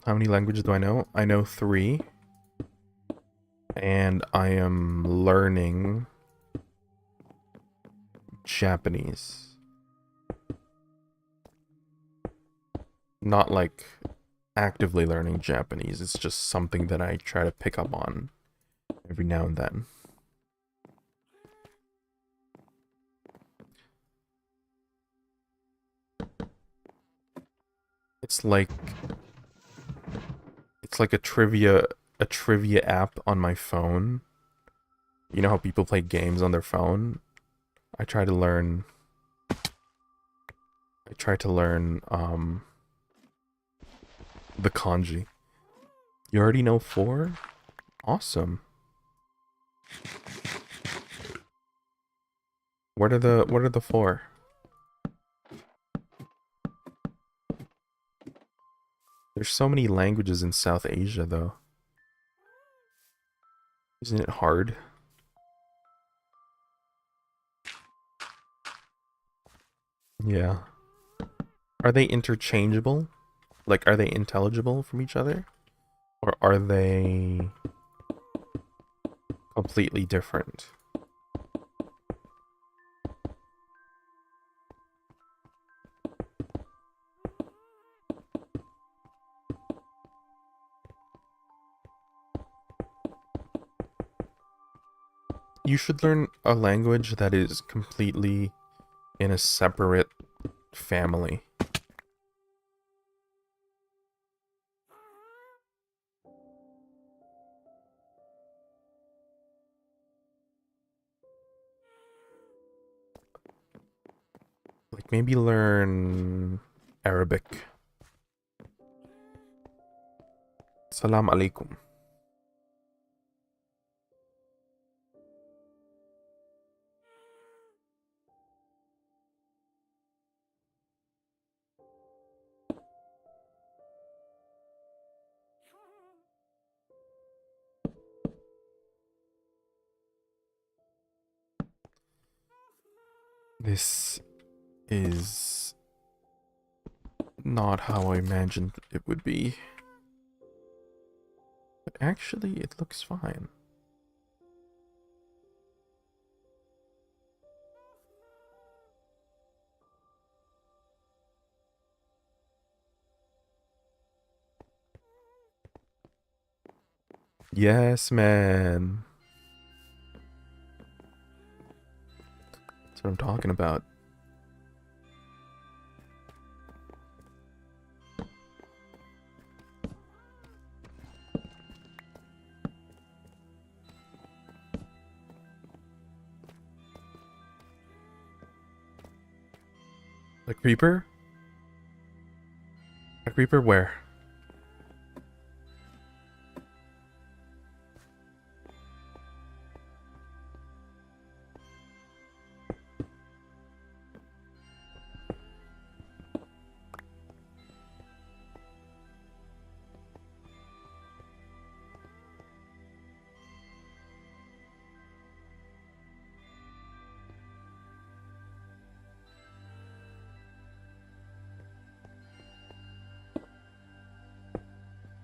How many languages do I know? I know 3. And I am learning Japanese. Not like actively learning Japanese. It's just something that I try to pick up on every now and then. It's like a trivia app on my phone. You know how people play games on their phone? I try to learn the kanji. You already know 4? Awesome. What are the 4? There's so many languages in South Asia, though. Isn't it hard? Yeah. Are they interchangeable? Like, are they intelligible from each other? Or are they completely different? You should learn a language that is completely in a separate family. Like, maybe learn Arabic. Salam alaikum. This is not how I imagined it would be. But actually, it looks fine. Yes, man. That's what I'm talking about. A creeper? A creeper where?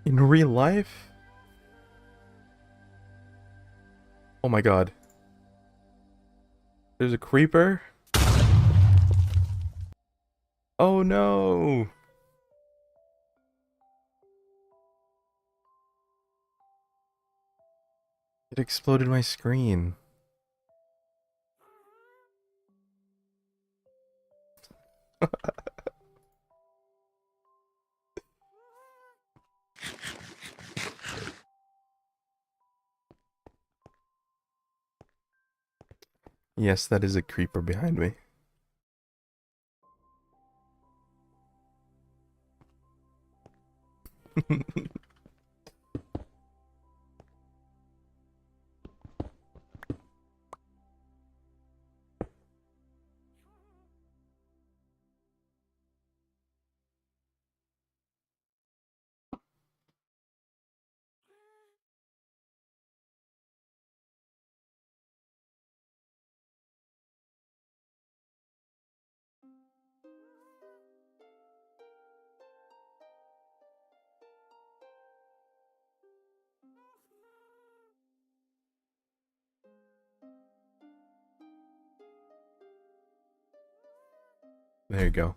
In real life? Oh my god. There's a creeper? Oh no! It exploded my screen. Yes, that is a creeper behind me. There you go.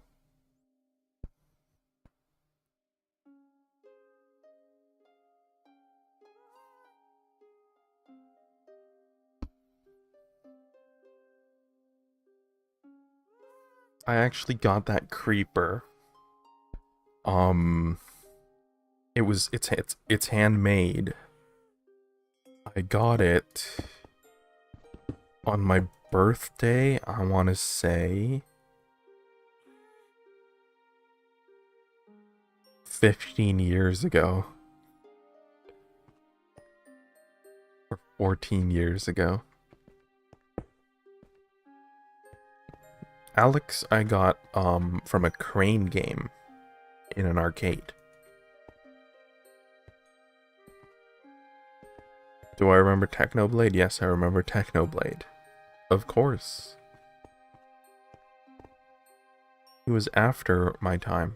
I actually got that creeper. It's handmade. I got it on my birthday, I want to say 15 years ago. Or 14 years ago. Alex, I got from a crane game in an arcade. Do I remember Technoblade? Yes, I remember Technoblade. Of course. He was after my time.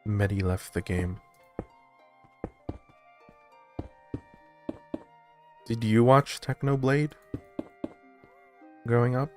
Medi left the game. Did you watch Technoblade growing up?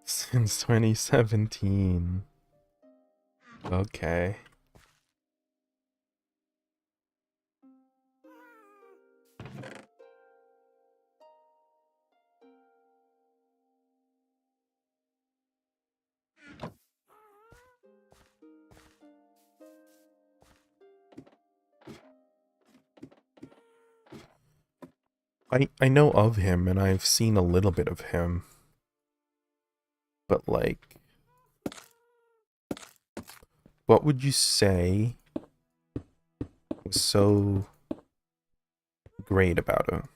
Since 2017. Okay. I know of him and I've seen a little bit of him. But like, what would you say was so great about him?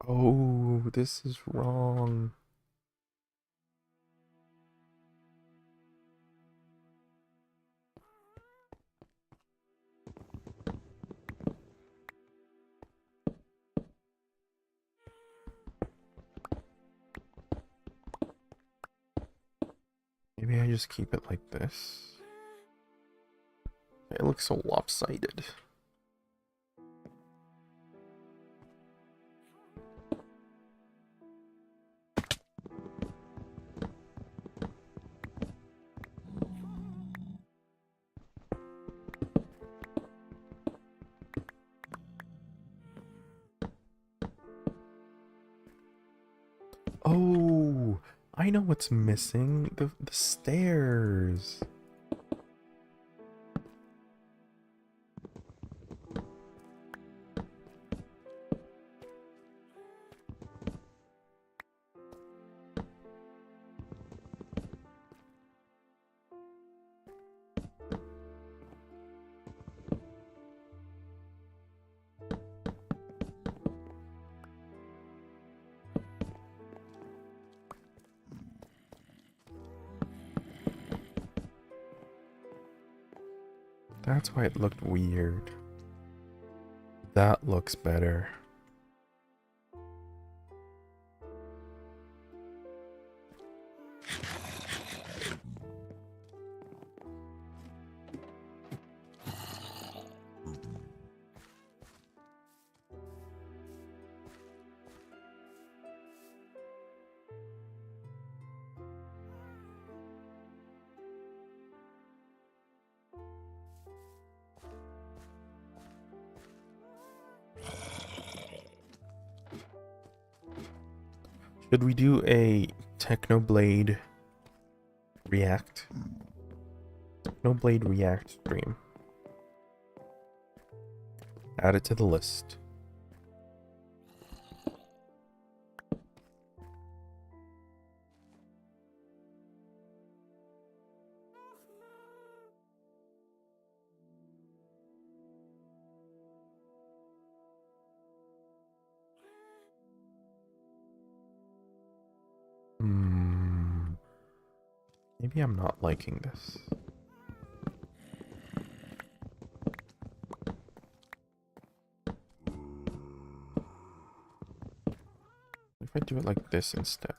Oh, this is wrong. Maybe I just keep it like this. It looks so lopsided. Oh, I know what's missing. The stairs. That's why it looked weird. That looks better. Should we do a Technoblade React? Technoblade React stream. Add it to the list. Maybe I'm not liking this. If I do it like this instead.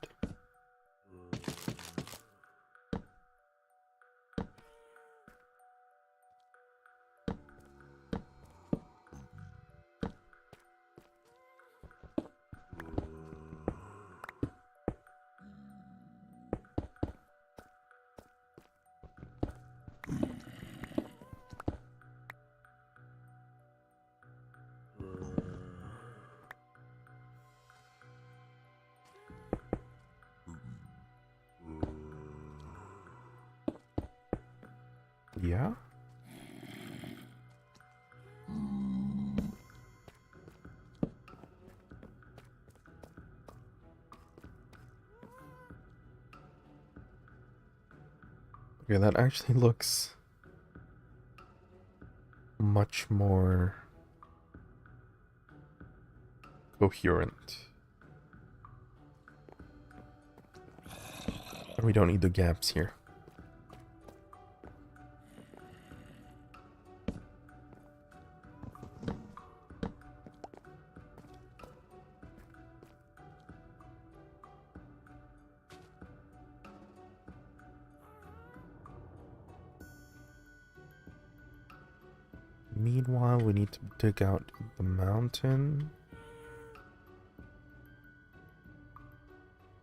Yeah? Okay, that actually looks much more coherent. And we don't need the gaps here. Meanwhile, we need to dig out the mountain.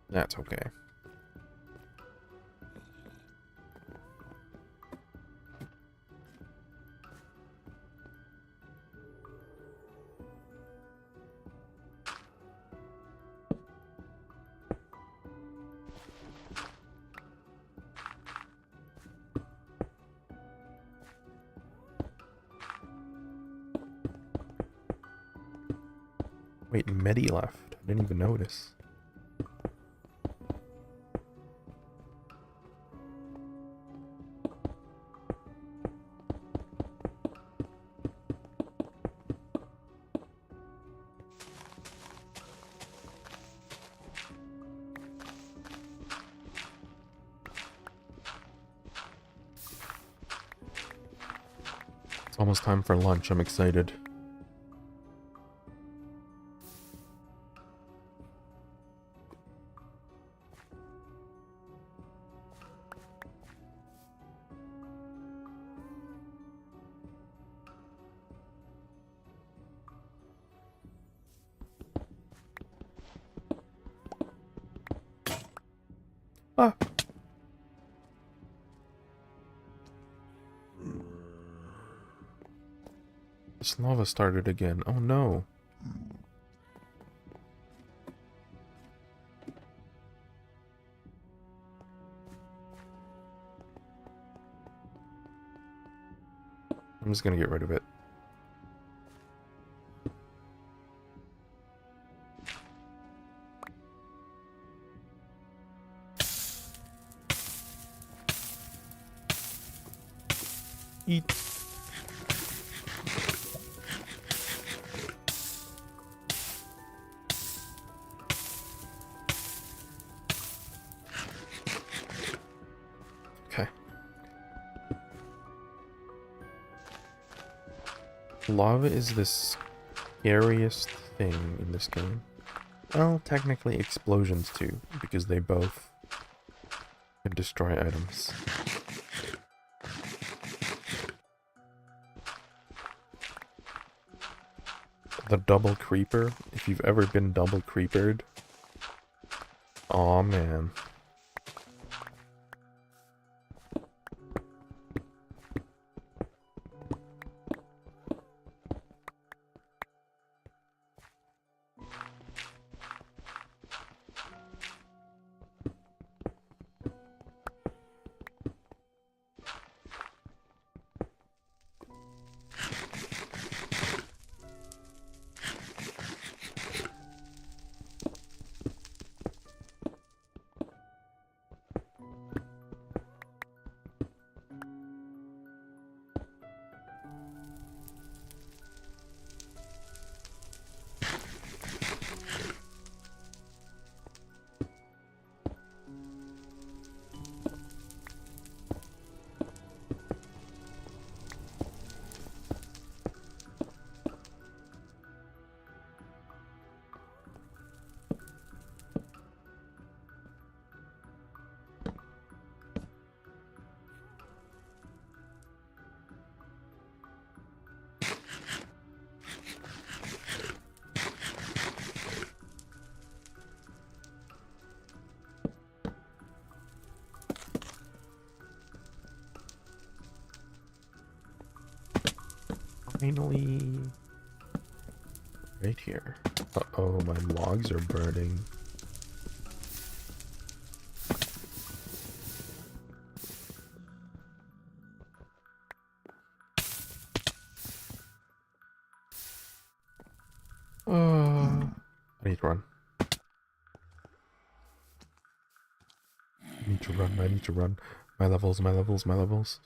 That's okay. Wait, Medi left. I didn't even notice. It's almost time for lunch. I'm excited. Ah! This lava started again. Oh no. I'm just gonna get rid of it. Eat. Okay. Lava is the scariest thing in this game. Well, technically explosions too, because they both can destroy items. The double creeper, if you've ever been double creepered, aw man. Finally, right here. Uh-oh, my logs are burning. I need to run. I need to run, I need to run. My levels, my levels, my levels.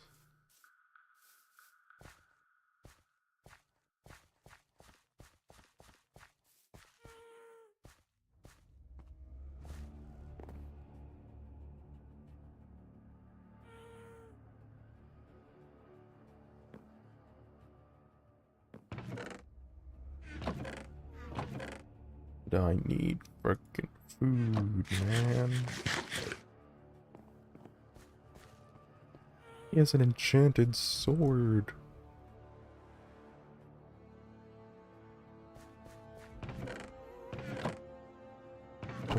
I need frickin' food, man. He has an enchanted sword.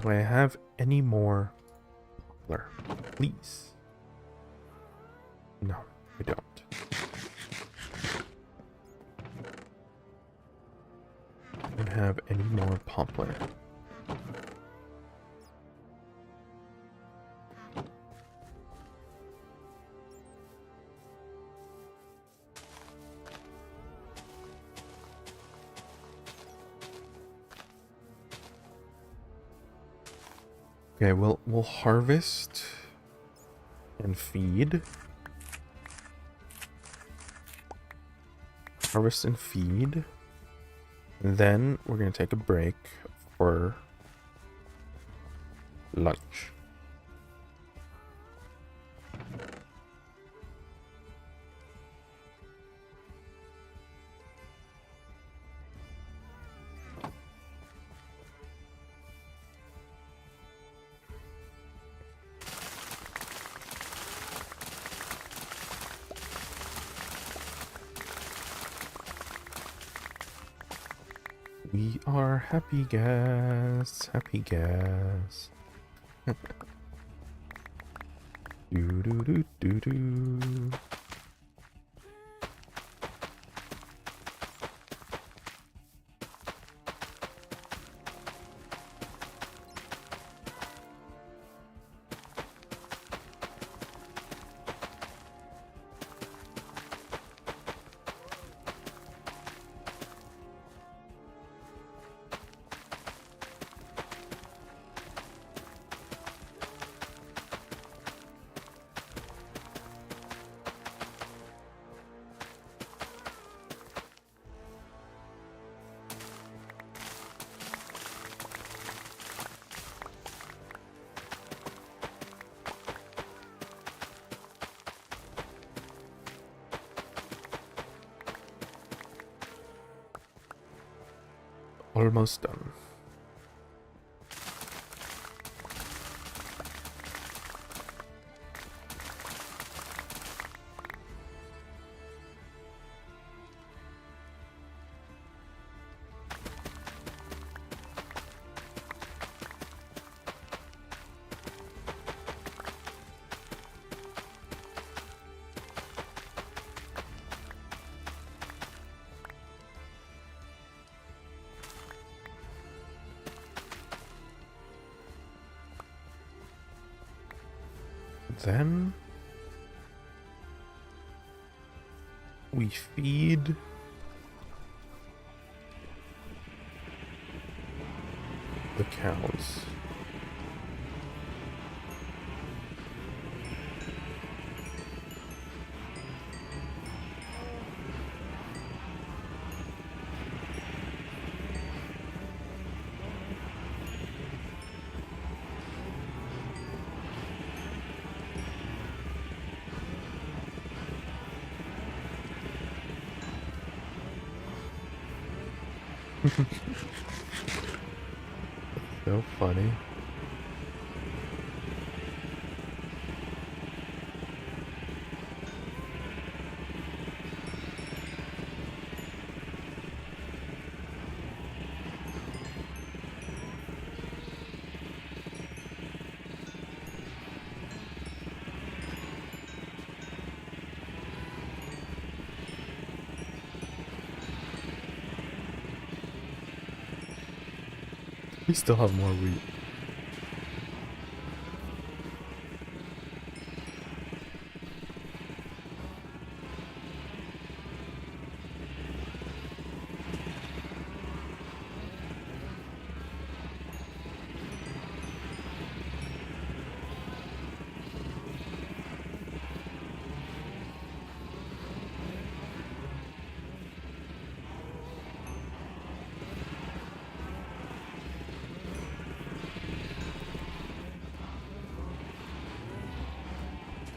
Do I have any more? Please. No, I don't. I don't have any more poplar. Okay, we'll harvest and feed. Harvest and feed. And then we're gonna take a break for lunch. We are happy gas, happy gas. Do do do do do. Almost done. Then we feed the cows. So funny. We still have more wheat.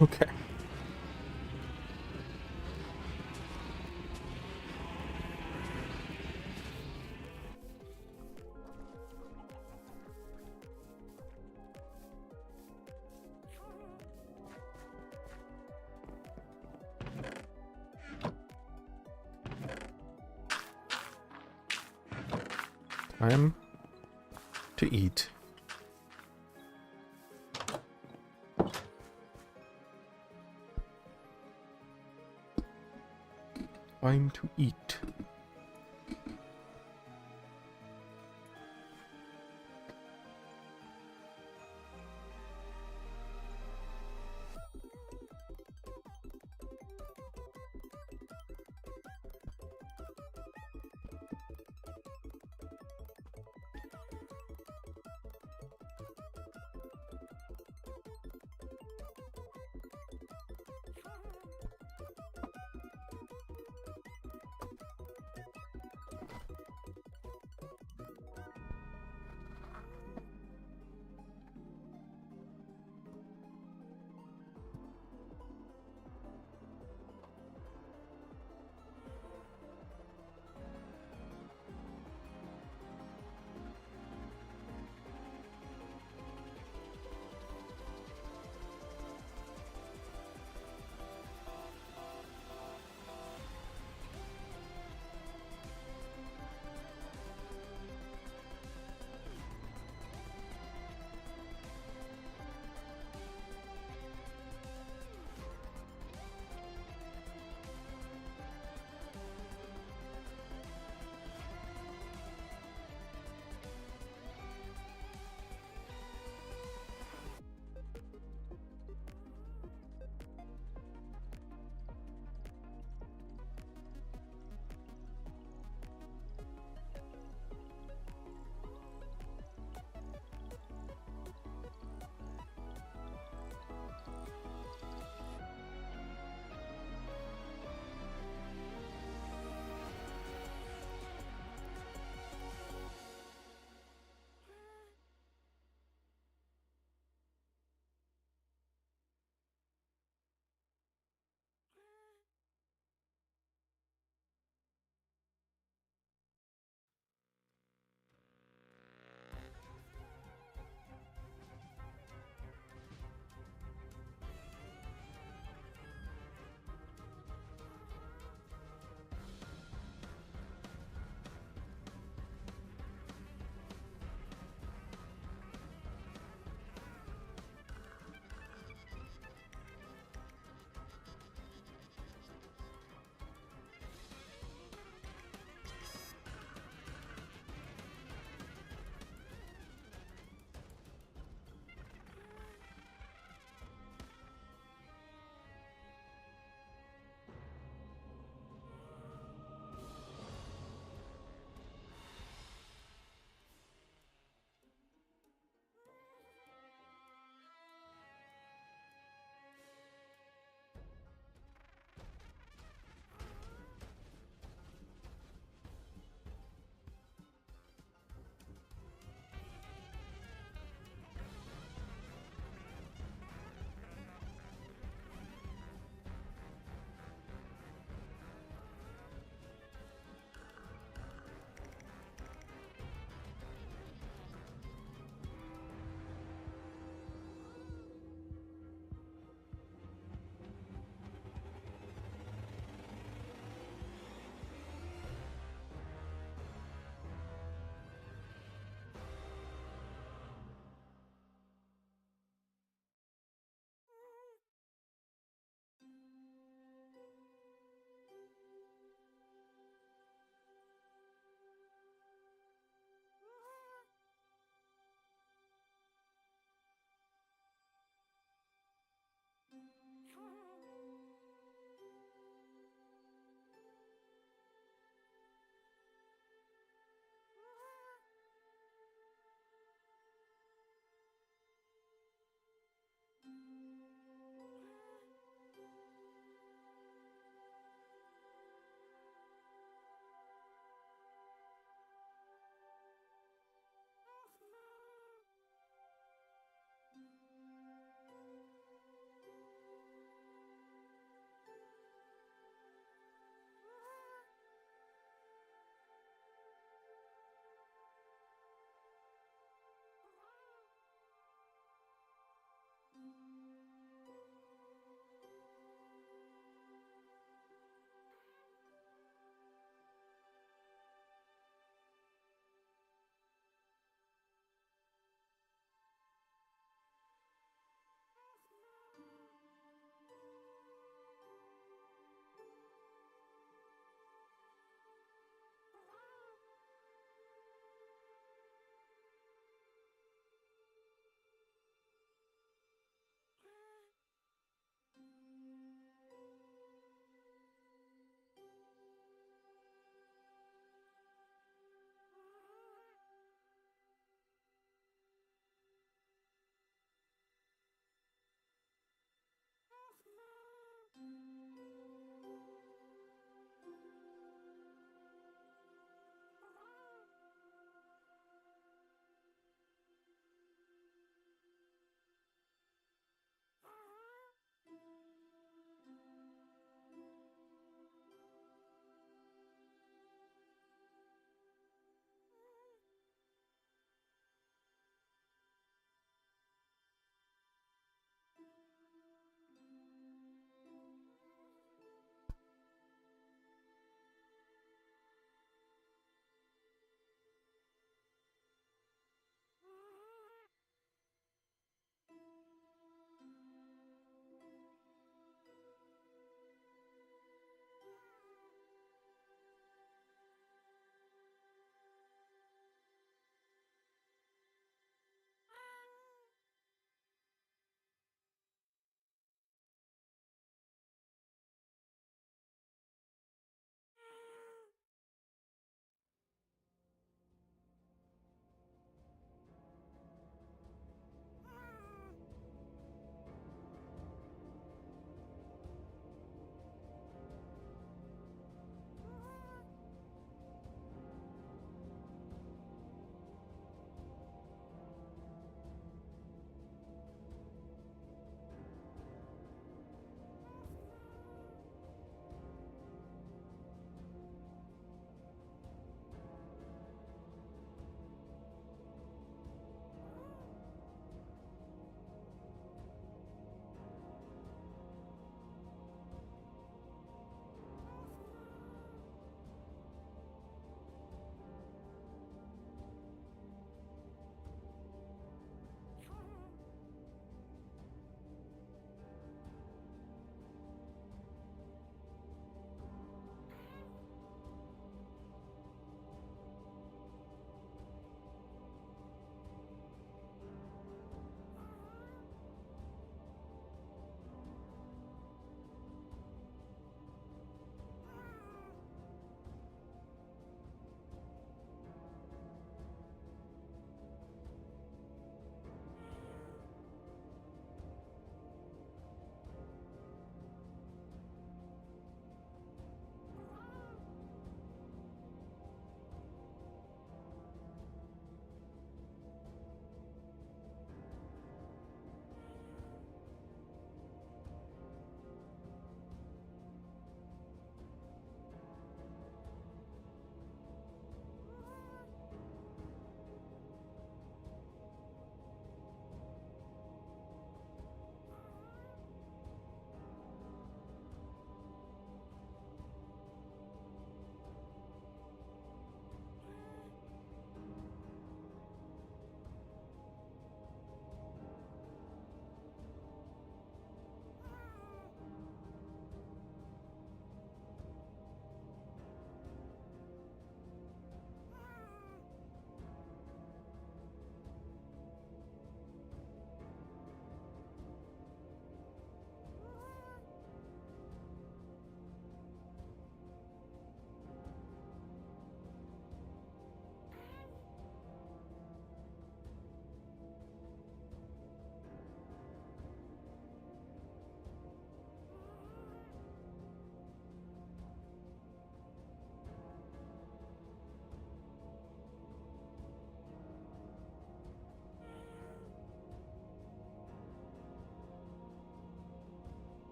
Okay. Time to eat. Time to eat.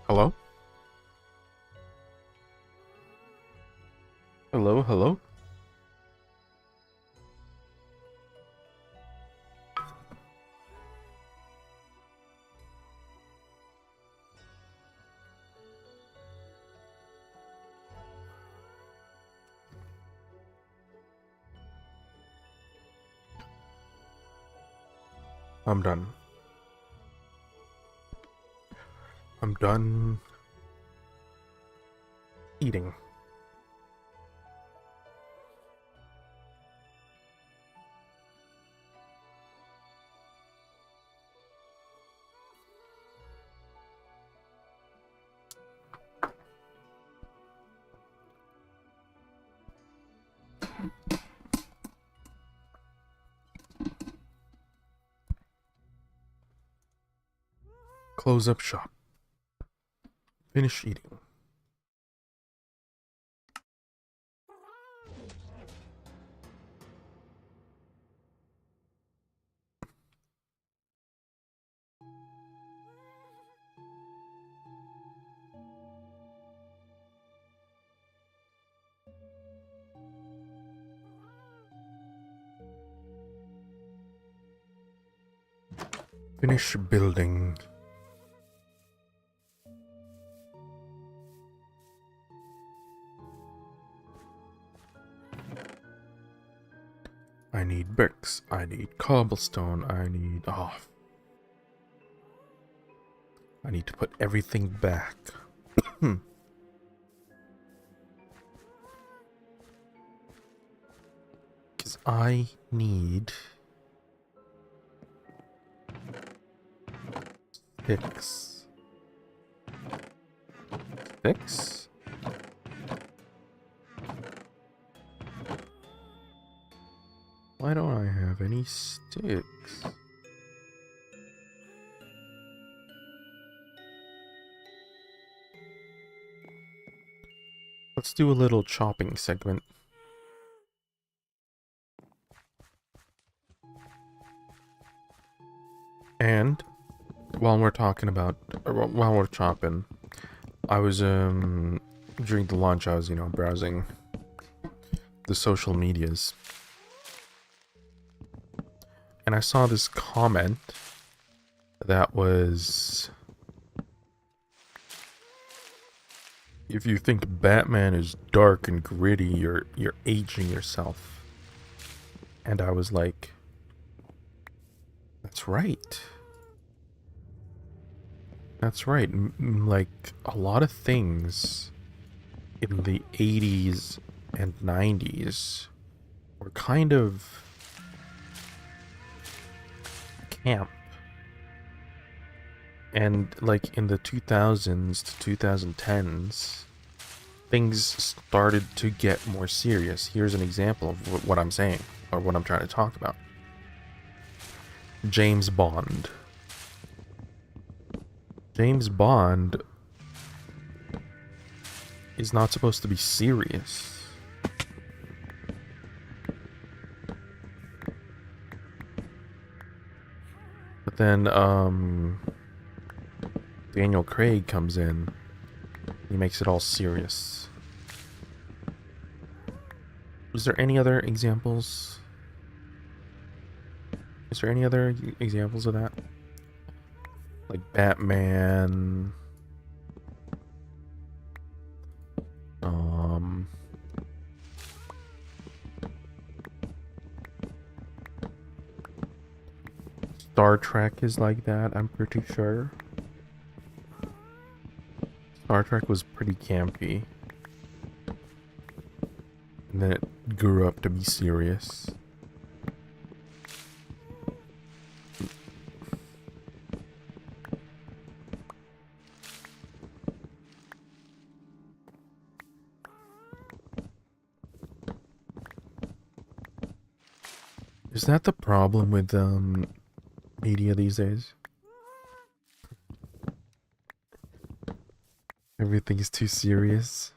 Hello? Hello, hello? I'm done. I'm done eating. Close up shop. Finish eating. Finish building. I need bricks. I need cobblestone. I need... Oh. I need to put everything back. Because I need... sticks. Sticks? Why don't I have any sticks? Let's do a little chopping segment. And while we're talking about, while we're chopping, I was during the lunch I was, browsing the social medias. And I saw this comment that was, if you think Batman is dark and gritty, you're aging yourself. And I was like, that's right. That's right. Like, a lot of things in the 80s and 90s were kind of camp. And like in the 2000s to 2010s, things started to get more serious. Here's an example of what I'm saying, or what I'm trying to talk about. James Bond. James Bond is not supposed to be serious. But then, Daniel Craig comes in. He makes it all serious. Is there any other examples? Is there any other examples of that? Like Batman. Star Trek is like that, I'm pretty sure. Star Trek was pretty campy. And then it grew up to be serious. Is that the problem with media these days? Everything is too serious.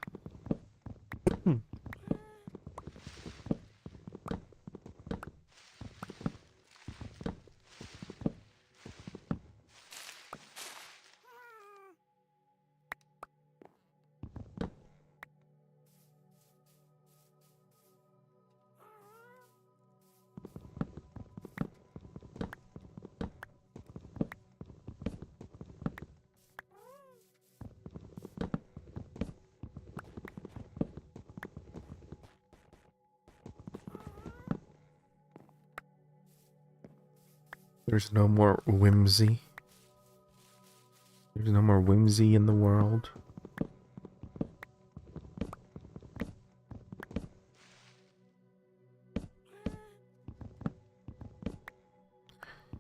There's no more whimsy. There's no more whimsy in the world.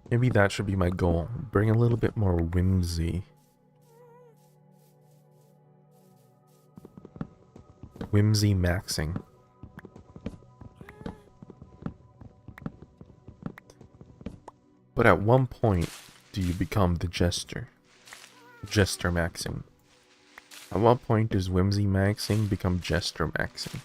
Maybe that should be my goal. Bring a little bit more whimsy. Whimsy maxing. But at one point, do you become the jester? Jester maxing. At what point does whimsy maxing become jester maxing?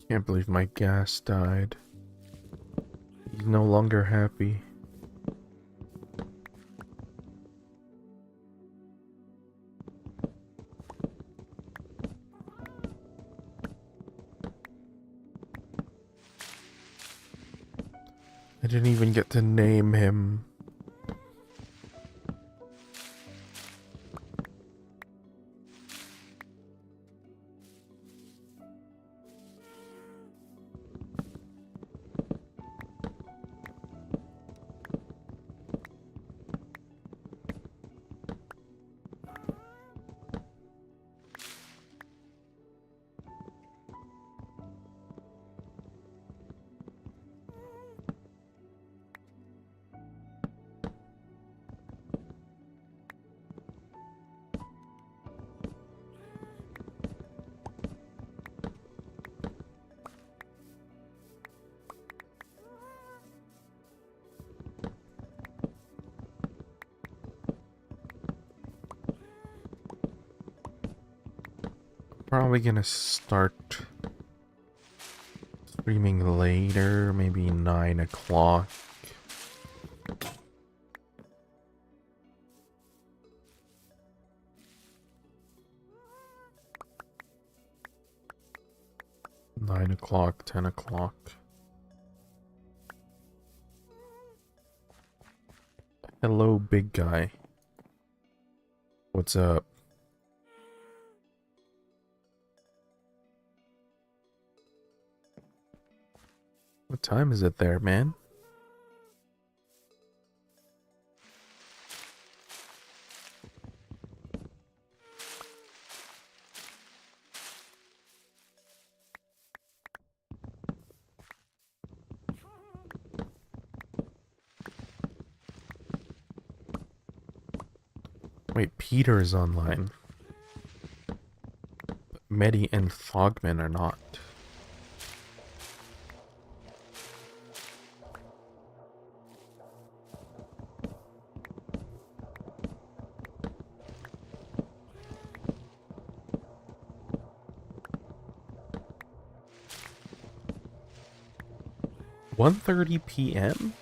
Can't believe my gas died. He's no longer happy. I didn't even get to name him. Probably gonna start streaming later, maybe 9 o'clock. Nine o'clock, 10 o'clock. Hello, big guy. What's up? What time is it there, man? Wait, Peter is online. But Medi and Fogman are not. $1:30 p.m.?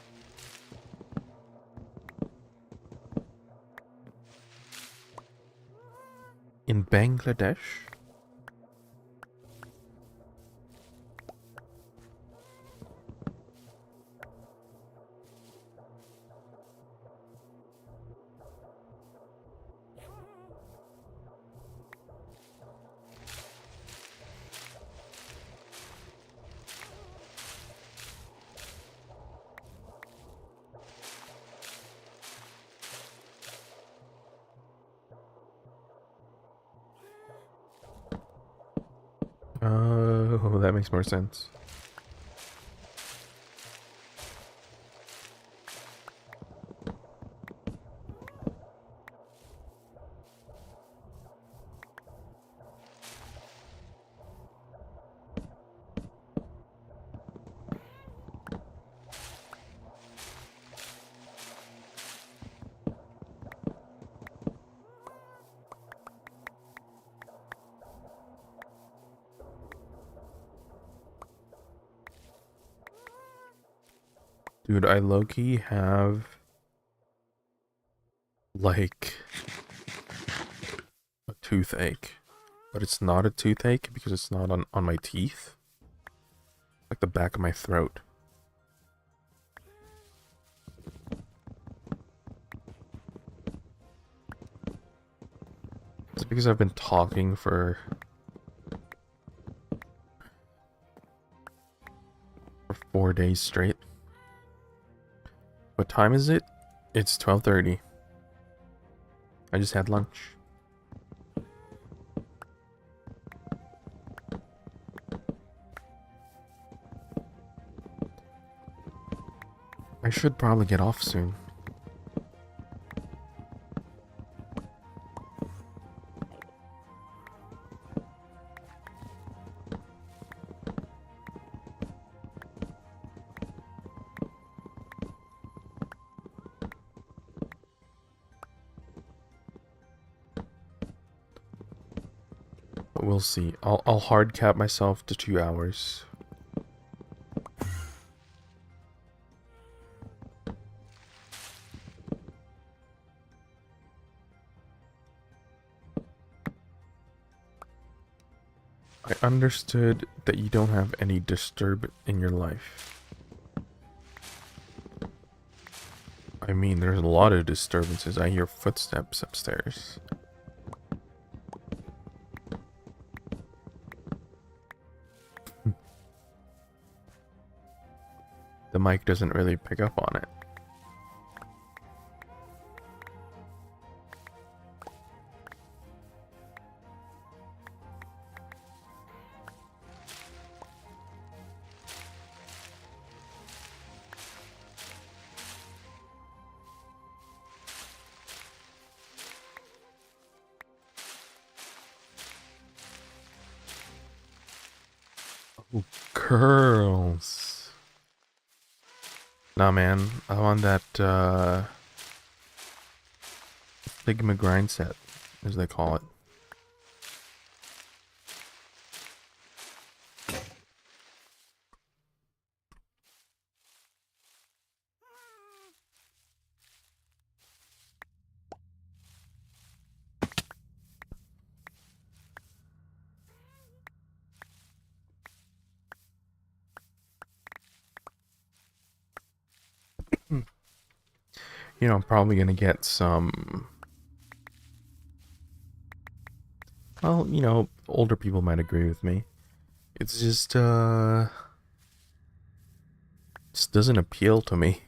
In Bangladesh? Oh, that makes more sense. Dude, I low-key have like a toothache. But it's not a toothache because it's not on my teeth. Like the back of my throat. It's because I've been talking for 4 days straight. What time is it? It's 12:30. I just had lunch. I should probably get off soon. But we'll see. I'll hard cap myself to 2 hours. I understood that you don't have any disturb in your life. I mean, there's a lot of disturbances. I hear footsteps upstairs. The mic doesn't really pick up on it. Oh, girls. Nah, man. I'm on that, Figma grind set, as they call it. You know, I'm probably gonna get some... Well, you know, older people might agree with me. It's just doesn't appeal to me.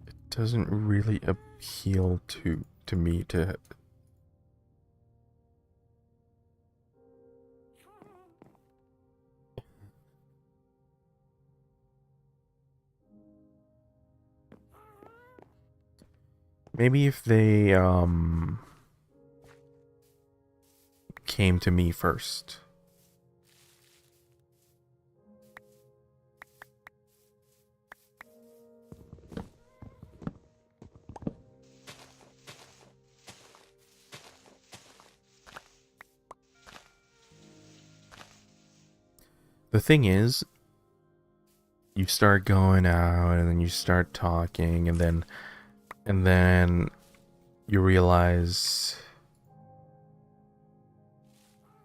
It doesn't really appeal to me to... Maybe if they, came to me first. The thing is, you start going out and then you start talking and then you realize,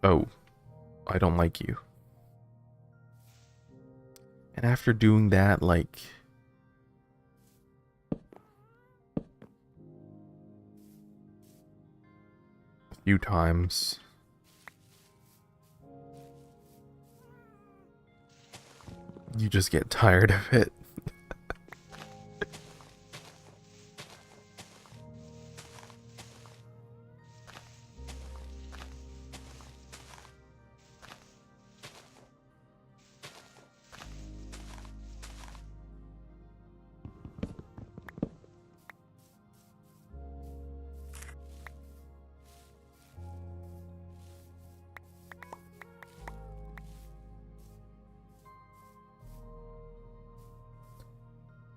oh, I don't like you. And after doing that, like, a few times, you just get tired of it.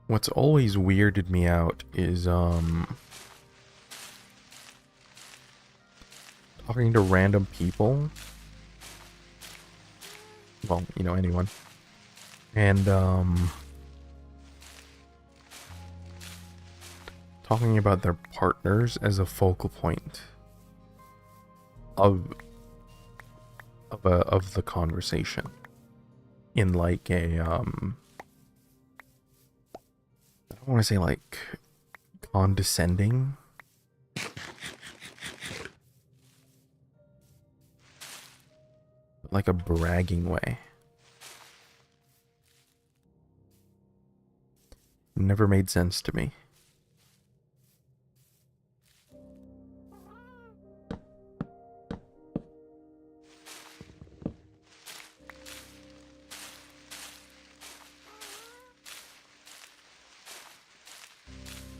What's always weirded me out is talking to random people. Well, you know, anyone. And talking about their partners as a focal point of the conversation in like a I don't want to say like condescending, but like a bragging way. Never made sense to me.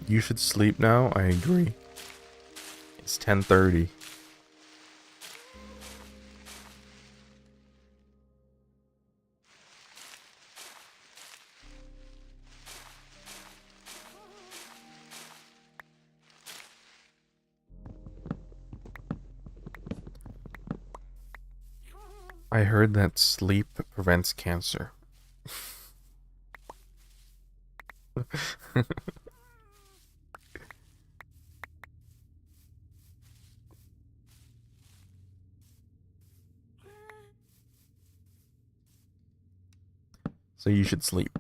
You should sleep now. I agree. It's 10:30. I heard that sleep prevents cancer. So you should sleep.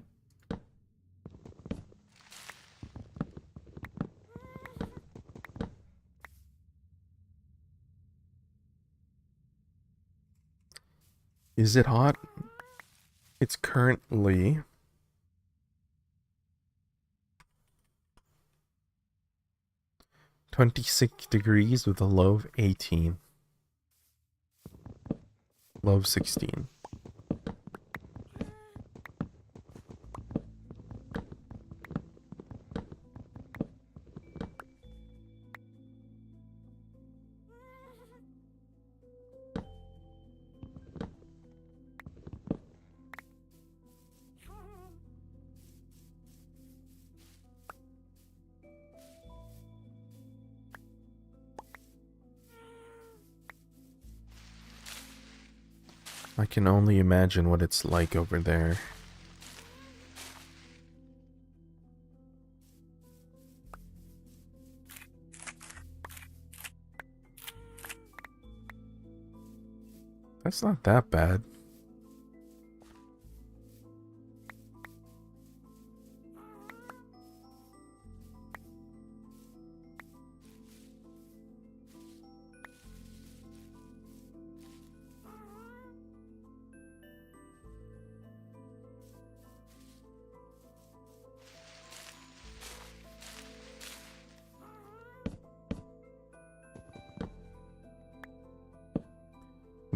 Is it hot? It's currently 26 degrees with a low of 18. Low of 16. I can only imagine what it's like over there. That's not that bad.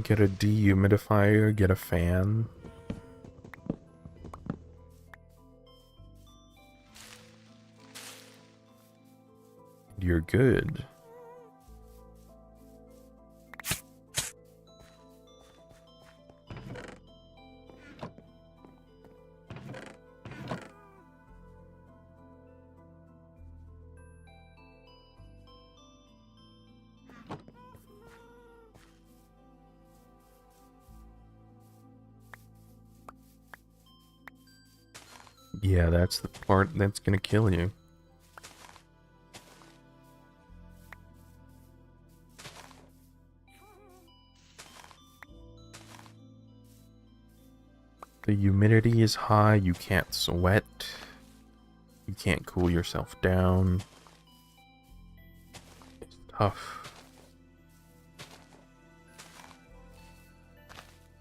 Get a dehumidifier, get a fan. You're good. Yeah, that's the part that's gonna kill you. The humidity is high, you can't sweat. You can't cool yourself down. It's tough.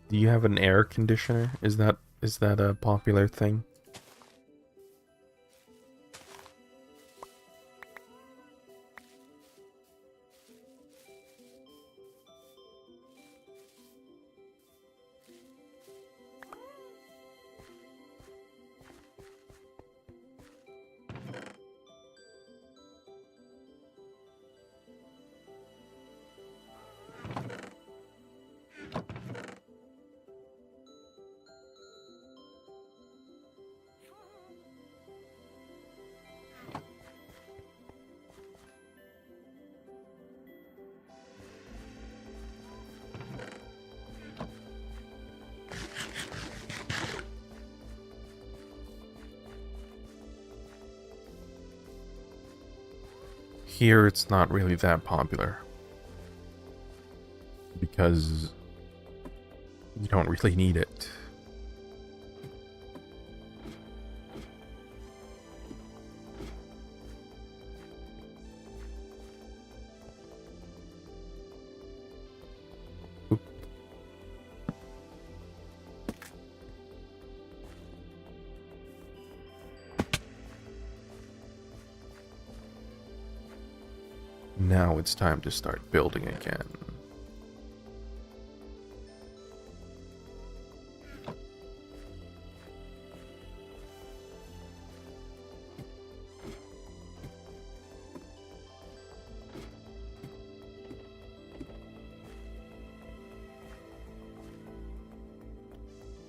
Do you have an air conditioner? Is that a popular thing? Here it's not really that popular because you don't really need it. Oop. Now it's time to start building again.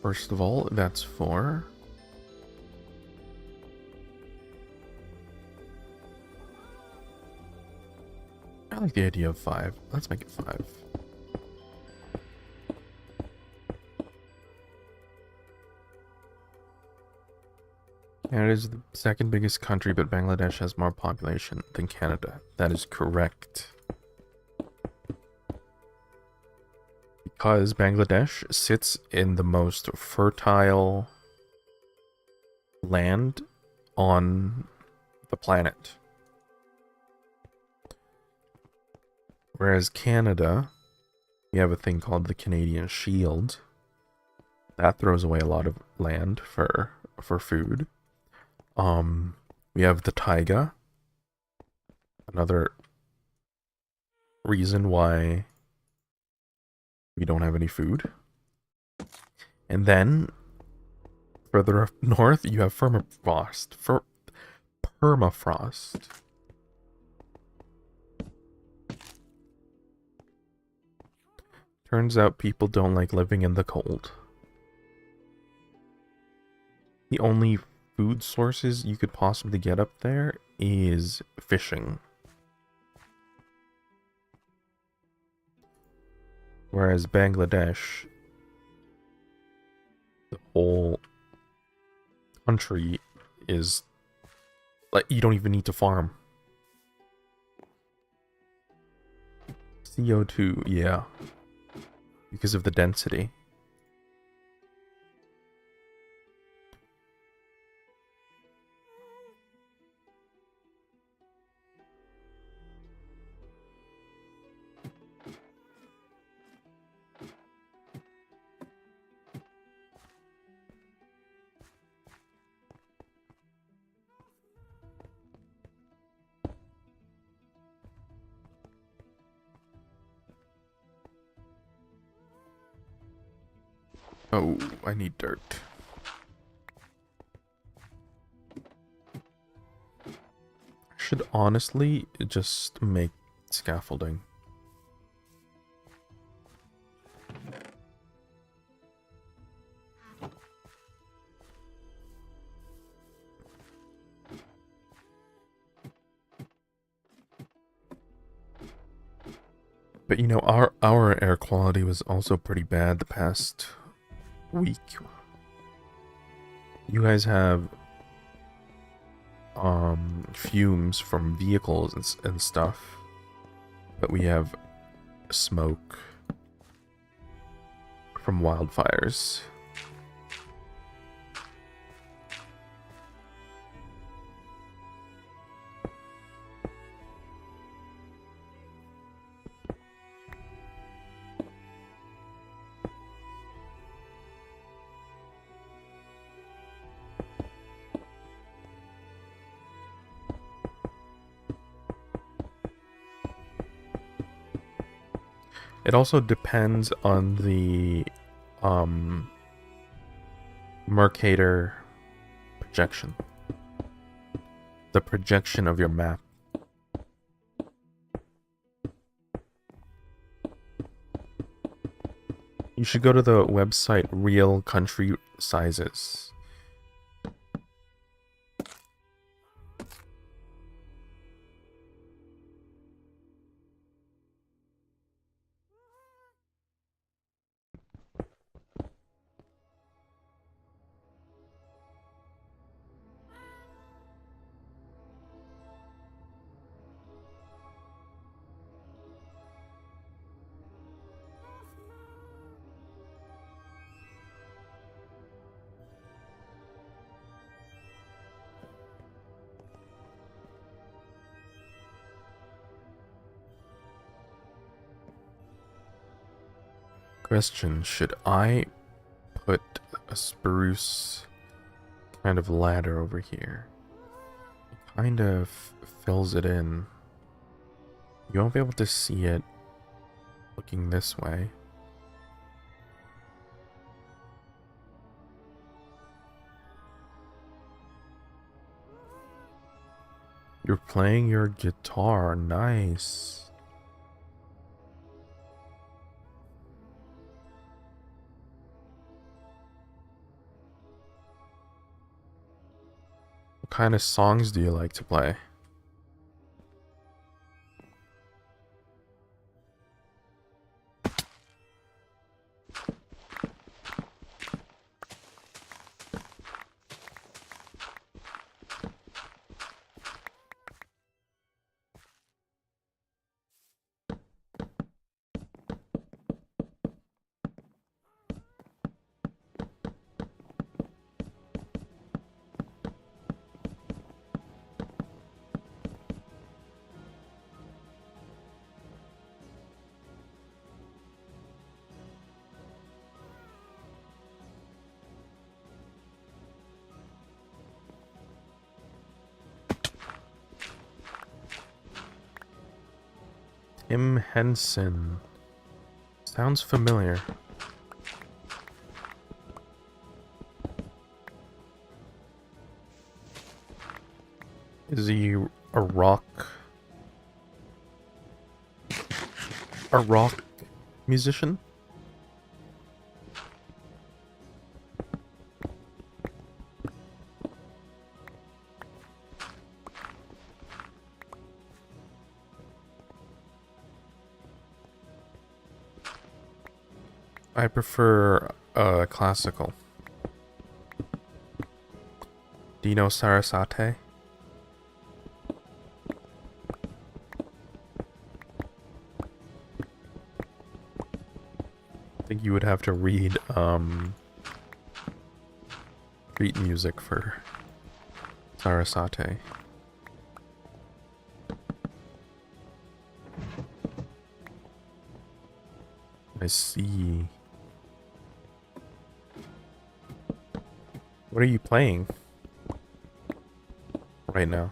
First of all, that's 4. I like the idea of 5. Let's make it 5. Canada is the second biggest country, but Bangladesh has more population than Canada. That is correct. Because Bangladesh sits in the most fertile land on the planet. Whereas Canada, we have a thing called the Canadian Shield. That throws away a lot of land for food. We have the taiga. Another reason why we don't have any food. And then further up north, you have permafrost. Permafrost. Turns out people don't like living in the cold. The only food sources you could possibly get up there is fishing. Whereas Bangladesh, the whole country is like, you don't even need to farm. CO2, yeah. Because of the density. Oh, I need dirt. I should honestly just make scaffolding. But you know, our air quality was also pretty bad the past week. You guys have fumes from vehicles and stuff, but we have smoke from wildfires. It also depends on the Mercator projection. The projection of your map. You should go to the website Real Country Sizes. Question, should I put a spruce kind of ladder over here? It kind of fills it in. You won't be able to see it looking this way. You're playing your guitar, nice. What kind of songs do you like to play? Tim Henson. Sounds familiar. Is he a rock musician? I prefer classical. Do you know Sarasate? I think you would have to read music for Sarasate. I see. What are you playing right now?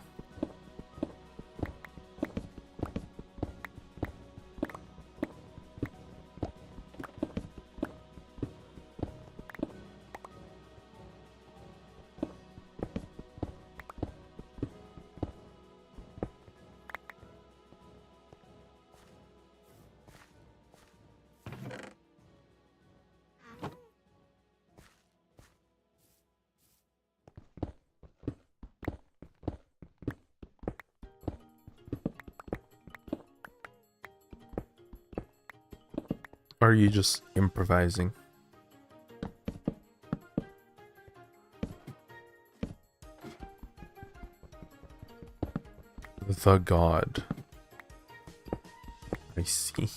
Or are you just improvising? The God. I see.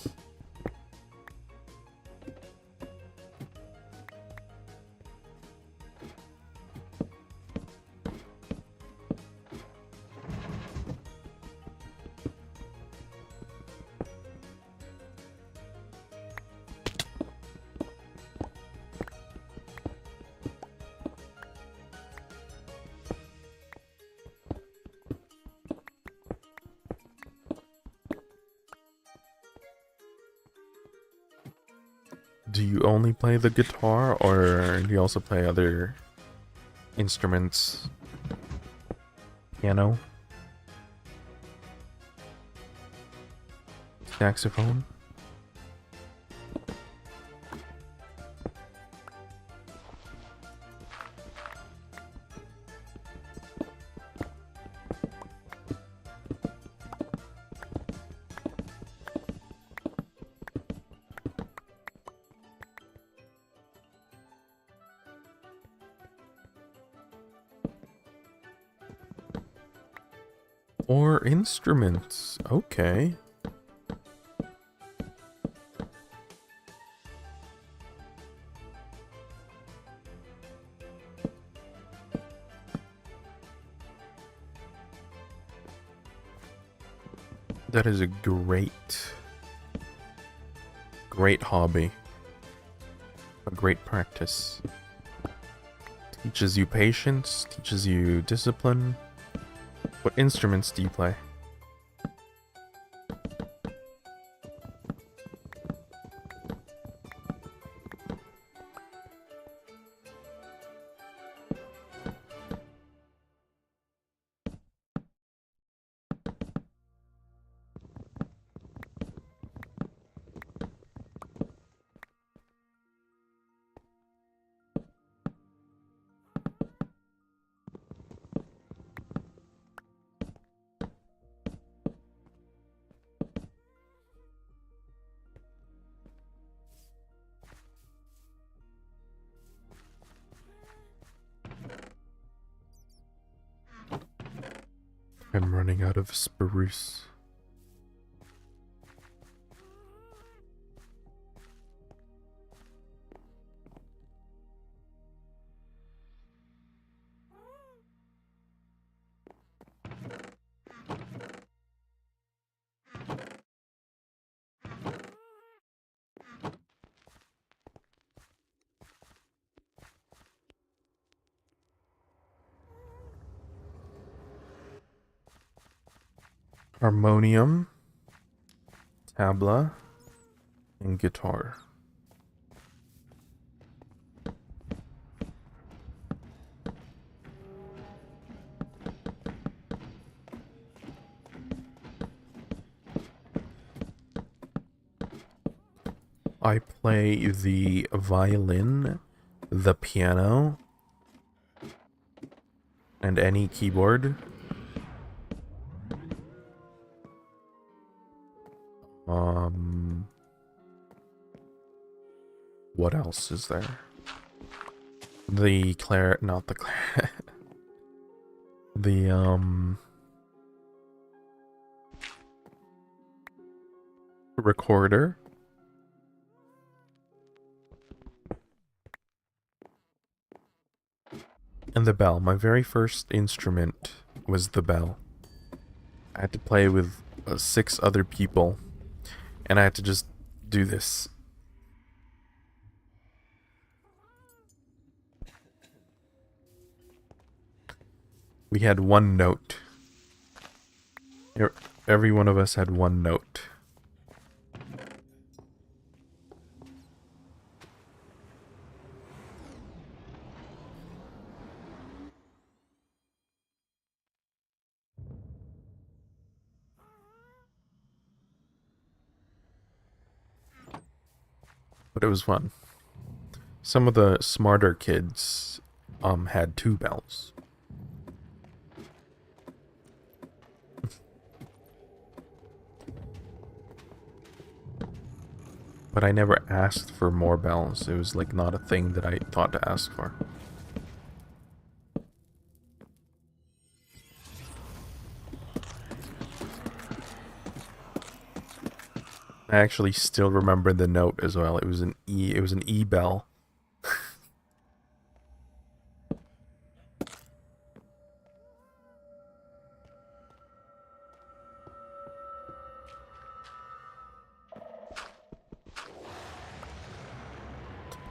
Do you only play the guitar, or do you also play other instruments? Piano? Saxophone? Or instruments. Okay. That is a great hobby. great practice. Teaches you patience, teaches you discipline. What instruments do you play? I'm running out of spruce. Harmonium, tabla, and guitar. I play the violin, the piano, and any keyboard. What else is there? The not the the recorder. And the bell. My very first instrument was the bell. I had to play with 6 other people, and I had to just do this. We had one note. Every one of us had one note. But it was fun. Some of the smarter kids had 2 bells. But I never asked for more bells. It was like not a thing that I thought to ask for. I actually still remember the note as well. It was an E. It was an E bell.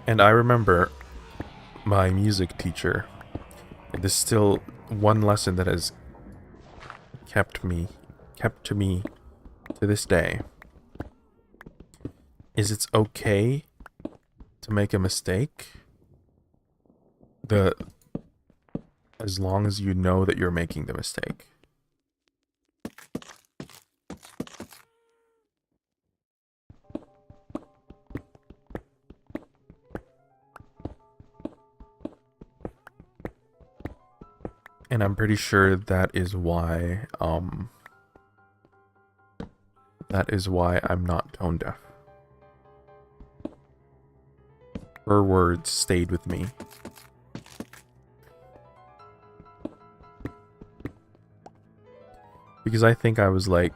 And I remember my music teacher. There's still one lesson that has kept to me to this day. Is it's okay to make a mistake. As long as you know that you're making the mistake. And I'm pretty sure that is why I'm not tone deaf. Her words stayed with me. Because I think I was like,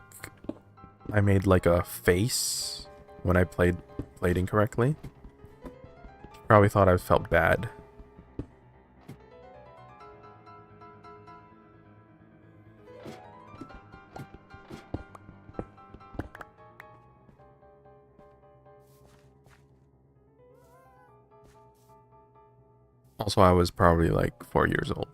I made like a face when I played incorrectly. Probably thought I felt bad. Also, I was probably like 4 years old.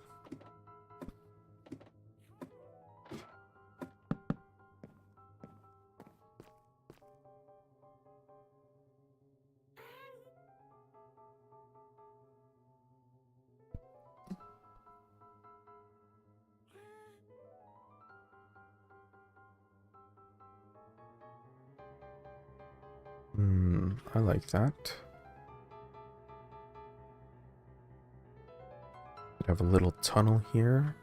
I like that. We have a little tunnel here.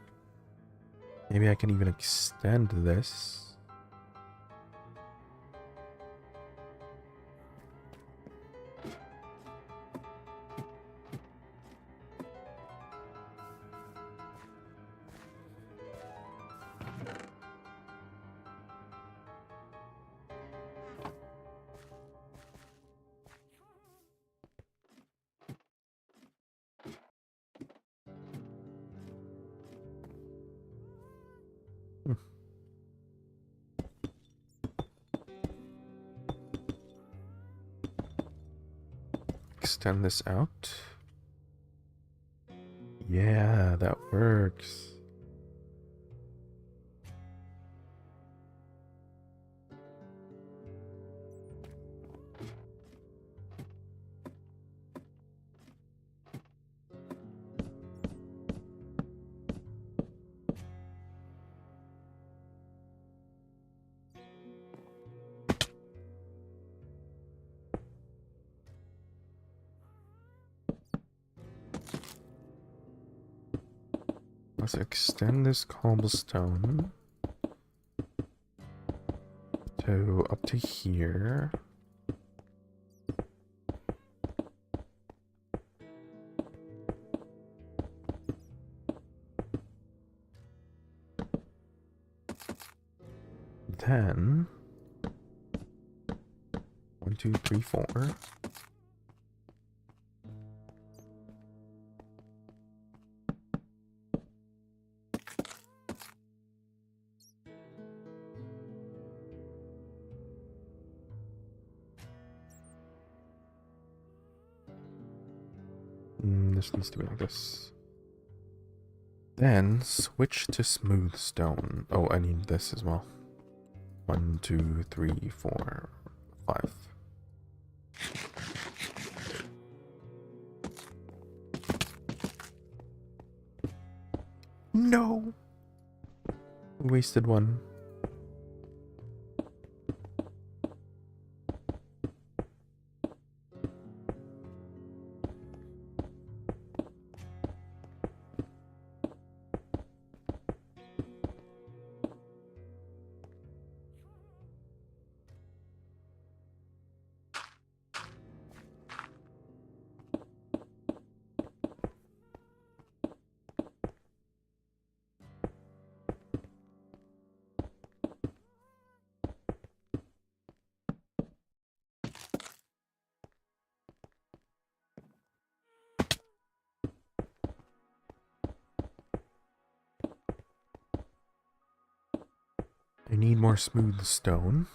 Maybe I can even extend this. Extend this out. Yeah, that works. Let's extend this cobblestone to up to here. Then 1, 2, 3, 4. This needs to be like this. Then switch to smooth stone. Oh, I need this as well. 1, 2, 3, 4, 5. No! Wasted one. I need more smooth stone.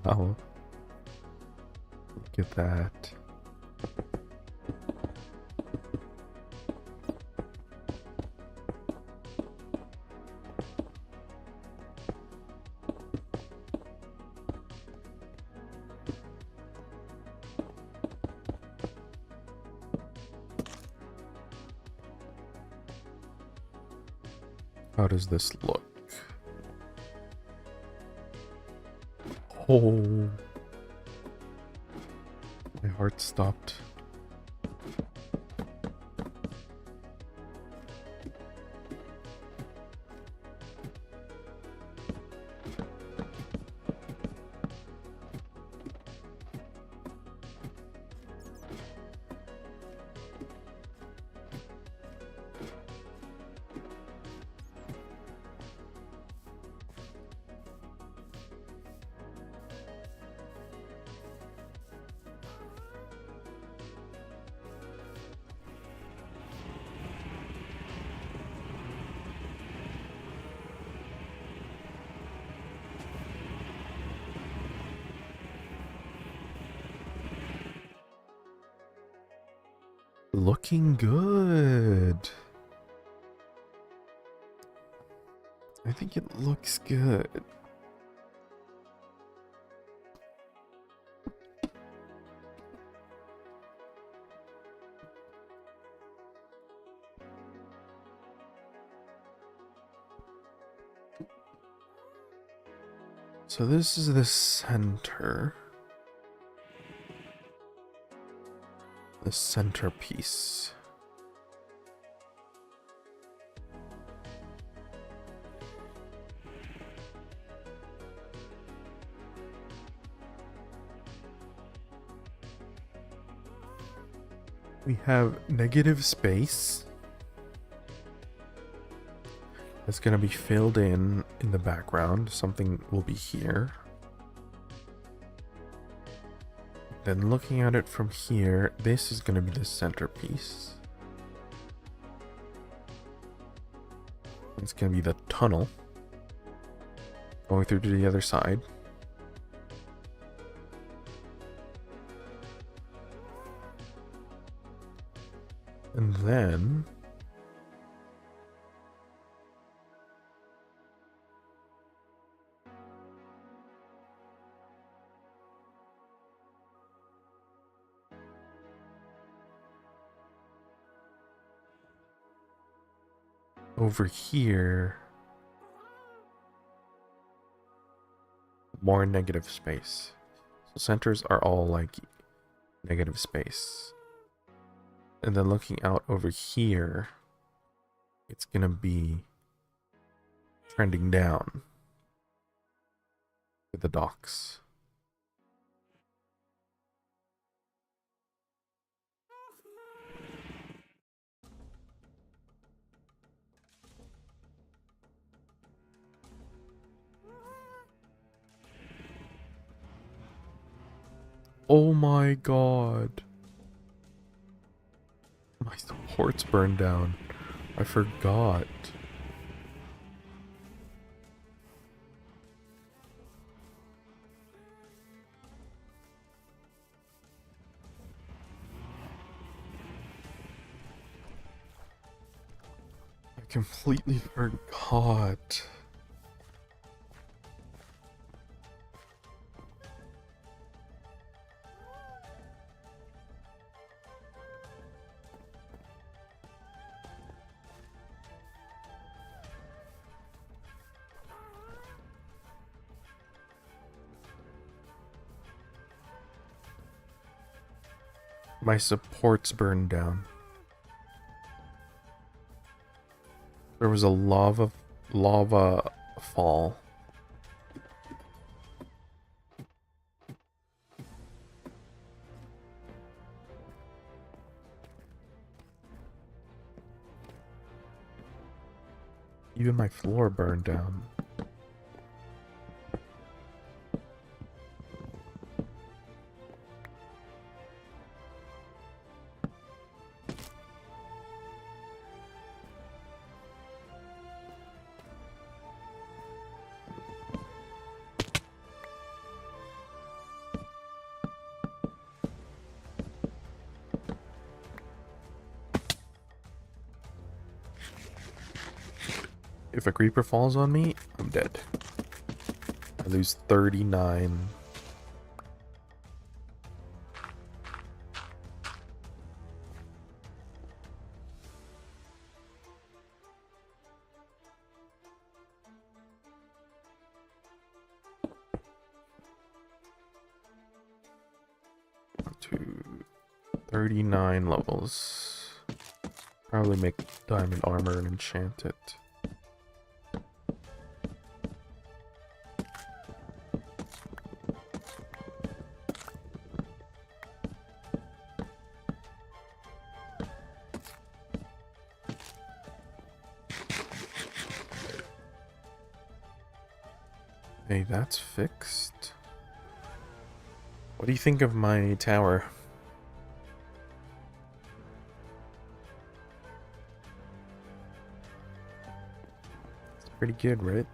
Wow. Look at that. How does this look? Oh, my heart stopped. Looking good. I think it looks good. So this is the center. The centerpiece. We have negative space. It's going to be filled in the background. Something will be here. Then looking at it from here, this is going to be the centerpiece. It's going to be the tunnel going through to the other side. And then over here, more negative space. So centers are all like negative space. And then looking out over here, it's gonna be trending down to the docks. Oh my god. My supports burned down. I forgot. I completely forgot. My supports burned down. There was a lava fall. Even my floor burned down. If a creeper falls on me, I'm dead. I lose 39. To 39 levels. Probably make diamond armor and enchant it. Hey, that's fixed. What do you think of my tower? It's pretty good, right?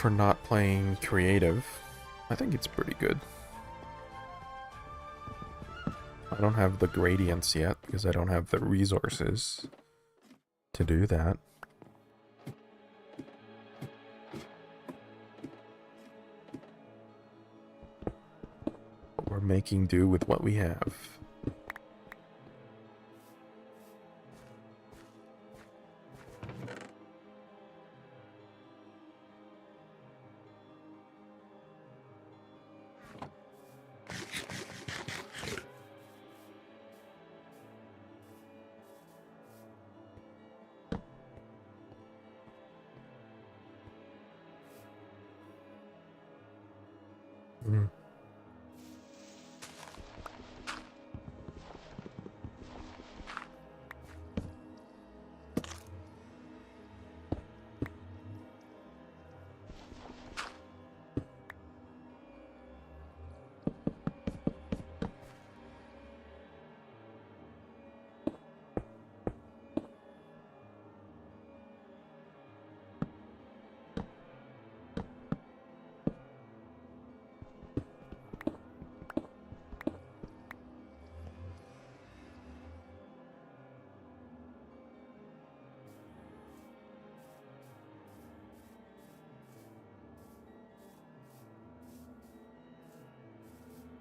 for not playing creative, I think it's pretty good. I don't have the gradients yet because I don't have the resources to do that. But we're making do with what we have. Mm.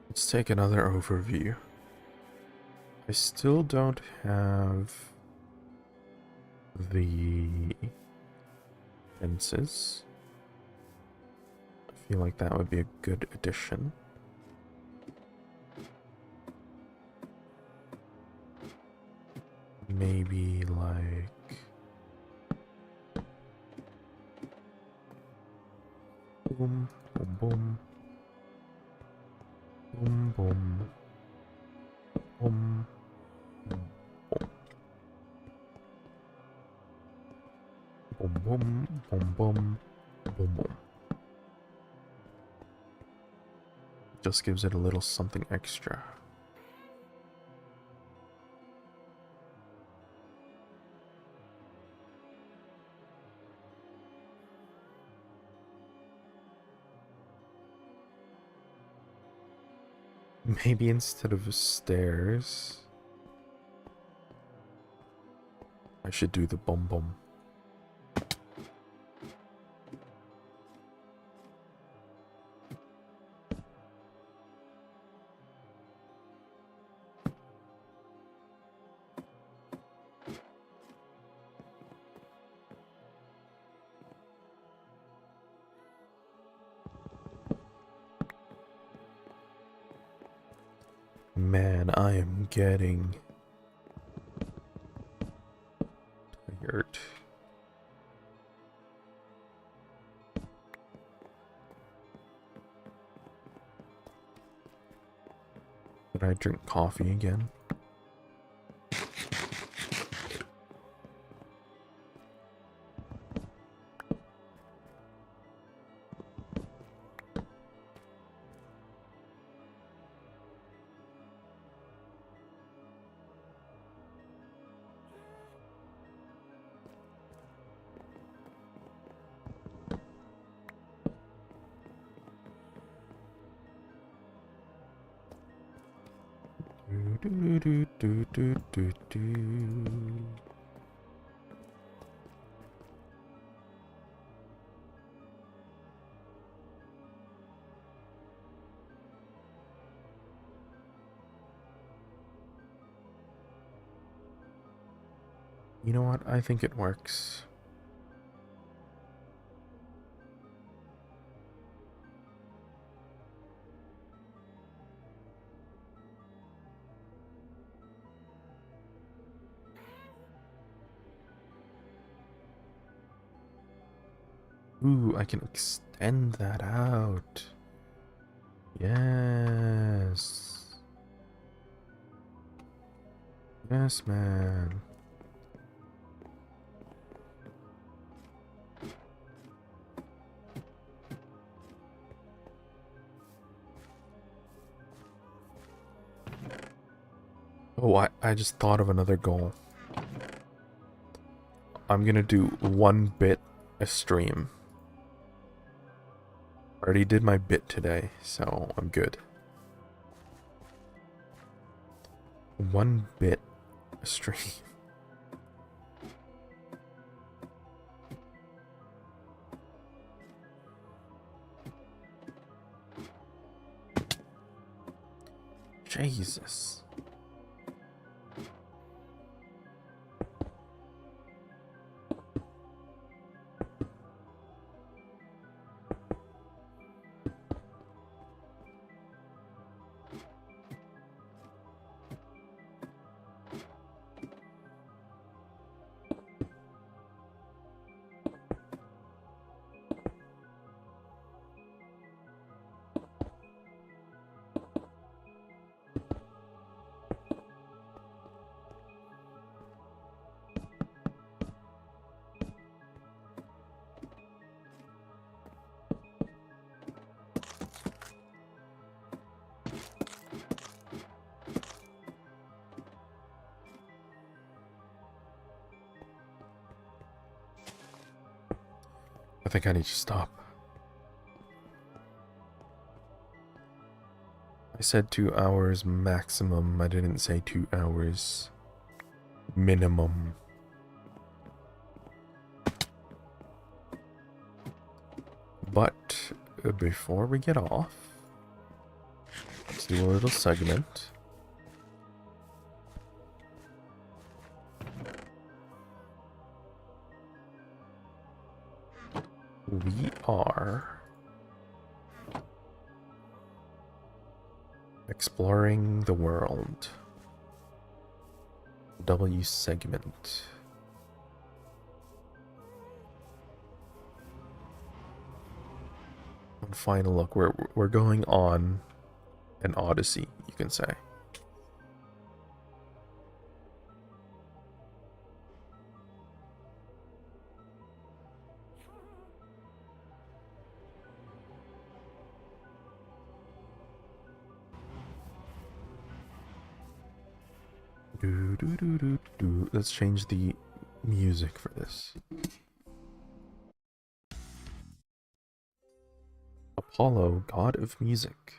Let's take another overview. I still don't have the fences. I feel like that would be a good addition. Maybe like boom, boom, boom. Boom, boom, boom, boom, boom, boom, boom, boom, boom, boom. Just gives it a little something extra. Maybe instead of stairs, I should do the boom boom. Man, I am getting tired. Did I drink coffee again? You know what? I think it works. Ooh, I can extend that out. Yes. Yes, man. Oh, I just thought of another goal. I'm gonna do 1 bit a stream. Already did my bit today, so I'm good. 1 bit a stream. Jesus. I think I need to stop. I said 2 hours maximum. I didn't say 2 hours minimum. But before we get off, let's do a little segment. We are exploring the world. W segment. And final look. We're going on an odyssey, you can say. Let's change the music for this. Apollo, god of music.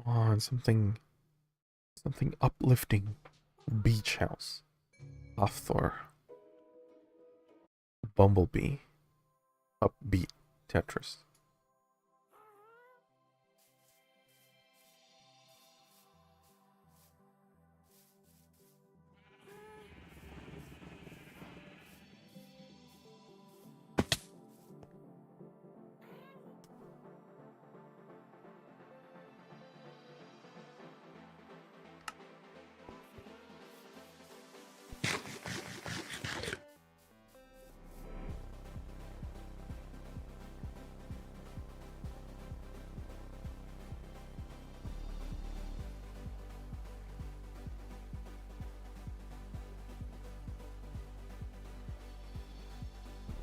Oh, and something uplifting. Beach house. Hafthor. Bumblebee. Upbeat Tetris.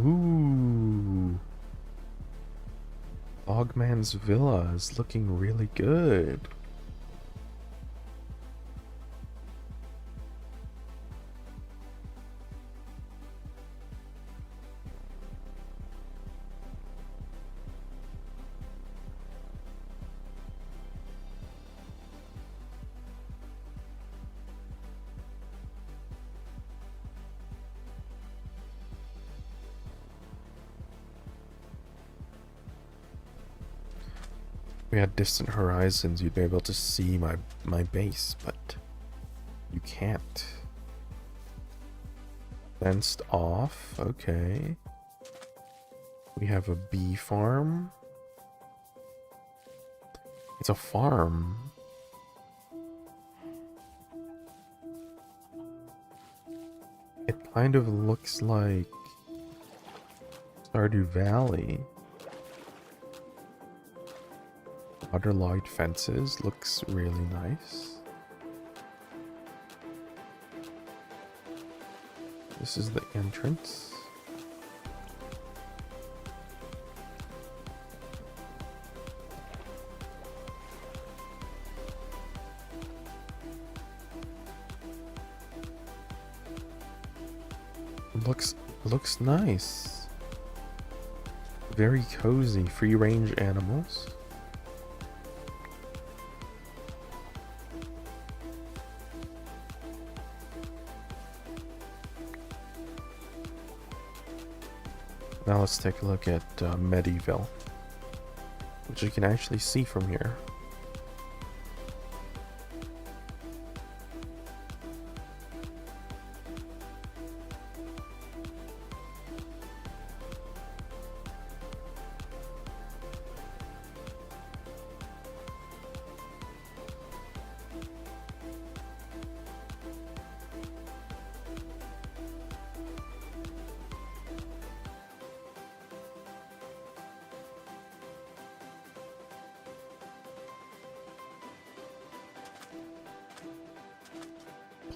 Ooh. Dogman's Villa is looking really good. We had distant horizons, you'd be able to see my base, but you can't. Fenced off, okay. We have a bee farm. It's a farm. It kind of looks like Stardew Valley. Waterlogged fences looks really nice. This is the entrance. Looks nice. Very cozy, free range animals. Now let's take a look at Medieval, which you can actually see from here.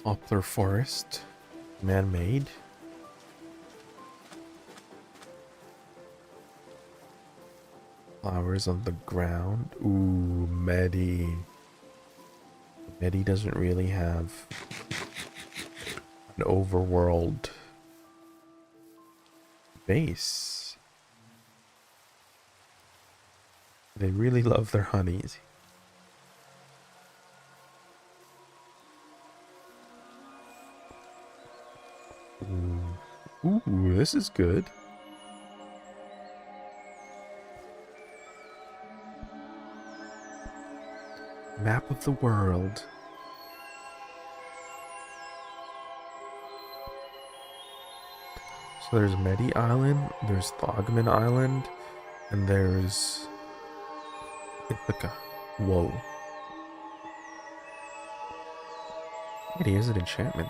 Poplar forest, man-made. Flowers on the ground. Ooh, Medi. Medi doesn't really have an overworld base. They really love their honeys. Ooh, this is good. Map of the world. So there's Medi Island, there's Thogman Island, and there's Ithaca. Whoa. Medi is an enchantment.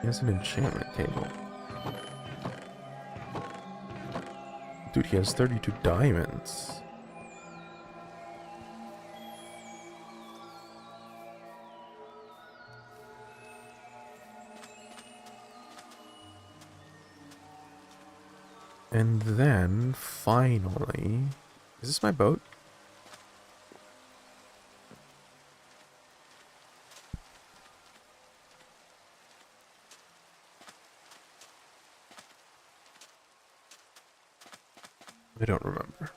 He has an enchantment table. Dude, he has 32 diamonds. And then, finally... Is this my boat? I don't remember.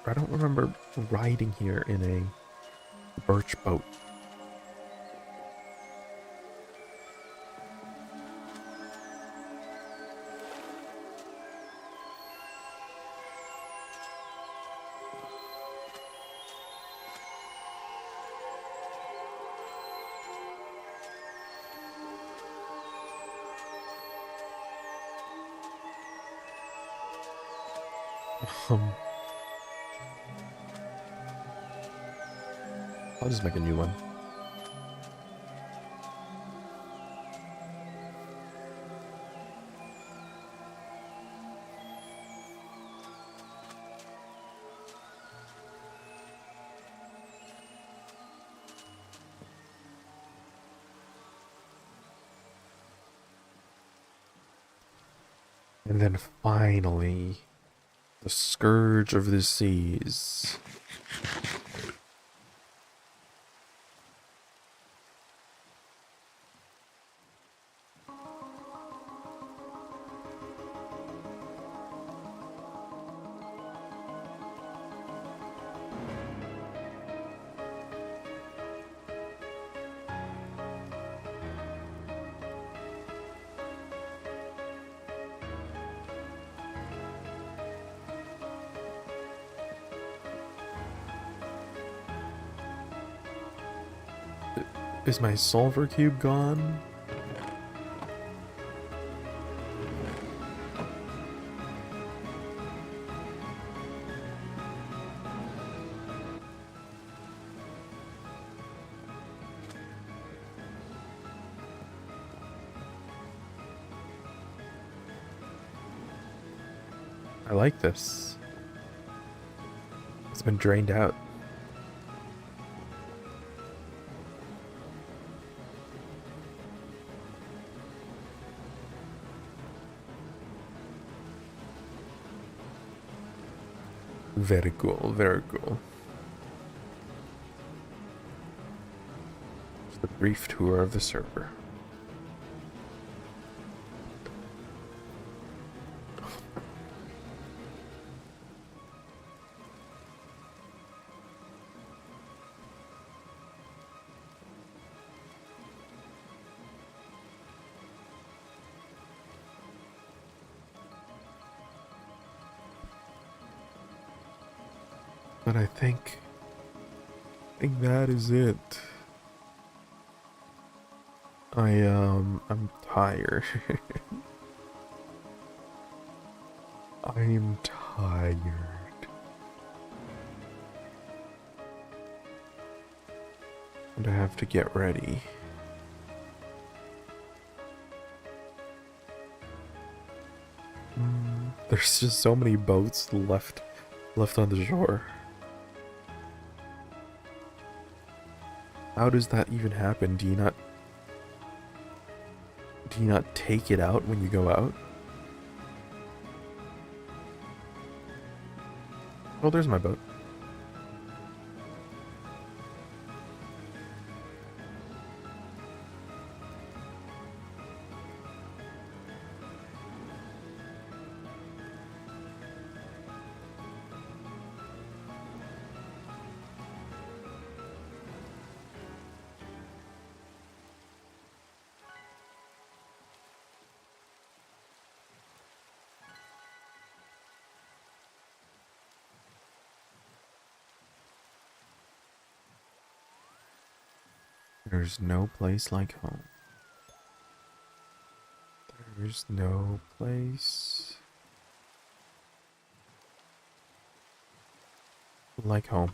I don't remember riding here in a birch boat. I'll just make a new one. And then finally, the Scourge of the Seas. Is my sulfur cube gone? I like this. It's been drained out. Very cool, very cool. Brief tour of the server. But I think that is it. I'm tired. I'm tired. And I have to get ready. There's just so many boats left on the shore. How does that even happen? Do you not take it out when you go out? Oh, there's my boat. There's no place like home. There's no place like home.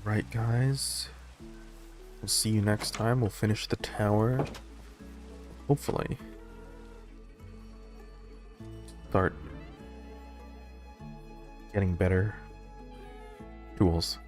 Right, guys. We'll see you next time. We'll finish the tower. Hopefully. Start getting better tools.